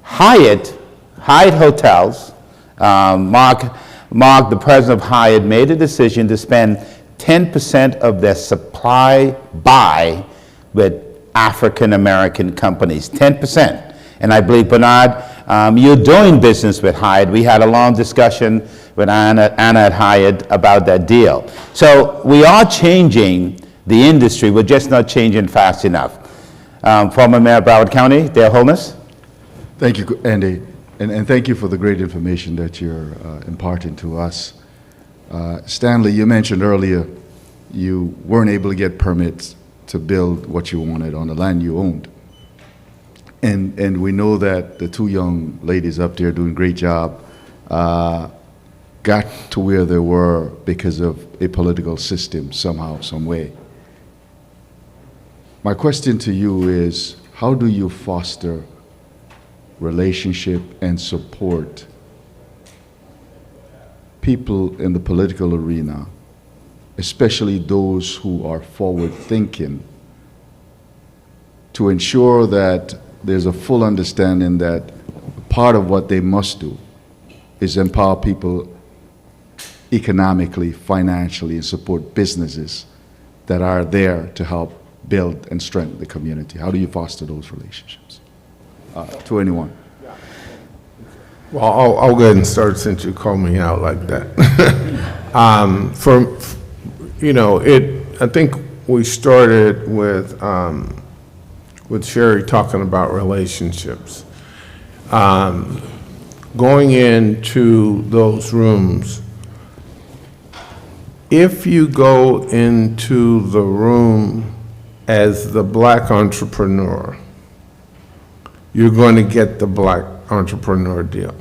Hyatt Hotels, Mark, the president of Hyatt, made a decision to spend 10% of their supply buy with African-American companies, 10%. And I believe, Bernard, you're doing business with Hyatt. We had a long discussion with Anna at Hyatt about that deal. So we are changing the industry. We're just not changing fast enough. Former Mayor of Broward County, Dale Holness. Thank you, Andy. And thank you for the great information that you're imparting to us. Stanley, you mentioned earlier you weren't able to get permits to build what you wanted on the land you owned. And we know that the two young ladies up there doing a great job got to where they were because of a political system somehow, some way. My question to you is, how do you foster relationship and support people in the political arena, especially those who are forward-thinking, to ensure that there's a full understanding that part of what they must do is empower people economically, financially, and support businesses that are there to help build and strengthen the community? How do you foster those relationships? To anyone. Well, I'll go ahead and start since you called me out like that. I think we started with Sherry talking about relationships. Going into those rooms, if you go into the room as the black entrepreneur, you're going to get the black entrepreneur deal.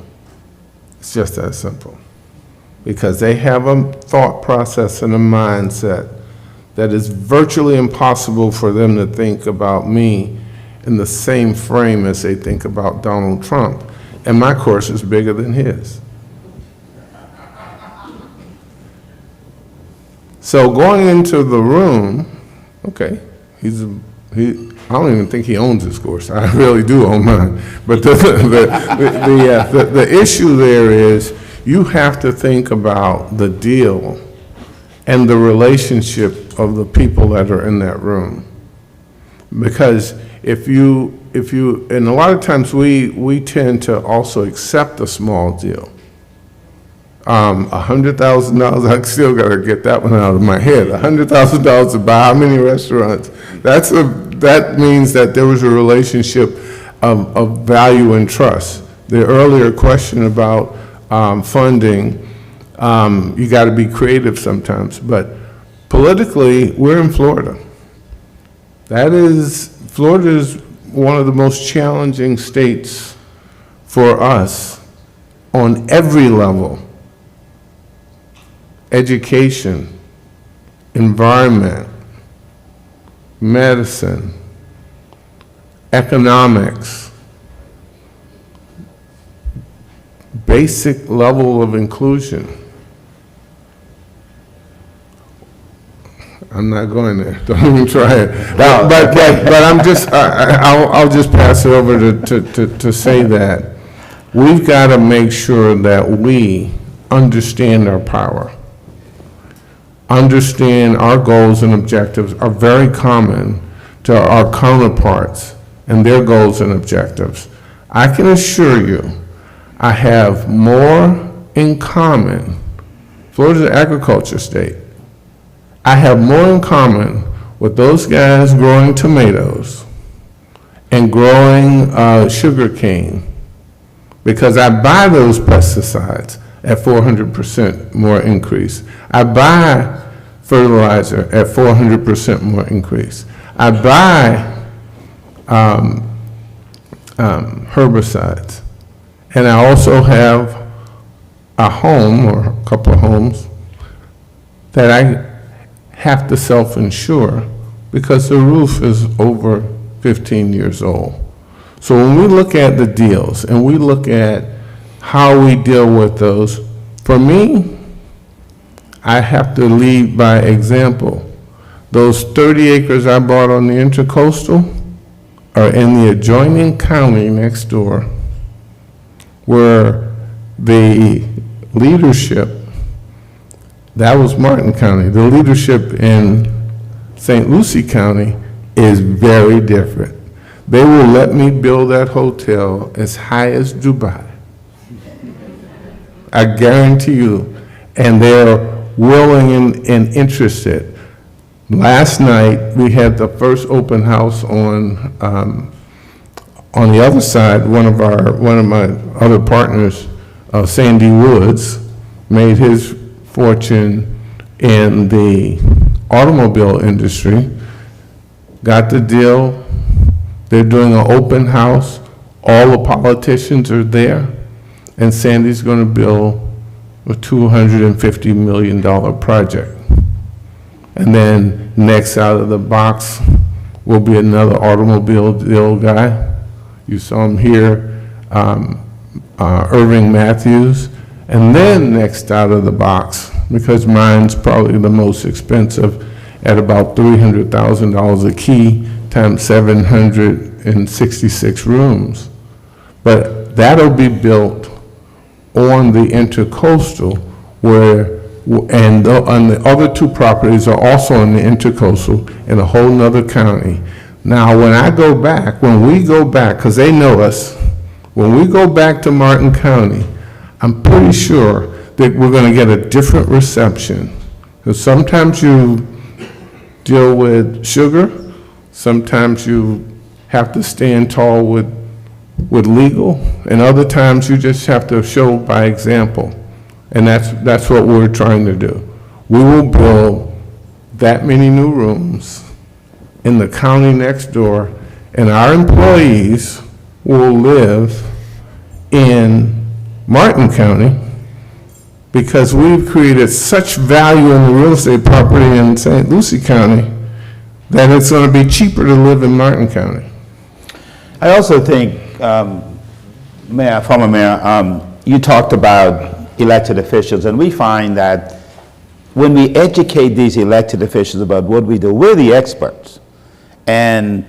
It's just that simple. Because they have a thought process and a mindset that is virtually impossible for them to think about me in the same frame as they think about Donald Trump. And my course is bigger than his. So going into the room, okay, I don't even think he owns his course. I really do own mine. But the issue there is you have to think about the deal and the relationship of the people that are in that room. Because and a lot of times we tend to also accept a small deal. $100,000, I still got to get that one out of my head. $100,000 to buy how many restaurants? That means that there was a relationship of value and trust. The earlier question about funding, you got to be creative sometimes, but politically, we're in Florida. Florida is one of the most challenging states for us on every level. Education, environment, medicine, economics, basic level of inclusion. I'm not going there. Don't even try it. But I'll just pass it over to say that we've got to make sure that we understand our power, understand our goals and objectives are very common to our counterparts and their goals and objectives. I can assure you, I have more in common. Florida's an agriculture state. I have more in common with those guys growing tomatoes and growing sugar cane, because I buy those pesticides at 400% more increase. I buy fertilizer at 400% more increase. I buy herbicides. And I also have a home or a couple of homes that I have to self-insure because the roof is over 15 years old. So when we look at the deals and we look at how we deal with those, for me, I have to lead by example. Those 30 acres I bought on the Intercoastal are in the adjoining county next door, where the leadership, that was Martin County, the leadership in St. Lucie County is very different. They will let me build that hotel as high as Dubai. I guarantee you. And they're willing and interested. Last night, we had the first open house on the other side. One of my other partners, Sandy Woods, made his fortune in the automobile industry, got the deal. They're doing an open house. All the politicians are there, and Sandy's going to build a $250 million project. And then next out of the box will be another automobile deal guy. You saw him here, Irving Matthews. And then next out of the box, because mine's probably the most expensive at about $300,000 a key times 766 rooms. But that'll be built on the Intercoastal, and the other two properties are also in the Intercoastal in a whole nother county. Now, when we go back, because they know us, when we go back to Martin County, I'm pretty sure that we're going to get a different reception. Because sometimes you deal with sugar, sometimes you have to stand tall with legal, and other times you just have to show by example. And that's what we're trying to do. We will build that many new rooms in the county next door, and our employees will live in Martin County because we've created such value in the real estate property in St. Lucie County that it's going to be cheaper to live in Martin County. I also think, former Mayor, you talked about elected officials, and we find that when we educate these elected officials about what we do, we're the experts. And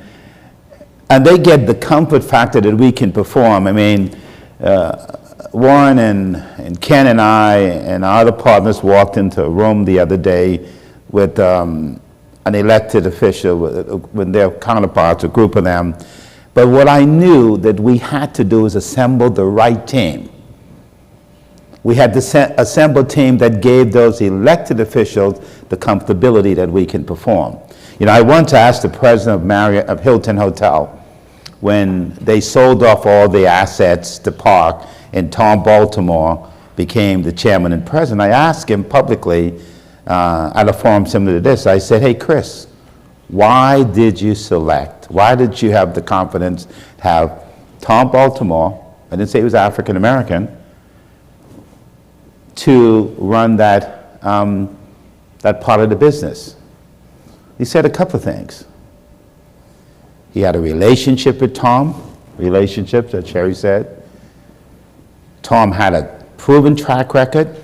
they get the comfort factor that we can perform. I mean, Warren and Ken and I and our other partners walked into a room the other day with an elected official with their counterparts, a group of them. But what I knew that we had to do is assemble the right team. we had to assemble a team that gave those elected officials the comfortability that we can perform. You know, I once asked the president of Hilton Hotel, when they sold off all the assets to Park and Tom Baltimore became the chairman and president, I asked him publicly at a forum similar to this, I said, hey, Chris, why did you have the confidence to have Tom Baltimore, I didn't say he was African American, to run that part of the business? He said a couple of things. He had a relationship with Tom, relationships, as Sherry said. Tom had a proven track record,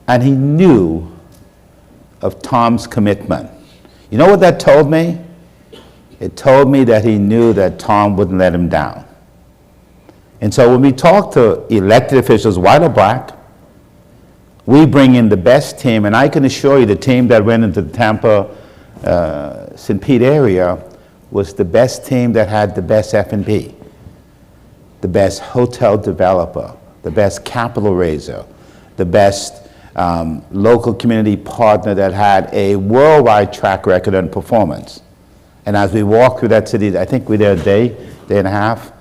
and he knew of Tom's commitment. You know what that told me? It told me that he knew that Tom wouldn't let him down. And so when we talk to elected officials, white or black, we bring in the best team, and I can assure you the team that went into the Tampa, St. Pete area was the best team that had the best F&B, the best hotel developer, the best capital raiser, the best local community partner that had a worldwide track record on performance. And as we walk through that city, I think we're there a day and a half,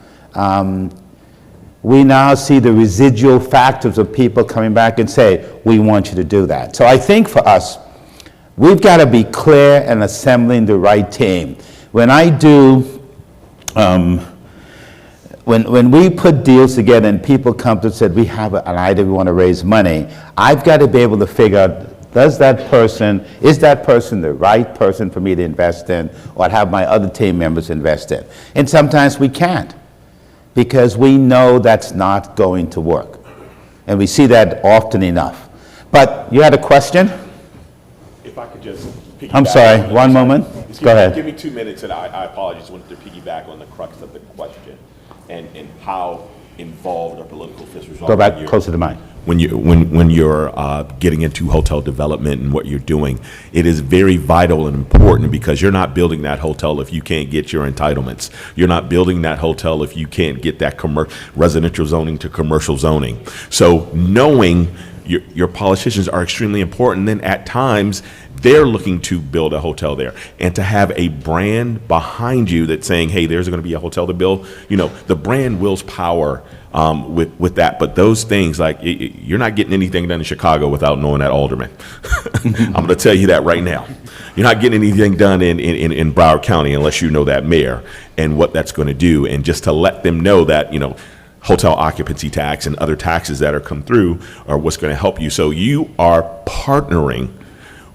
we now see the residual factors of people coming back and say, we want you to do that. So I think for us, we've got to be clear in assembling the right team. When I do, when we put deals together and people come to us and say, we have an idea, we want to raise money, I've got to be able to figure out, is that person the right person for me to invest in, or have my other team members invest in? And sometimes we can't, because we know that's not going to work. And we see that often enough. But you had a question? If I could just piggyback. I'm sorry, one moment. Go ahead. Give me 2 minutes, and I apologize. I wanted to piggyback on the crux of the question and how involved our political officials are. Go back closer to mine. When you're getting into hotel development and what you're doing, it is very vital and important, because you're not building that hotel if you can't get your entitlements. You're not building that hotel if you can't get that residential zoning to commercial zoning. So knowing your politicians are extremely important. Then at times they're looking to build a hotel there, and to have a brand behind you that's saying, hey, there's going to be a hotel to build. You know, the brand wills power with that. But those things, like, you're not getting anything done in Chicago without knowing that alderman. I'm going to tell you that right now. You're not getting anything done in Broward County unless you know that mayor and what that's going to do. And just to let them know that, you know, hotel occupancy tax and other taxes that are come through are what's going to help you. So you are partnering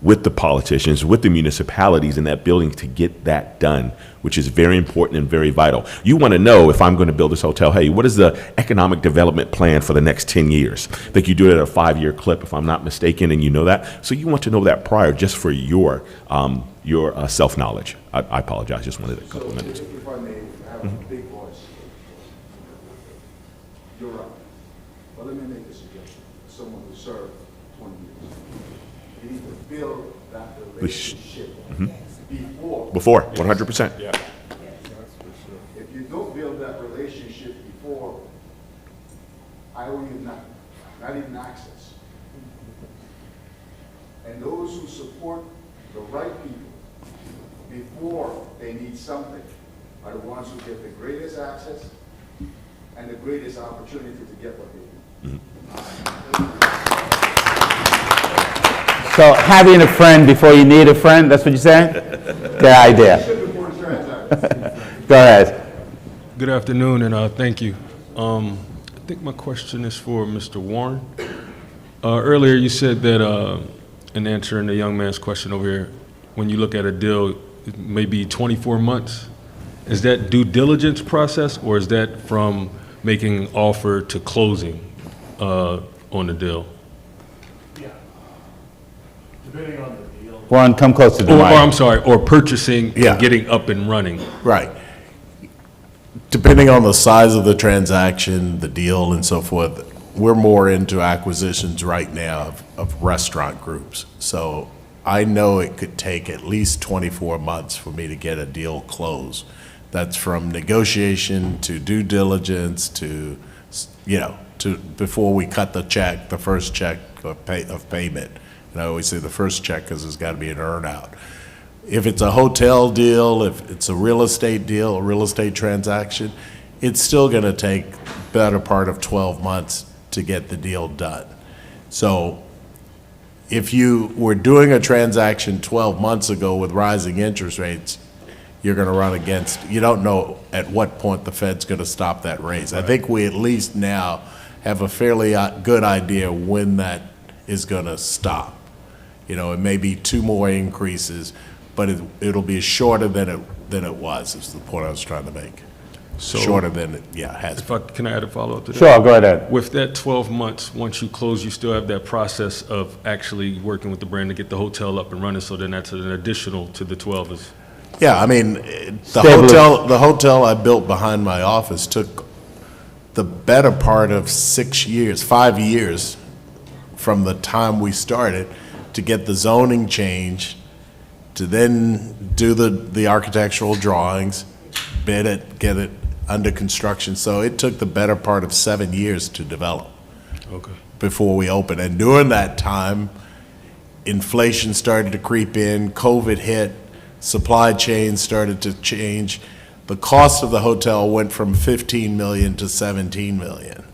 with the politicians, with the municipalities in that building to get that done, which is very important and very vital. You want to know, if I'm going to build this hotel, hey, what is the economic development plan for the next 10 years? I think you do it at a 5-year clip, if I'm not mistaken, and you know that. So you want to know that prior, just for your self-knowledge. I apologize, just wanted a couple minutes. If I may have a big voice. You're right. But let me make a suggestion. Someone who served 20 years. You need to build that relationship before 100%. Yeah. If you don't build that relationship before, I owe you nothing, not even access. And those who support the right people before they need something are the ones who get the greatest access and the greatest opportunity to get what they need. So having a friend before you need a friend, that's what you're saying? Good idea. Go ahead. Good afternoon, and thank you. I think my question is for Mr. Warren. Earlier you said that, in answering the young man's question over here, when you look at a deal, it may be 24 months. Is that due diligence process, or is that from making an offer to closing on the deal? Depending on the deal. Warren, come close to the mic. Or I'm sorry, or purchasing and getting up and running. Right. Depending on the size of the transaction, the deal, and so forth, we're more into acquisitions right now of restaurant groups. So I know it could take at least 24 months for me to get a deal closed. That's from negotiation to due diligence to, before we cut the check, the first check of payment. And I always say the first check because there's got to be an earn-out. If it's a hotel deal, if it's a real estate deal, a real estate transaction, it's still going to take better part of 12 months to get the deal done. So if you were doing a transaction 12 months ago with rising interest rates, you're going to run against, you don't know at what point the Fed's going to stop that raise. I think we at least now have a fairly good idea when that is going to stop. You know, it may be 2 more increases, but it'll be shorter than it was, is the point I was trying to make. So shorter than it, has been. Can I add a follow-up to that? Sure, go ahead. With that 12 months, once you close, you still have that process of actually working with the brand to get the hotel up and running, so then that's an additional to the 12 is. Yeah, I mean, the hotel I built behind my office took the better part of 6 years, 5 years from the time we started to get the zoning changed, to then do the architectural drawings, bid it, get it under construction. So it took the better part of 7 years to develop. Okay. Before we opened. And during that time, inflation started to creep in, COVID hit, supply chains started to change. The cost of the hotel went from 15 million to 17 million.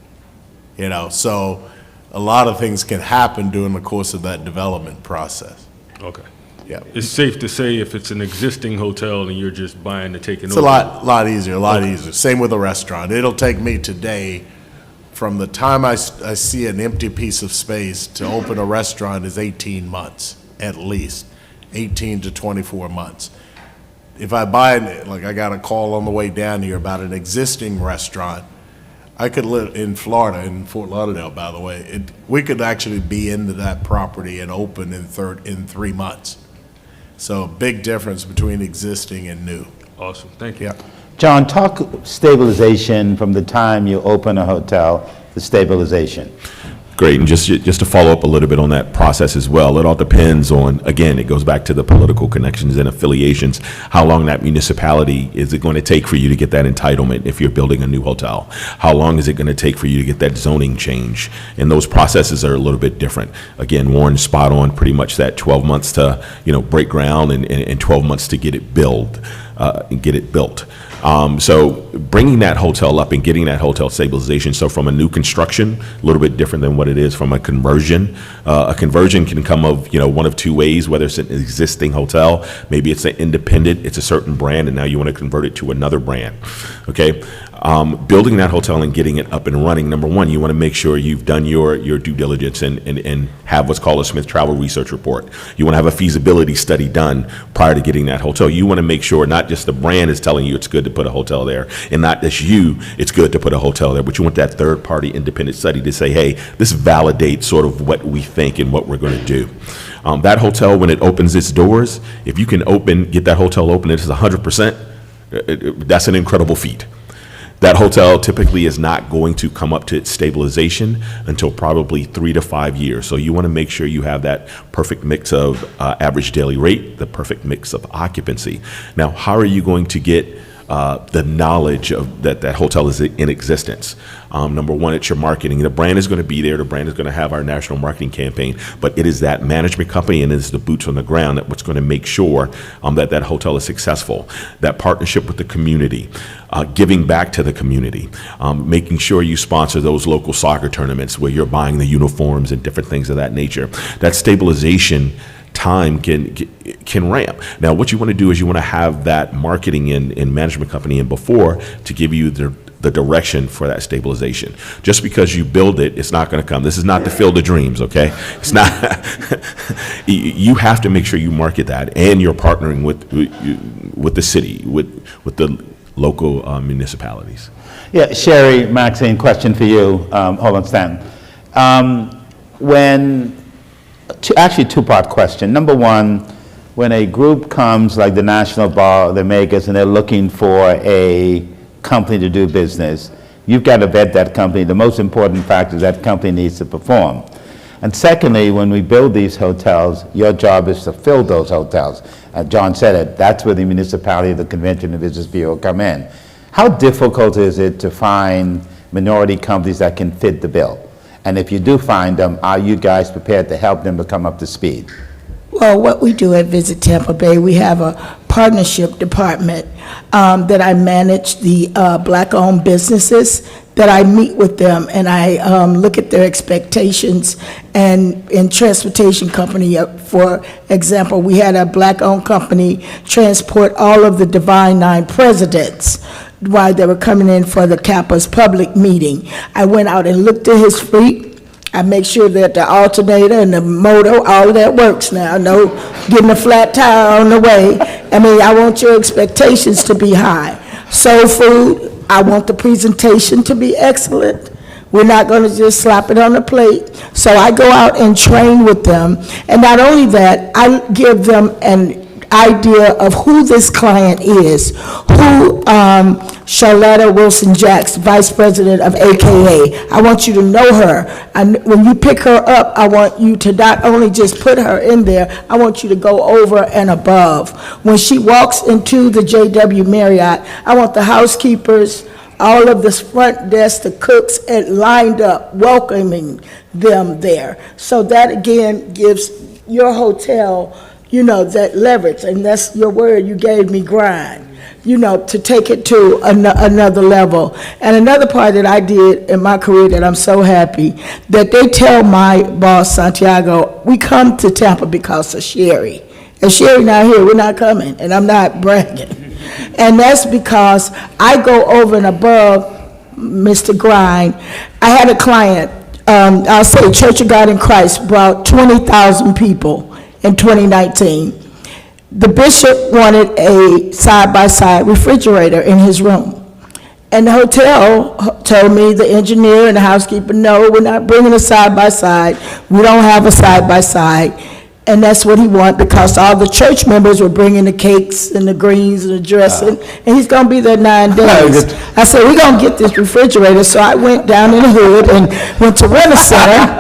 You know, so a lot of things can happen during the course of that development process. Okay. Yeah. It's safe to say if it's an existing hotel and you're just buying to take it over. It's a lot easier. Same with a restaurant. It'll take me today, from the time I see an empty piece of space to open a restaurant is 18 months, at least, 18 to 24 months. If I buy it, like I got a call on the way down here about an existing restaurant, I could live in Florida, in Fort Lauderdale, by the way. We could actually be into that property and open in 3 months. So big difference between existing and new. Awesome, thank you. Yeah. John, talk stabilization from the time you open a hotel to stabilization. Great, and just to follow up a little bit on that process as well, it all depends on, again, it goes back to the political connections and affiliations, how long that municipality is it going to take for you to get that entitlement if you're building a new hotel? How long is it going to take for you to get that zoning change? And those processes are a little bit different. Again, Warren's spot on, pretty much that 12 months to, break ground and 12 months to get it built. So bringing that hotel up and getting that hotel stabilization. So from a new construction, a little bit different than what it is from a conversion. A conversion can come of, one of 2 ways, whether it's an existing hotel, maybe it's an independent, it's a certain brand, and now you want to convert it to another brand, okay? Building that hotel and getting it up and running, number one, you want to make sure you've done your due diligence and have what's called a Smith Travel Research Report. You want to have a feasibility study done prior to getting that hotel. You want to make sure not just the brand is telling you it's good to put a hotel there, and not just it's good to put a hotel there, but you want that third-party independent study to say, hey, this validates sort of what we think and what we're going to do. That hotel, when it opens its doors, if you can get that hotel open, it's 100%, that's an incredible feat. That hotel typically is not going to come up to its stabilization until probably 3 to 5 years. So you want to make sure you have that perfect mix of average daily rate, the perfect mix of occupancy. Now, how are you going to get the knowledge of that hotel is in existence? Number one, it's your marketing. The brand is going to be there. The brand is going to have our national marketing campaign, but it is that management company and it's the boots on the ground that's going to make sure that hotel is successful. That partnership with the community, giving back to the community, making sure you sponsor those local soccer tournaments where you're buying the uniforms and different things of that nature. That stabilization time can ramp. Now, what you want to do is you want to have that marketing and management company in before to give you the direction for that stabilization. Just because you build it, it's not going to come. This is not the Field of Dreams, okay? It's not. You have to make sure you market that, and you're partnering with the city, with the local municipalities. Yeah, Sherry, Maxine, question for you. Hold on, Stan. Actually, 2-part question. Number one, when a group comes like the National Bar, the makers, and they're looking for a company to do business, you've got to vet that company. The most important factor is that company needs to perform. And secondly, when we build these hotels, your job is to fill those hotels. John said it, that's where the municipality, the Convention and Business Bureau come in. How difficult is it to find minority companies that can fit the bill? And if you do find them, are you guys prepared to help them to come up to speed? Well, what we do at Visit Tampa Bay, we have a partnership department that I manage the black-owned businesses, that I meet with them and I look at their expectations. And in transportation company, for example, we had a black-owned company transport all of the Divine Nine presidents while they were coming in for the Kappa's public meeting. I went out and looked at his fleet. I make sure that the alternator and the motor, all of that works now. No getting a flat tire on the way. I mean, I want your expectations to be high. Soul food, I want the presentation to be excellent. We're not going to just slap it on the plate. So I go out and train with them. And not only that, I give them an idea of who this client is, who Charlotta Wilson-Jacks, Vice President of AKA. I want you to know her. And when you pick her up, I want you to not only just put her in there, I want you to go over and above. When she walks into the JW Marriott, I want the housekeepers, all of the front desk, the cooks, and lined up, welcoming them there. So that, again, gives your hotel, you know, that leverage, and that's your word you gave me, grind, you know, to take it to another level. And another part that I did in my career that I'm so happy, that they tell my boss, Santiago, we come to Tampa because of Sherry. If Sherry not here, we're not coming, and I'm not bragging. And that's because I go over and above Mr. Grind. I had a client, I'll say Church of God in Christ brought 20,000 people in 2019. The bishop wanted a side-by-side refrigerator in his room. And the hotel told me, the engineer and the housekeeper, no, we're not bringing a side-by-side. We don't have a side-by-side. And that's what he wanted, because all the church members were bringing the cakes and the greens and the dressing, and he's going to be there 9 days. I said, we're going to get this refrigerator. So I went down in the hood and went to Rent-A-Center,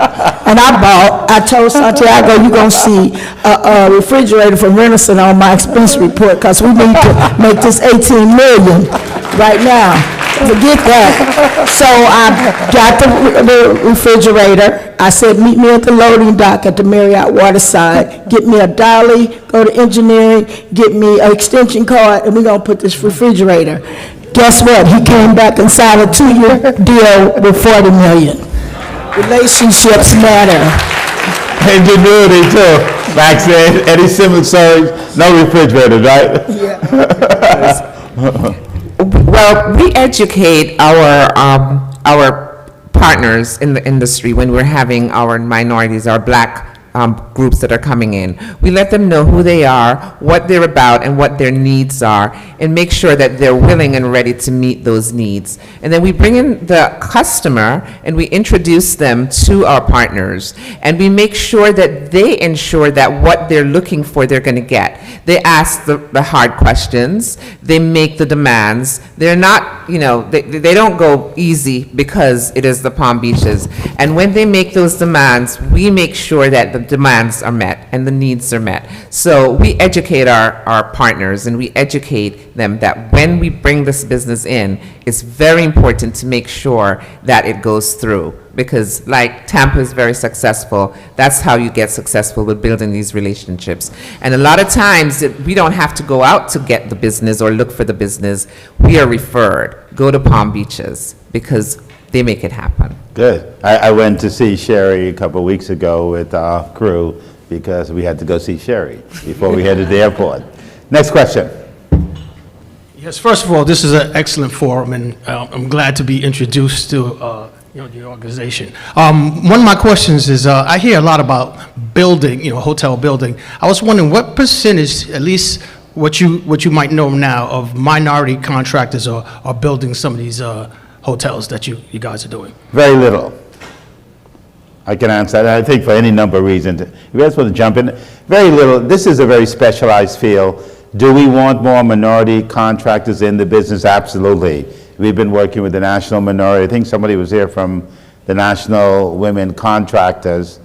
and I told Santiago, you're going to see a refrigerator from Rent-A-Center on my expense report, because we need to make this $18 million right now. Forget that. So I got the refrigerator. I said, meet me at the loading dock at the Marriott Waterside. Get me a dolly, go to engineering, get me an extension cord, and we're going to put this refrigerator. Guess what? He came back and signed a 2-year deal with $40 million. Relationships matter. Ingenuity too. Max said, Eddie Simmons said, no refrigerator, right? Yeah. Well, we educate our partners in the industry when we're having our minorities, our black groups that are coming in. We let them know who they are, what they're about, and what their needs are, and make sure that they're willing and ready to meet those needs. And then we bring in the customer and we introduce them to our partners, and we make sure that they ensure that what they're looking for, they're going to get. They ask the hard questions, they make the demands. They're not, you know, they don't go easy because it is the Palm Beaches. And when they make those demands, we make sure that the demands are met and the needs are met. So we educate our partners, and we educate them that when we bring this business in, it's very important to make sure that it goes through. Because like Tampa is very successful, that's how you get successful with building these relationships. And a lot of times, we don't have to go out to get the business or look for the business. We are referred. Go to Palm Beaches, because they make it happen. Good. I went to see Sherry a couple of weeks ago with our crew, because we had to go see Sherry before we headed to the airport. Next question. Yes, first of all, this is an excellent forum, and I'm glad to be introduced to the organization. One of my questions is, I hear a lot about building, hotel building. I was wondering what percentage, at least what you might know now, of minority contractors are building some of these hotels that you guys are doing? Very little. I can answer that, I think, for any number of reasons. If you guys want to jump in, very little. This is a very specialized field. Do we want more minority contractors in the business? Absolutely. We've been working with the National Minority. I think somebody was here from the National Women Contractors.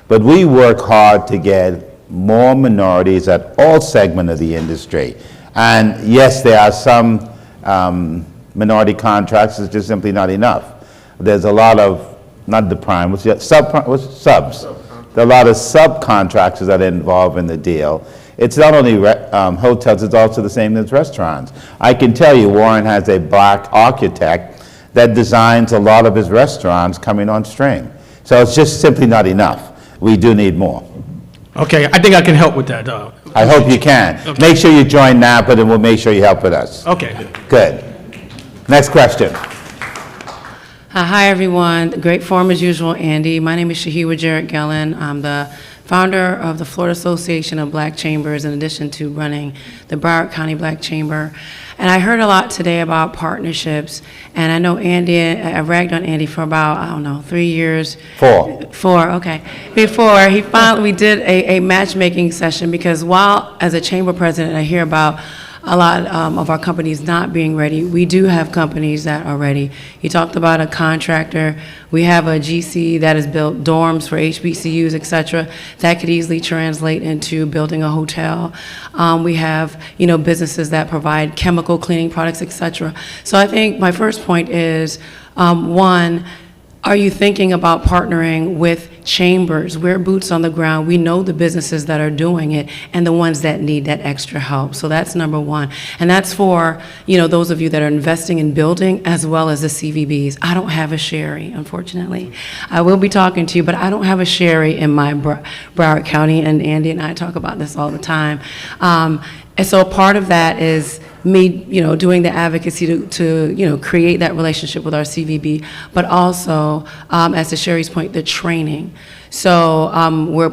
But we work hard to get more minorities at all segments of the industry. And yes, there are some minority contractors, it's just simply not enough. There's a lot of, not the prime, what's the, subs. There are a lot of subcontractors that are involved in the deal. It's not only hotels, it's also the same as restaurants. I can tell you Warren has a black architect that designs a lot of his restaurants coming on stream. So it's just simply not enough. We do need more. Okay, I think I can help with that. I hope you can. Okay. Make sure you join NABHOOD and we'll make sure you help with us. Okay. Good. Next question. Hi, everyone. Great form as usual, Andy. My name is Shahiwa Jarrett Gellin. I'm the founder of the Florida Association of Black Chambers, in addition to running the Broward County Black Chamber. And I heard a lot today about partnerships, and I know Andy, I ragged on Andy for about, I don't know, 3 years. Four, okay. Before he finally, we did a matchmaking session, because while as a chamber president I hear about a lot of our companies not being ready, we do have companies that are ready. He talked about a contractor. We have a GC that has built dorms for HBCUs, et cetera. That could easily translate into building a hotel. We have, businesses that provide chemical cleaning products, et cetera. So I think my first point is, one, are you thinking about partnering with chambers? We're boots on the ground. We know the businesses that are doing it and the ones that need that extra help. So that's number one. And that's for, those of you that are investing in building as well as the CVBs. I don't have a Sherry, unfortunately. I will be talking to you, but I don't have a Sherry in my Broward County, and Andy and I talk about this all the time. And so part of that is me, doing the advocacy to create that relationship with our CVB, but also, as to Sherry's point, the training. So we're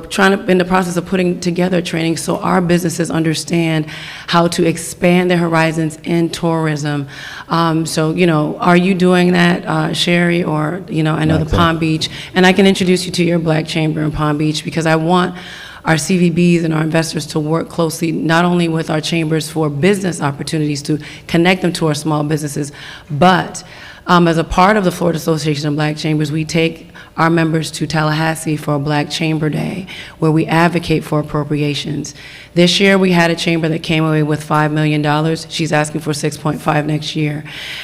in the process of putting together training so our businesses understand how to expand their horizons in tourism. So, are you doing that, Sherry, or, I know the Palm Beach, and I can introduce you to your Black Chamber in Palm Beach, because I want our CVBs and our investors to work closely, not only with our chambers for business opportunities to connect them to our small businesses, but as a part of the Florida Association of Black Chambers, we take our members to Tallahassee for a Black Chamber Day, where we advocate for appropriations. This year, we had a chamber that came away with $5 million. She's asking for 6.5 next year.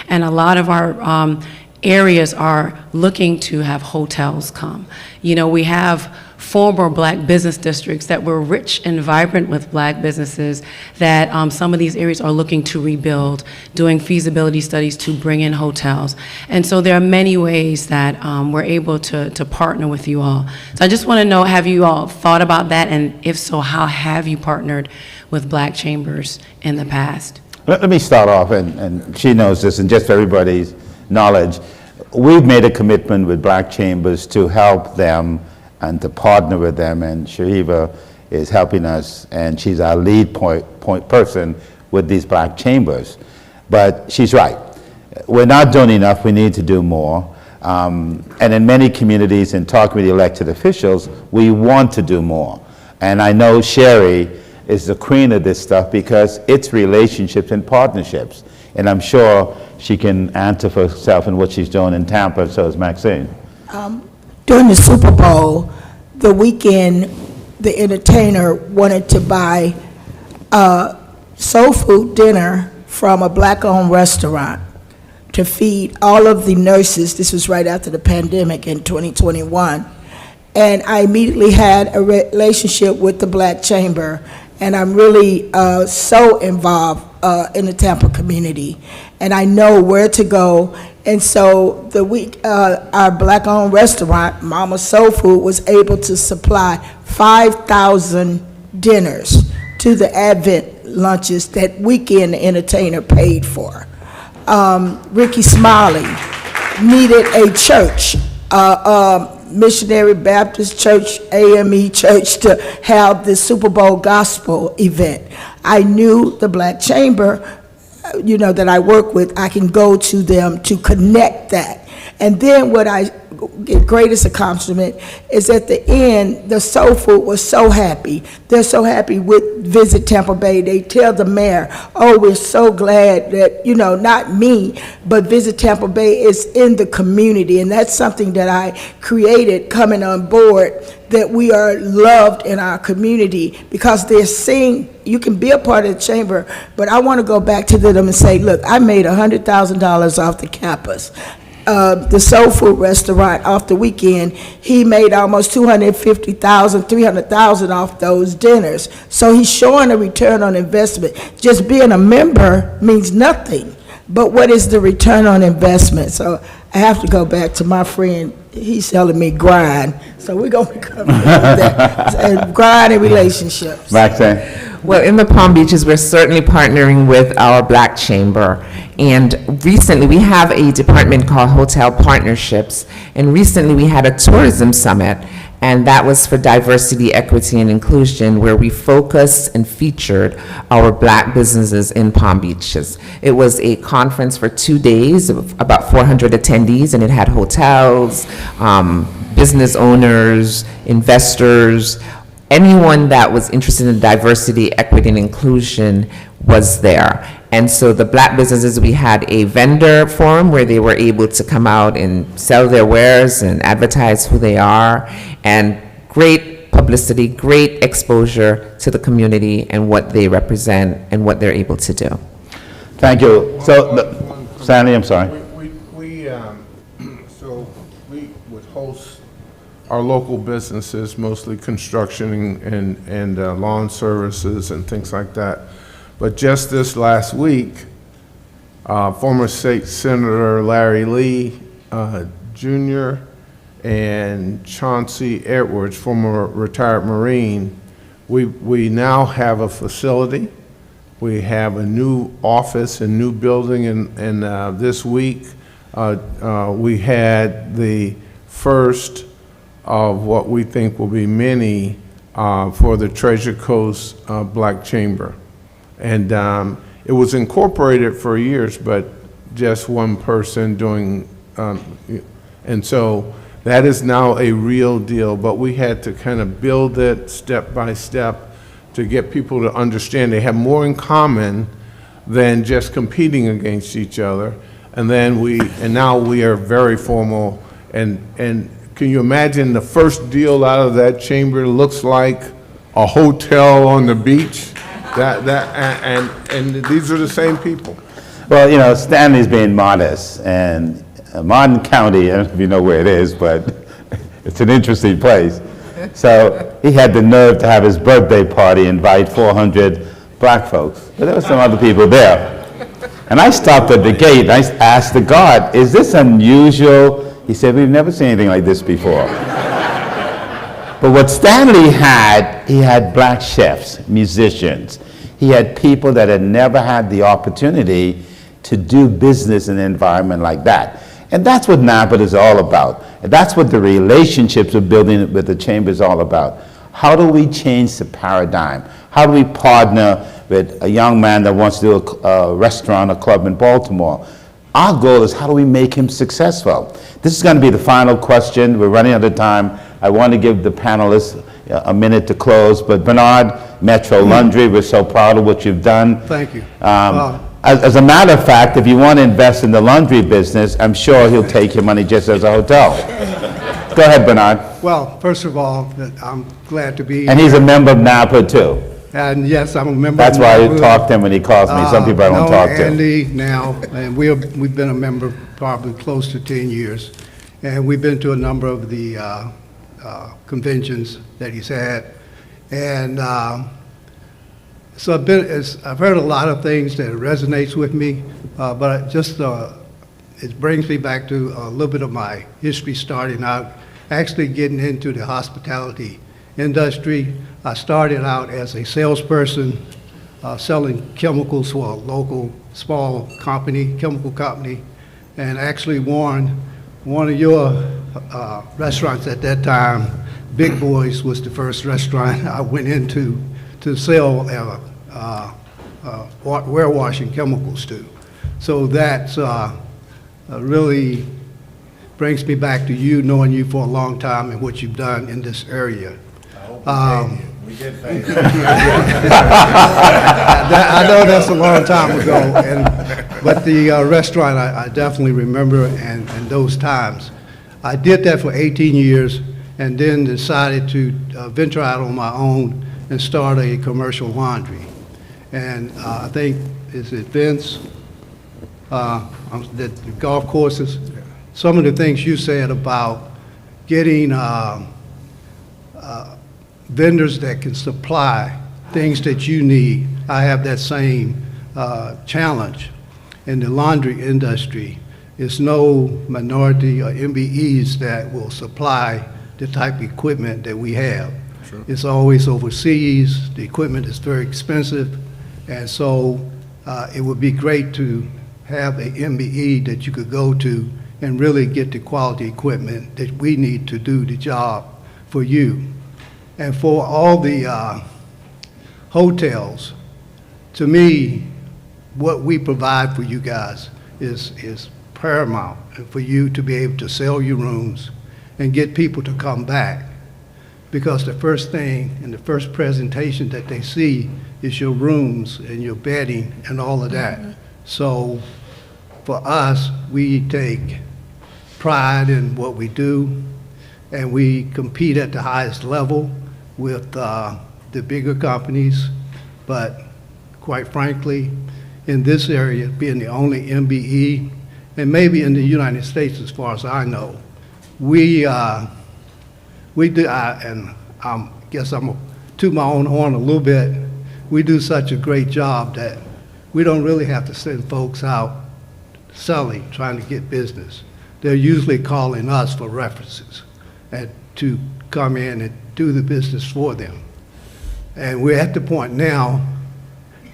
And a lot of our areas are looking to have hotels come. We have former Black business districts that were rich and vibrant with Black businesses that some of these areas are looking to rebuild, doing feasibility studies to bring in hotels. And so there are many ways that we're able to partner with you all. So I just want to know, have you all thought about that? And if so, how have you partnered with Black chambers in the past? Let me start off, and she knows this, and just for everybody's knowledge, we've made a commitment with Black chambers to help them and to partner with them, and Shahiva is helping us, and she's our lead point person with these Black chambers. But she's right. We're not doing enough. We need to do more. And in many communities, in talking with the elected officials, we want to do more. And I know Sherry is the queen of this stuff because it's relationships and partnerships. And I'm sure she can answer for herself in what she's doing in Tampa, so is Maxine. During the Super Bowl, the weekend, the entertainer wanted to buy soul food dinner from a Black-owned restaurant to feed all of the nurses. This was right after the pandemic in 2021. And I immediately had a relationship with the Black Chamber, and I'm really so involved in the Tampa community, and I know where to go. And so our Black-owned restaurant, Mama Soul Food, was able to supply 5,000 dinners to the Advent lunches that weekend the entertainer paid for. Ricky Smiley needed a church, Missionary Baptist Church, AME Church, to have the Super Bowl gospel event. I knew the Black Chamber, that I work with, I can go to them to connect that. And then what I get greatest accomplishment is at the end, the Soul Food was so happy. They're so happy with Visit Tampa Bay. They tell the mayor, oh, we're so glad that, not me, but Visit Tampa Bay is in the community. And that's something that I created coming on board, that we are loved in our community, because they're seeing you can be a part of the chamber, but I want to go back to them and say, look, I made $100,000 off the campus. the soul food restaurant off the weekend, he made almost $250,000, $300,000 off those dinners. So he's showing a return on investment. Just being a member means nothing. But what is the return on investment? So I have to go back to my friend. He's telling me grind. So we're going to come with that. And grind and relationships. Maxine? Well, in the Palm Beaches, we're certainly partnering with our Black Chamber. And recently, we have a department called Hotel Partnerships. And recently, we had a tourism summit. And that was for diversity, equity, and inclusion, where we focused and featured our Black businesses in Palm Beaches. It was a conference for 2 days of about 400 attendees, and it had hotels, business owners, investors, anyone that was interested in diversity, equity, and inclusion was there. And so the Black businesses, we had a vendor forum where they were able to come out and sell their wares and advertise who they are, and great publicity, great exposure to the community and what they represent and what they're able to do. Thank you. So, Sandy, I'm sorry. We would host our local businesses, mostly construction and lawn services and things like that. But just this last week, former State Senator Larry Lee Jr. and Chauncey Edwards, former retired Marine, we now have a facility. We have a new office and new building, and this week we had the first of what we think will be many for the Treasure Coast Black Chamber. And it was incorporated for years, but just one person doing, and so that is now a real deal. But we had to kind of build it step by step to get people to understand they have more in common than just competing against each other. And then now we are very formal. And can you imagine the first deal out of that chamber looks like a hotel on the beach? And these are the same people. Well, you know, Stanley's being modest, and Martin County, I don't know if you know where it is, but it's an interesting place. So he had the nerve to have his birthday party invite 400 Black folks, but there were some other people there. And I stopped at the gate, and I asked the guard, is this unusual? He said, we've never seen anything like this before. But what Stanley had, he had Black chefs, musicians. He had people that had never had the opportunity to do business in an environment like that. And that's what NABHOOD is all about. And that's what the relationships we're building with the Chamber is all about. How do we change the paradigm? How do we partner with a young man that wants to do a restaurant, a club in Baltimore? Our goal is how do we make him successful? This is going to be the final question. We're running out of time. I want to give the panelists a minute to close, but Bernard, Metro Laundry, we're so proud of what you've done. Thank you. As a matter of fact, if you want to invest in the laundry business, I'm sure he'll take your money just as a hotel. Go ahead, Bernard. Well, first of all, I'm glad to be here. And he's a member of NABHOOD too. And yes, I'm a member That's of why I NABHOOD. talk to him when he calls me. Some people I don't talk to. Andy now, and we've been a member probably close to 10 years. And we've been to a number of the conventions that he's had. And so I've heard a lot of things that resonates with me, but it brings me back to a little bit of my history starting out, actually getting into the hospitality industry. I started out as a salesperson selling chemicals for a local small company, chemical company, and actually one of your restaurants at that time, Big Boys, was the first restaurant I went into to sell warewashing chemicals to. So that really brings me back to you, knowing you for a long time and what you've done in this area. We did thank you. I know that's a long time ago, but the restaurant I definitely remember and those times. I did that for 18 years and then decided to venture out on my own and start a commercial laundry. And I think, is it Vince? The golf courses. some of the things you said about getting vendors that can supply things that you need. I have that same challenge. In the laundry industry, it's no minority or MBEs that will supply the type of equipment that we have. Sure. It's always overseas, the equipment is very expensive, and so it would be great to have a MBE that you could go to and really get the quality equipment that we need to do the job for you. And for all the hotels, to me, what we provide for you guys is paramount, and for you to be able to sell your rooms and get people to come back. Because the first thing and the first presentation that they see is your rooms and your bedding and all of that. So for us, we take pride in what we do, and we compete at the highest level with the bigger companies. But quite frankly, in this area, being the only MBE, and maybe in the United States as far as I know, we do, and I guess I'm gonna toot my own horn a little bit, we do such a great job that we don't really have to send folks out selling, trying to get business. They're usually calling us for references and to come in and do the business for them. And we're at the point now,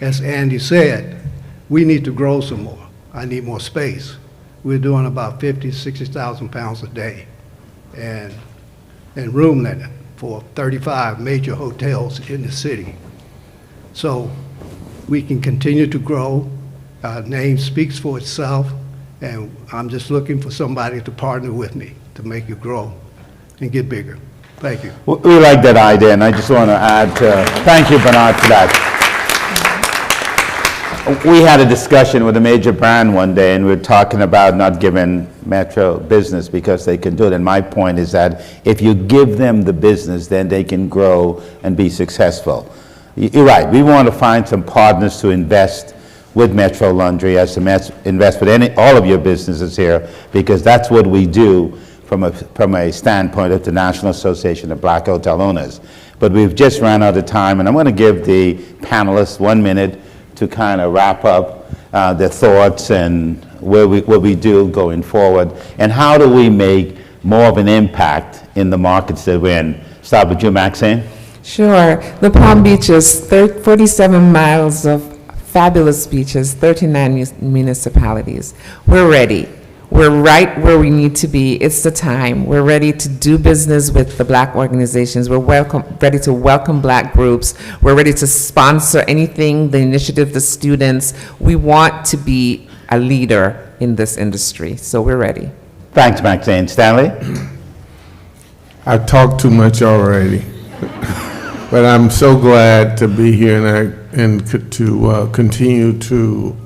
as Andy said, we need to grow some more. I need more space. We're doing about 50, 60,000 pounds a day and room linen for 35 major hotels in the city. So we can continue to grow. Our name speaks for itself, and I'm just looking for somebody to partner with me to make it grow and get bigger. Thank you. We like that idea, and I just want to add, thank you, Bernard, for that. We had a discussion with a major brand one day, and we were talking about not giving Metro business because they can do it. And my point is that if you give them the business, then they can grow and be successful. You're right. We want to find some partners to invest with Metro Laundry, as to invest with all of your businesses here, because that's what we do from a standpoint of the National Association of Black Hotel Owners. But we've just run out of time, and I'm going to give the panelists 1 minute to kind of wrap up their thoughts and what we do going forward, and how do we make more of an impact in the markets that we're in. Start with you, Maxine. Sure. The Palm Beaches, 47 miles of fabulous beaches, 39 municipalities. We're ready. We're right where we need to be. It's the time. We're ready to do business with the Black organizations. We're ready to welcome Black groups. We're ready to sponsor anything, the initiative, the students. We want to be a leader in this industry, so we're ready. Thanks, Maxine. Stanley? I've talked too much already, but I'm so glad to be here and to continue to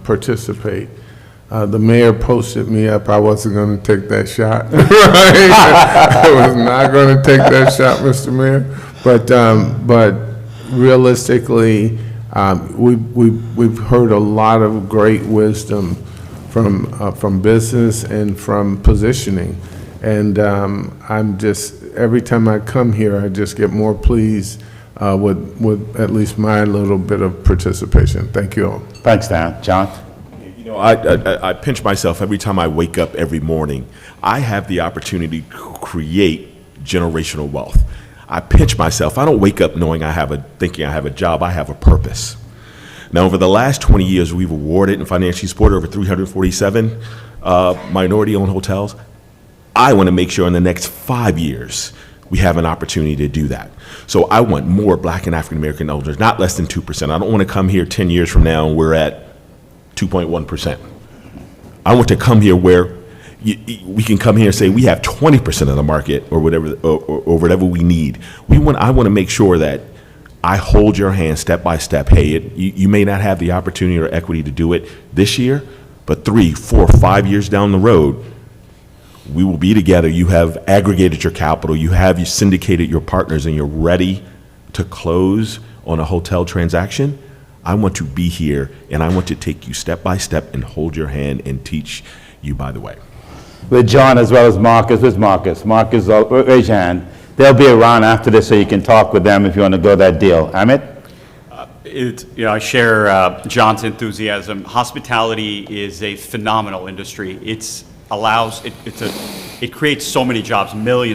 participate. The mayor posted me up. I wasn't going to take that shot. Right? I was not going to take that shot, Mr. Mayor. But realistically, we've heard a lot of great wisdom from business and from positioning, and I'm just, every time I come here, I just get more pleased with at least my little bit of participation. Thank you all. Thanks, Dan. John? You know, I pinch myself every time I wake up every morning. I have the opportunity to create generational wealth. I pinch myself. I don't wake up knowing thinking I have a job. I have a purpose. Now, over the last 20 years, we've awarded and financially supported over 347 minority-owned hotels. I want to make sure in the next 5 years we have an opportunity to do that. So I want more Black and African-American owners, not less than 2%. I don't want to come here 10 years from now and we're at 2.1%. I want to come here where we can come here and say we have 20% of the market or whatever we need. I want to make sure that I hold your hand step by step. Hey, you may not have the opportunity or equity to do it this year, but 3, 4, 5 years down the road, we will be together. You have aggregated your capital, you syndicated your partners, and you're ready to close on a hotel transaction. I want to be here, and I want to take you step by step and hold your hand and teach you by the way. with John as well as Marcus. Where's Marcus? Marcus, raise your hand. They'll be around after this so you can talk with them if you want to go that deal. Amit? I share John's enthusiasm. Hospitality is a phenomenal industry. It creates so many jobs,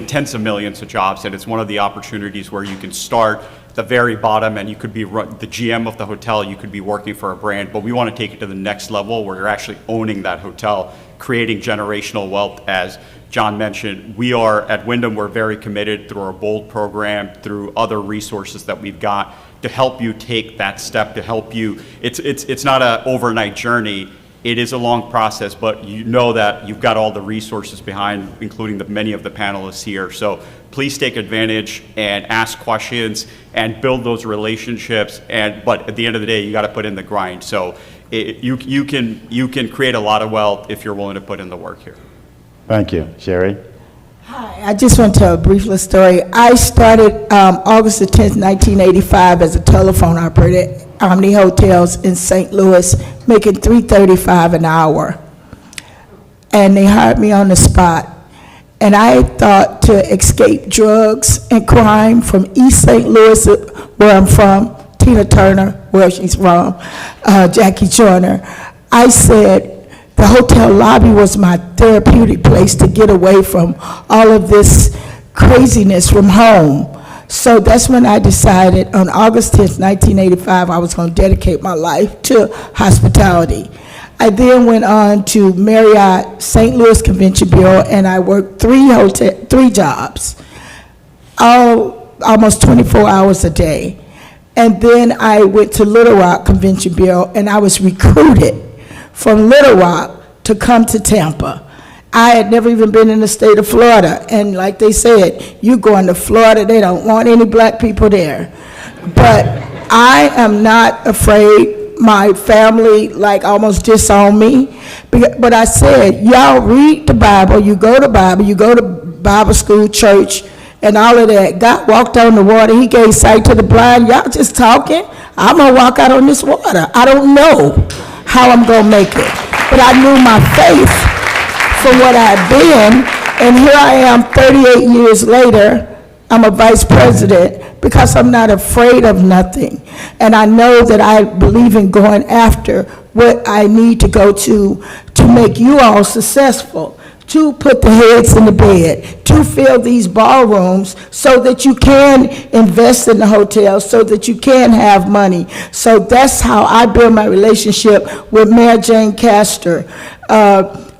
tens of millions of jobs, and it's one of the opportunities where you can start at the very bottom and you could be the GM of the hotel, you could be working for a brand, but we want to take it to the next level where you're actually owning that hotel, creating generational wealth. As John mentioned, we are at Wyndham, we're very committed through our BOLD program, through other resources that we've got to help you take that step, to help you. It's not an overnight journey. It is a long process, but you know that you've got all the resources behind, including many of the panelists here. So please take advantage and ask questions and build those relationships. But at the end of the day, you got to put in the grind. So you can create a lot of wealth if you're willing to put in the work here. Thank you. Sherry? Hi, I just want to tell a brief little story. I started August the 10th, 1985 as a telephone operator at Omni Hotels in St. Louis, making $3.35 an hour. And they hired me on the spot. And I thought to escape drugs and crime from East St. Louis, where I'm from, Tina Turner, where she's from, Jackie Joyner, I said, the hotel lobby was my therapeutic place to get away from all of this craziness from home. So that's when I decided on August 10th, 1985, I was going to dedicate my life to hospitality. I then went on to Marriott St. Louis Convention Bureau, and I worked three jobs, almost 24 hours a day. And then I went to Little Rock Convention Bureau, and I was recruited from Little Rock to come to Tampa. I had never even been in the state of Florida, and like they said, you going to Florida, they don't want any black people there. But I am not afraid. My family almost disowned me, but I said, y'all read the Bible, you go to Bible school, church, and all of that. God walked on the water, he gave sight to the blind. Y'all just talking? I'm gonna walk out on this water. I don't know how I'm gonna make it, but I knew my faith from what I'd been, and here I am 38 years later. I'm a vice president because I'm not afraid of nothing, and I know that I believe in going after what I need to go to make you all successful, to put the heads in the bed, to fill these ballrooms so that you can invest in the hotel, so that you can have money. So that's how I build my relationship with Mayor Jane Castor,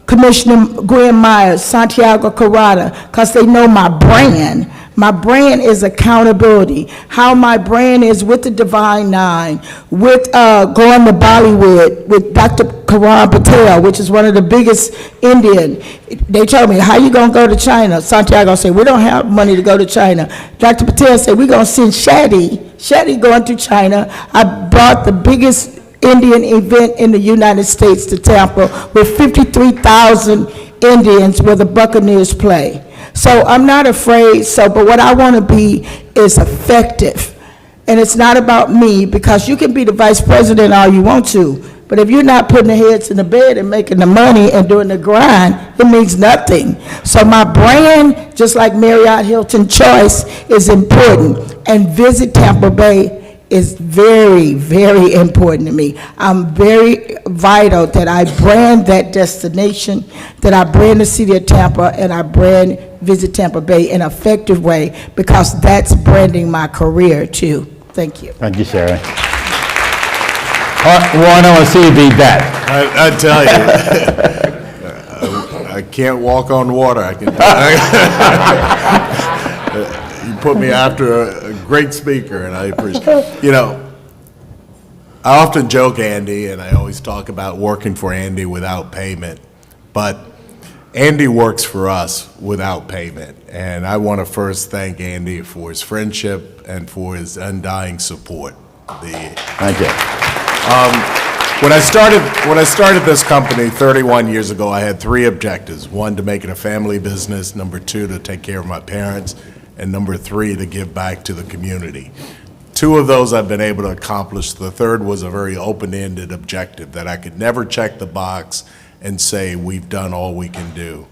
Commissioner Gwen Myers, Santiago Carrata, because they know my brand. My brand is accountability. How my brand is with the Divine Nine, with going to Bollywood, with Dr. Karan Patel, which is one of the biggest Indian. They told me, how you going to go to China? Santiago said, we don't have money to go to China. Dr. Patel said, we're going to send Shadi going to China. I brought the biggest Indian event in the United States to Tampa with 53,000 Indians where the Buccaneers play. So I'm not afraid, but what I want to be is effective. And it's not about me, because you can be the vice president all you want to, but if you're not putting the heads in the bed and making the money and doing the grind, it means nothing. So my brand, just like Marriott Hilton Choice, is important. And Visit Tampa Bay is very, very important to me. I'm very vital that I brand that destination, that I brand the city of Tampa, and I brand Visit Tampa Bay in an effective way, because that's branding my career too. Thank you. Thank you, Sherry. Warren, I want to see you beat that. I tell you, I can't walk on water. I can. You put me after a great speaker, and I appreciate it. I often joke, Andy, and I always talk about working for Andy without payment, but Andy works for us without payment, and I want to first thank Andy for his friendship and for his undying support. Thank you. When I started this company 31 years ago, I had three objectives. One, to make it a family business. Number two, to take care of my parents. And number three, to give back to the community. Two of those I've been able to accomplish. The third was a very open-ended objective that I could never check the box and say we've done all we can do.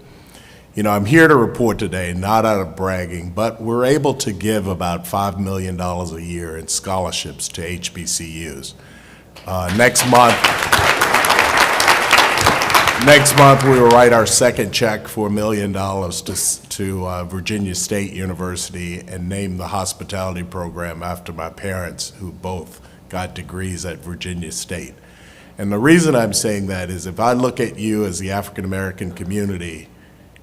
You know, I'm here to report today, not out of bragging, but we're able to give about $5 million a year in scholarships to HBCUs. Next month, we will write our second check for $1 million to Virginia State University and name the hospitality program after my parents, who both got degrees at Virginia State. And the reason I'm saying that is if I look at you as the African American community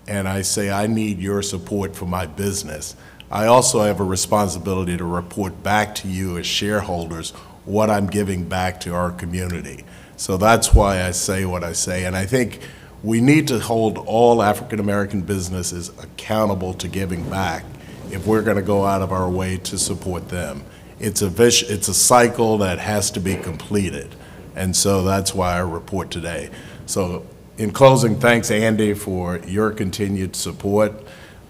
and I say I need your support for my business, I also have a responsibility to report back to you as shareholders what I'm giving back to our community. So that's why I say what I say. And I think we need to hold all African American businesses accountable to giving back if we're going to go out of our way to support them. It's a cycle that has to be completed. And so that's why I report today. So in closing, thanks, Andy, for your continued support.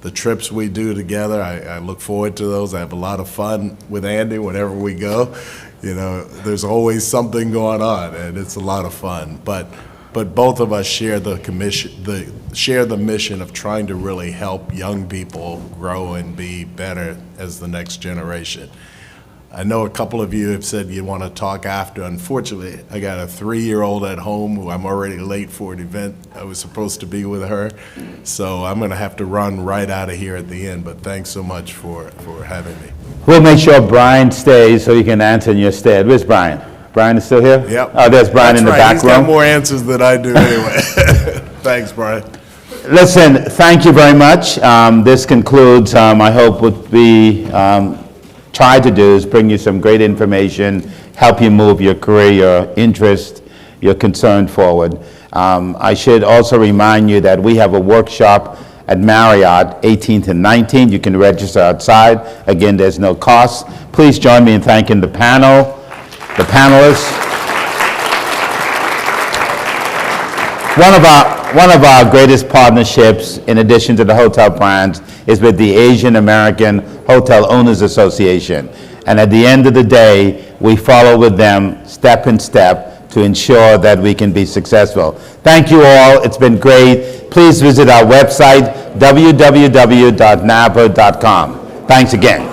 The trips we do together, I look forward to those. I have a lot of fun with Andy whenever we go. You know, there's always something going on, and it's a lot of fun. But both of us share the mission of trying to really help young people grow and be better as the next generation. I know a couple of you have said you want to talk after. Unfortunately, I got a 3-year-old at home who I'm already late for an event. I was supposed to be with her, so I'm going to have to run right out of here at the end, but thanks so much for having me. We'll make sure Brian stays so he can answer in your stead. Where's Brian? Brian is still here? Yep. Oh, there's Brian in the back room. He's got more answers than I do anyway. Thanks, Brian. Listen, thank you very much. This concludes, I hope, what we try to do is bring you some great information, help you move your career, your interest, your concern forward. I should also remind you that we have a workshop at Marriott, 18th and 19th. You can register outside. Again, there's no cost. Please join me in thanking the panel, the panelists. One of our greatest partnerships, in addition to the hotel brands, is with the Asian American Hotel Owners Association. And at the end of the day, we follow with them step in step to ensure that we can be successful. Thank you all. It's been great. Please visit our website, www.nabhood.com. Thanks again.